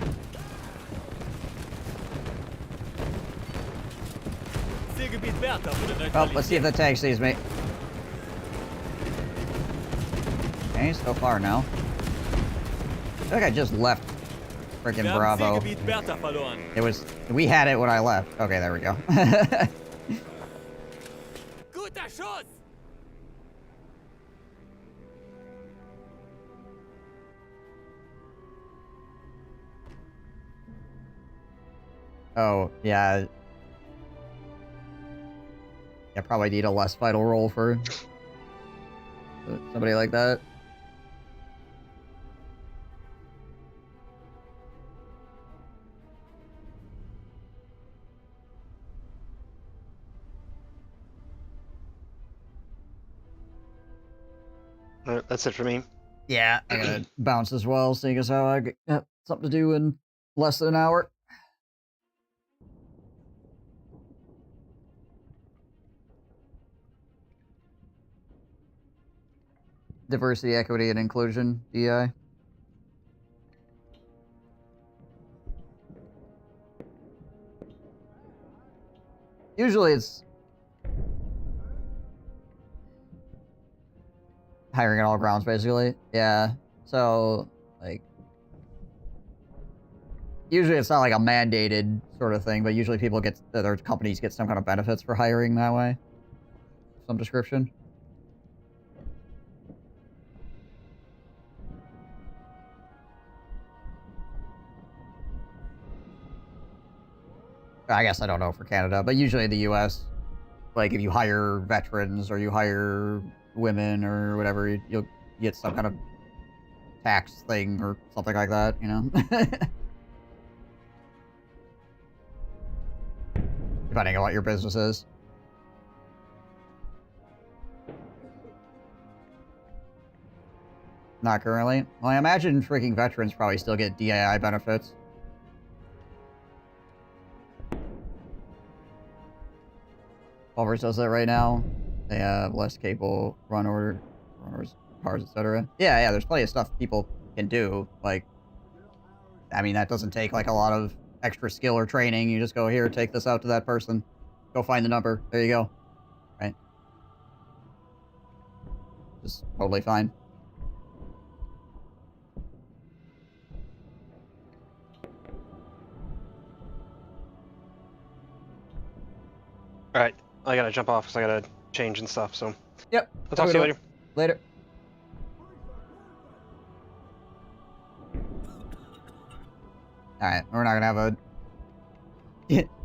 Well, let's see if the tank sees me. Okay, so far now. I think I just left freaking Bravo. It was... We had it when I left. Okay, there we go. Oh, yeah. I probably need a less vital role for somebody like that. That's it for me. Yeah, I gotta bounce as well, seeing as how I got something to do in less than an hour. Diversity, equity, and inclusion, DI. Usually it's hiring on all grounds, basically. Yeah. So, like, usually it's not like a mandated sort of thing, but usually people get, their companies get some kind of benefits for hiring that way. Some description. I guess I don't know for Canada, but usually in the US, like if you hire veterans or you hire women or whatever, you'll get some kind of tax thing or something like that, you know? Depending on what your business is. Not currently. Well, I imagine freaking veterans probably still get DAI benefits. Culver's does that right now. They have less capable runners, cars, etc. Yeah, there's plenty of stuff people can do. Like, I mean, that doesn't take like a lot of extra skill or training. You just go here, take this out to that person, go find the number. There you go. Right? Just totally fine. All right. I gotta jump off because I gotta change and stuff, so. Yep. I'll talk to you later. Later. Alright, we're not gonna have a...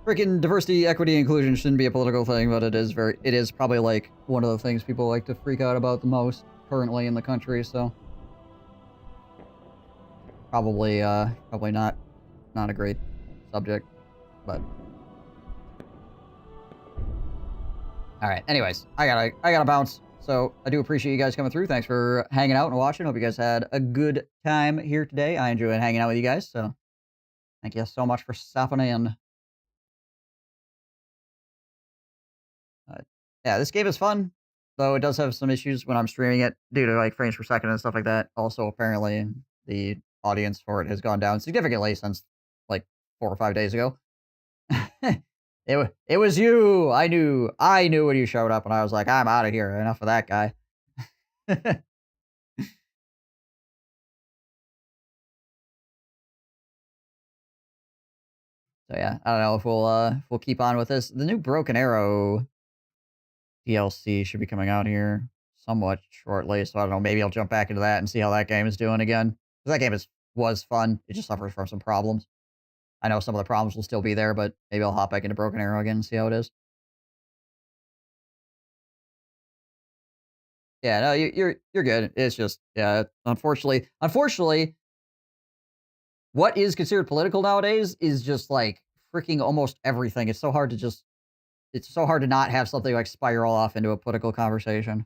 Freaking diversity, equity, inclusion shouldn't be a political thing, but it is probably like one of the things people like to freak out about the most currently in the country, so. Probably not a great subject, but. Alright, anyways, I gotta bounce. So, I do appreciate you guys coming through. Thanks for hanging out and watching. Hope you guys had a good time here today. I enjoyed hanging out with you guys, so thank you so much for stopping in. Yeah, this game is fun, though it does have some issues when I'm streaming it due to like frames per second and stuff like that. Also, apparently, the audience for it has gone down significantly since like 4 or 5 days ago. It was you. I knew when you showed up, and I was like, I'm out of here. Enough of that guy. So yeah, I don't know if we'll keep on with this. The new Broken Arrow DLC should be coming out here somewhat shortly. So I don't know. Maybe I'll jump back into that and see how that game is doing again. Because that game was fun. It just suffers from some problems. I know some of the problems will still be there, but maybe I'll hop back into Broken Arrow again and see how it is. Yeah, no, you're good. It's just, yeah, unfortunately, what is considered political nowadays is just like freaking almost everything. It's so hard to not have something like spiral off into a political conversation.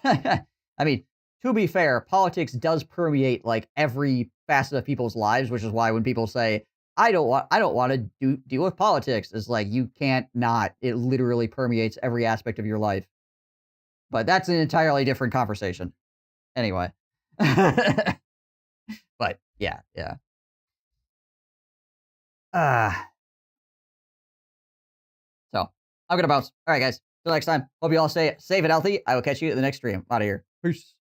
I mean, to be fair, politics does permeate like every facet of people's lives, which is why when people say, I don't want to deal with politics, it's like you can't not. It literally permeates every aspect of your life. But that's an entirely different conversation. Anyway. Yeah. So I'm gonna bounce. All right, guys. Till next time. Hope you all stay safe and healthy. I will catch you in the next stream. Out of here. Peace.